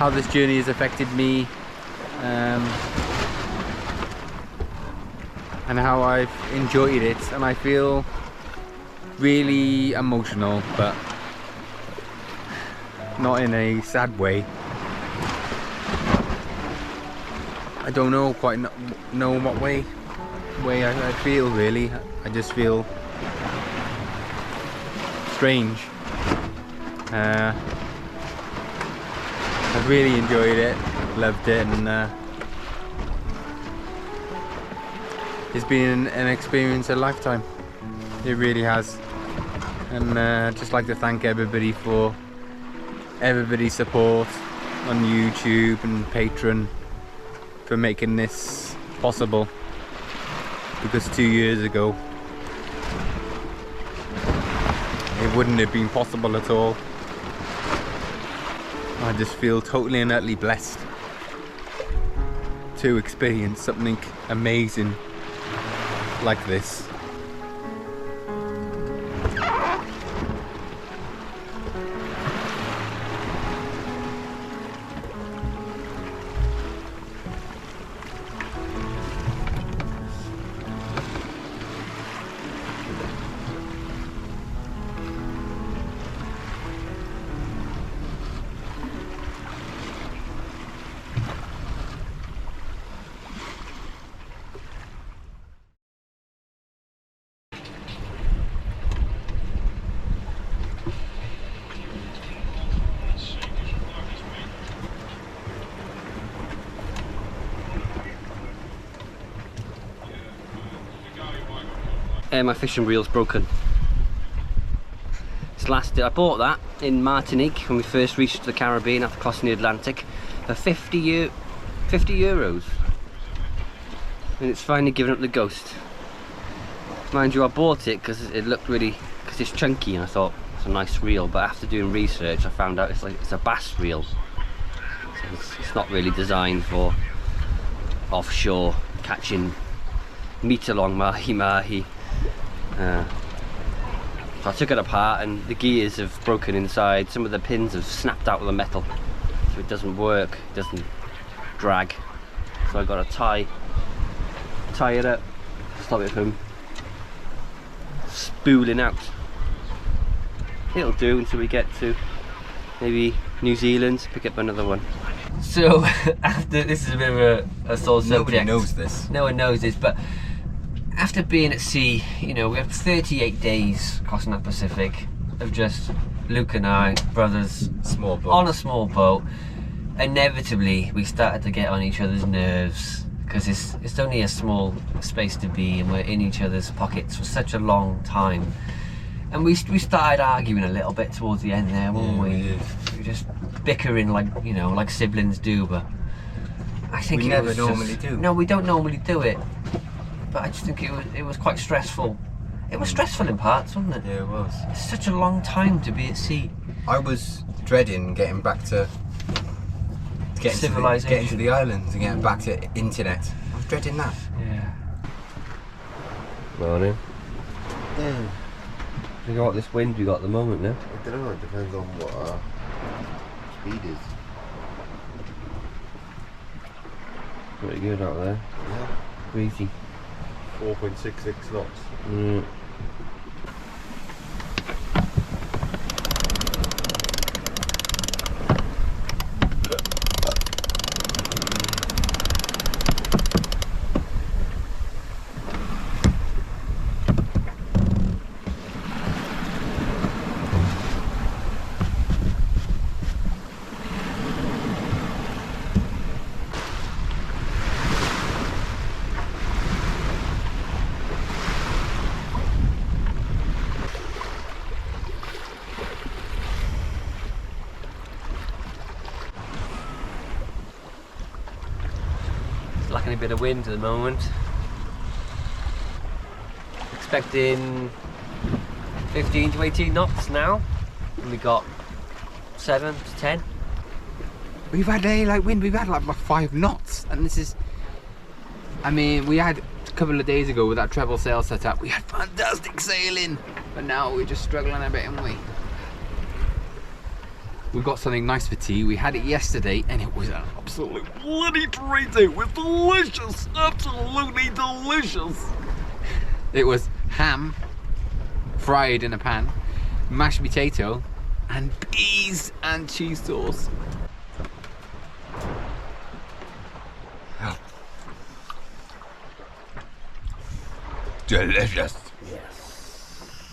this journey has affected me, and how I've enjoyed it, and I feel really emotional, but not in a sad way. I don't know quite know what way I feel, really. I just feel strange. I've really enjoyed it, loved it, and it's been an experience of a lifetime. It really has. And I'd just like to thank everybody for everybody's support on YouTube and Patreon for making this possible, because 2 years ago it wouldn't have been possible at all. I just feel totally and utterly blessed to experience something amazing like this. My fishing reel's broken. It's lasted. I bought that in Martinique when we first reached the Caribbean after crossing the Atlantic for 50 euros, and it's finally given up the ghost. Mind you, I bought it because it looked really, because it's chunky, and I thought it's a nice reel. But after doing research, I found out it's a bass reel. So it's not really designed for offshore catching meter-long mahi-mahi. So I took it apart, and the gears have broken inside. Some of the pins have snapped out of the metal, so it doesn't work, it doesn't drag. So I got to tie it up to stop it from spooling out. It'll do until we get to maybe New Zealand, pick up another one. So after, this is a bit of a sore subject. Nobody knows this. No one knows this, but after being at sea, you know, we have 38 days crossing that Pacific of just Luke and I, brothers, Small boat. on a small boat. Inevitably, we started to get on each other's nerves, because it's only a small space to be, and we're in each other's pockets for such a long time. And we started arguing a little bit towards the end there, weren't we? did. We were just bickering like, you know, like siblings do, but I think We it never was normally just, do. No, we don't normally do it. But I just think it was quite stressful. It was stressful in parts, wasn't it? Yeah, it was. It's such a long time to be at sea. I was dreading getting back to Civilization. getting to the islands and getting back to internet. I was dreading that. Yeah. Morning. You got this wind we got at the moment now? I don't know, it depends on what our speed is. Pretty good out there. Yeah. Breezy. 4.66 knots. lacking a bit of wind at the moment. Expecting 15 to 18 knots now, and we got 7 to 10. We've had a like wind, we've had like 5 knots, and this is, I mean, we had a couple of days ago with that treble sail set up, we had fantastic sailing, but now we're just struggling a bit, haven't we? We've got something nice for tea. We had it yesterday and it was an absolute bloody treat. It was delicious, absolutely delicious. It was ham fried in a pan, mashed potato, and peas and cheese sauce. Delicious. Yes.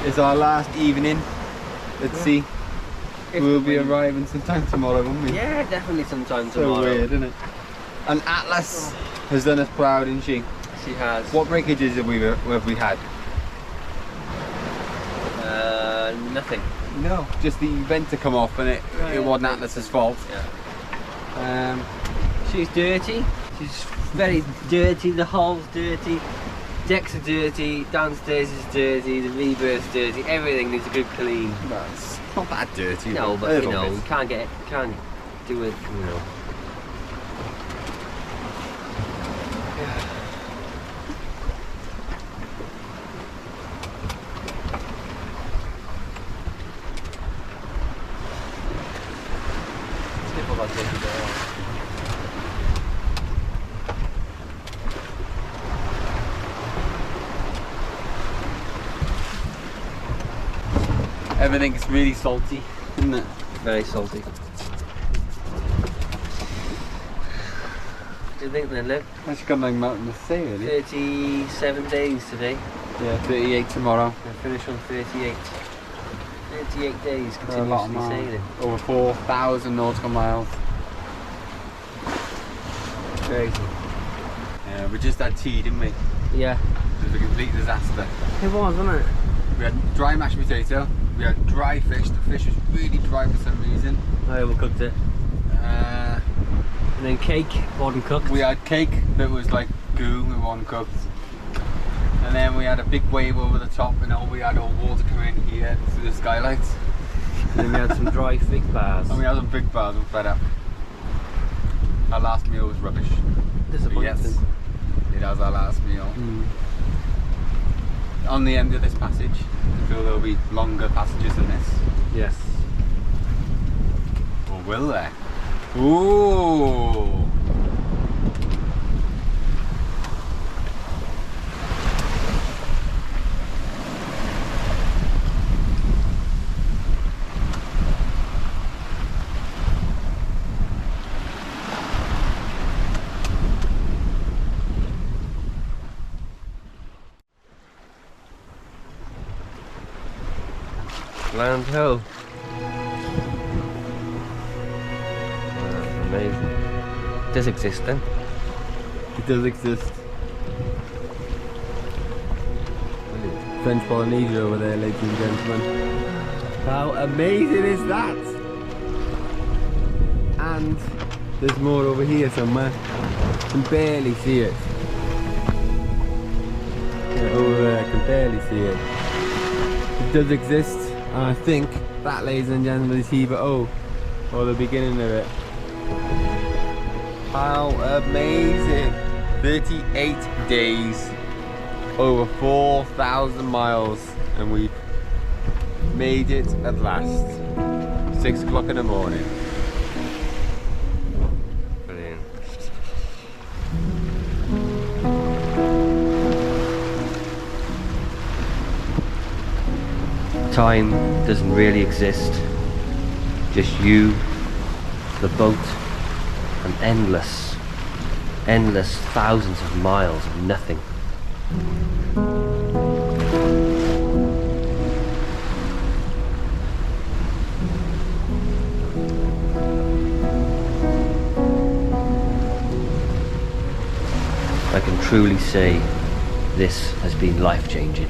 It's our last evening at sea. We'll be arriving sometime tomorrow, won't we? Yeah, definitely sometime So tomorrow. weird, isn't it? And Atlas has done us proud, isn't she? She has. What breakages have we had? Nothing. No, just the event to come off, and it wasn't Atlas's fault. Yeah. She's dirty. She's very dirty. The hull's dirty. Decks are dirty. Downstairs is dirty. The rebirth's dirty. Everything needs a good clean. No, it's not that dirty. No, a but you little know, bit. we can't do it. You know. Everything's really salty, isn't it? Very salty. What do you think then, Luke? That's got like mountain to say, really. 37 days today. Yeah, 38 tomorrow. We'll finish on 38. 38 days A lot of continuously miles. sailing. Over 4,000 nautical miles. Crazy. Yeah, we just had tea, didn't we? Yeah. It was a complete disaster. It was, wasn't it? We had dry mashed potato, we had dry fish, the fish was really dry for some reason. I overcooked it. Uh, And then cake, wasn't cooked. we had cake that was like goo, we wasn't cooked. And then we had a big wave over the top, and all we had all water coming in here through the skylights. And then we had some dry fig bars. And we had some big bars and fed up. Our last meal was rubbish. Disappointing. Yes, it was our last meal. On the end of this passage, I feel there'll be longer passages than this. Yes. Or will there? Ooh! Land ho. Amazing. It does exist then. It does exist. French Polynesia over there, ladies and gentlemen. How amazing is that? And there's more over here somewhere. I can barely see it. Yeah, over there, I can barely see it. It does exist, and I think that, ladies and gentlemen, is Hiva Oa, or the beginning of it. How amazing! 38 days, over 4,000 miles, and we've made it at last. 6 o'clock in the morning. Brilliant. Time doesn't really exist. Just you, the boat, and endless thousands of miles of nothing. I can truly say this has been life-changing.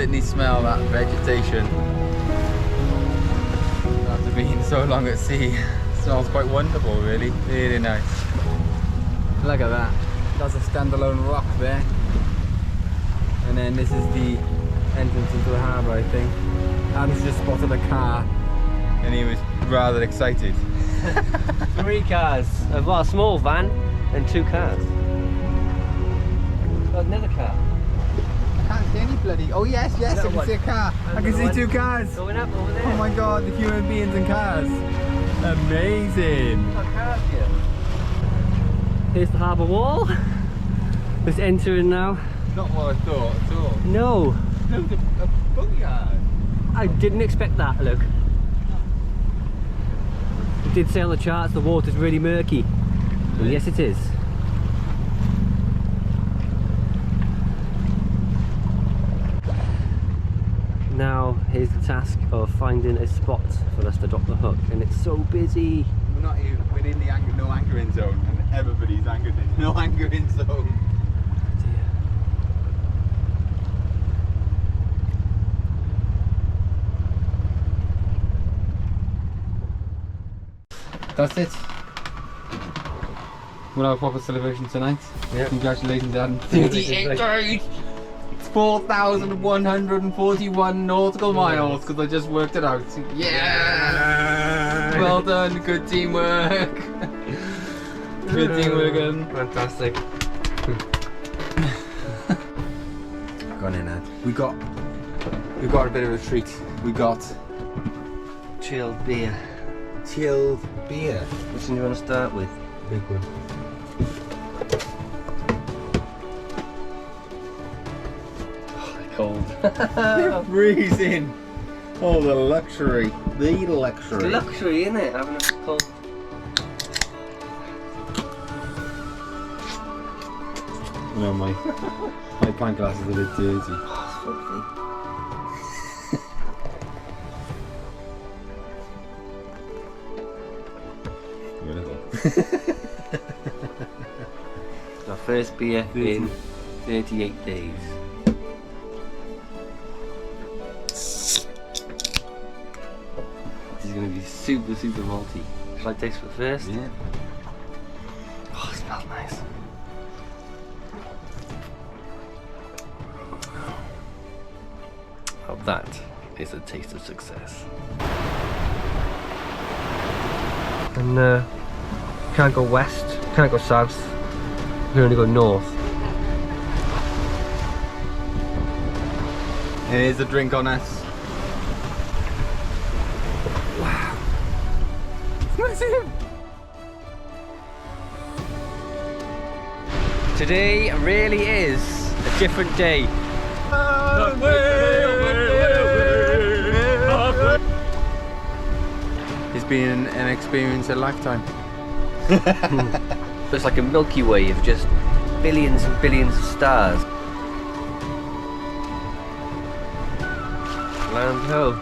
certainly smell that vegetation. After being so long at sea, it smells quite wonderful, really. Really nice. Look at that. That's a standalone rock there. And then this is the entrance into the harbour, I think. Adam's just spotted a car and he was rather excited. 3 cars. Well, a small van and 2 cars. Oh, another car. I can't see any bloody... Oh yes, yes, I can see a car. I can see 2 cars. Going up over there. Oh my god, the human beings and cars. Amazing. Here's the harbour wall. Just entering now. Not what I thought at all. No. Look, a boatyard. I didn't expect that, look. It did say on the charts the water's really murky. Well, yes it is. Now here's the task of finding a spot for us to drop the hook, and it's so busy. We're not even, we're in the no anchoring zone and everybody's anchored in no anchoring zone. That's it. We'll have a proper celebration tonight. Yeah. Congratulations, Adam. 38 days! It's 4,141 nautical miles because I just worked it out. Yeah! Well done, good teamwork. Good teamwork, Adam. Fantastic. Go on in, Ed. We got a bit of a treat. We got Chilled beer. chilled beer. Which one do you want to start with? Big one. Cold. Freezing. Oh, the luxury. The luxury. Luxury, isn't it? Having a cold. No, my pint glass is a bit dirty. Our first beer in 38 days. This is going to be super, super malty. Shall I taste it first? Yeah. Oh, it smells nice. Now that is a taste of success. And can't go west, can't go south, we can only go north. Here's a drink on us. Wow. Massive. Today really is a different day. It's been an experience a lifetime. It's like a Milky Way of just billions and billions of stars. Land ho.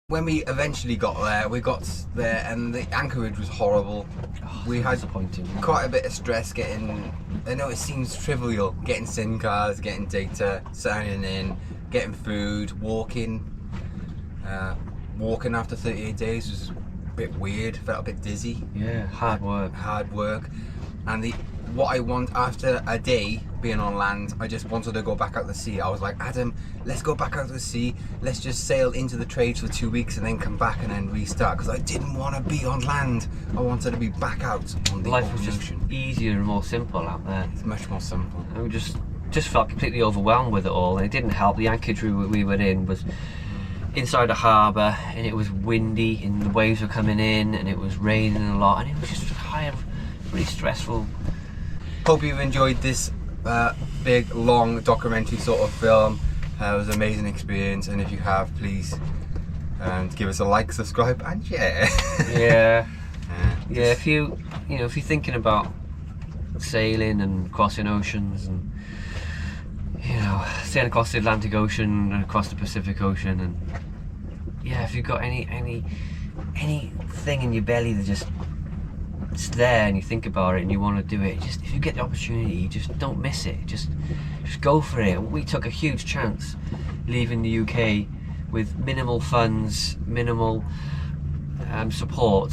When we eventually got there and the anchorage was horrible. We had Disappointing. quite a bit of stress getting, I know it seems trivial, getting SIM cards, getting data, signing in, getting food, walking. Walking after 38 days was a bit weird, felt a bit dizzy. Yeah, hard work. Hard work. And what I want after a day being on land, I just wanted to go back out to sea. I was like, Adam, let's go back out to the sea. Let's just sail into the trades for 2 weeks and then come back and then restart. Because I didn't want to be on land. I wanted to be back out on the Life was just ocean. easier and more simple out there. It's much more simple. And we just felt completely overwhelmed with it all, and it didn't help. The anchorage we were in was inside a harbour, and it was windy, and the waves were coming in, and it was raining a lot, and it was just really stressful. Hope you've enjoyed this big, long documentary sort of film. It was an amazing experience, and if you have, please give us a like, subscribe, and share. Yeah, yeah. If you're thinking about sailing and crossing oceans, and sailing across the Atlantic Ocean and across the Pacific Ocean, and yeah, if you've got anything in your belly that just it's there and you think about it and you want to do it, just if you get the opportunity, just don't miss it. Just go for it. We took a huge chance leaving the UK with minimal funds, minimal support.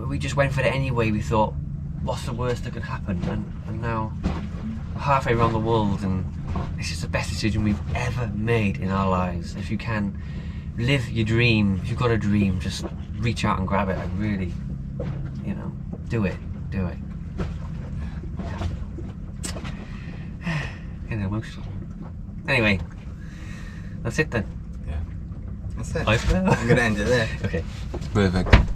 We just went for it anyway. We thought, what's the worst that could happen? And now we're halfway around the world, and it's just the best decision we've ever made in our lives. If you can live your dream, if you've got a dream, just reach out and grab it and really, you know, do it. Getting emotional. Anyway, that's it then. Yeah. That's it. Bye for now. I'm gonna end it there. Okay. Perfect.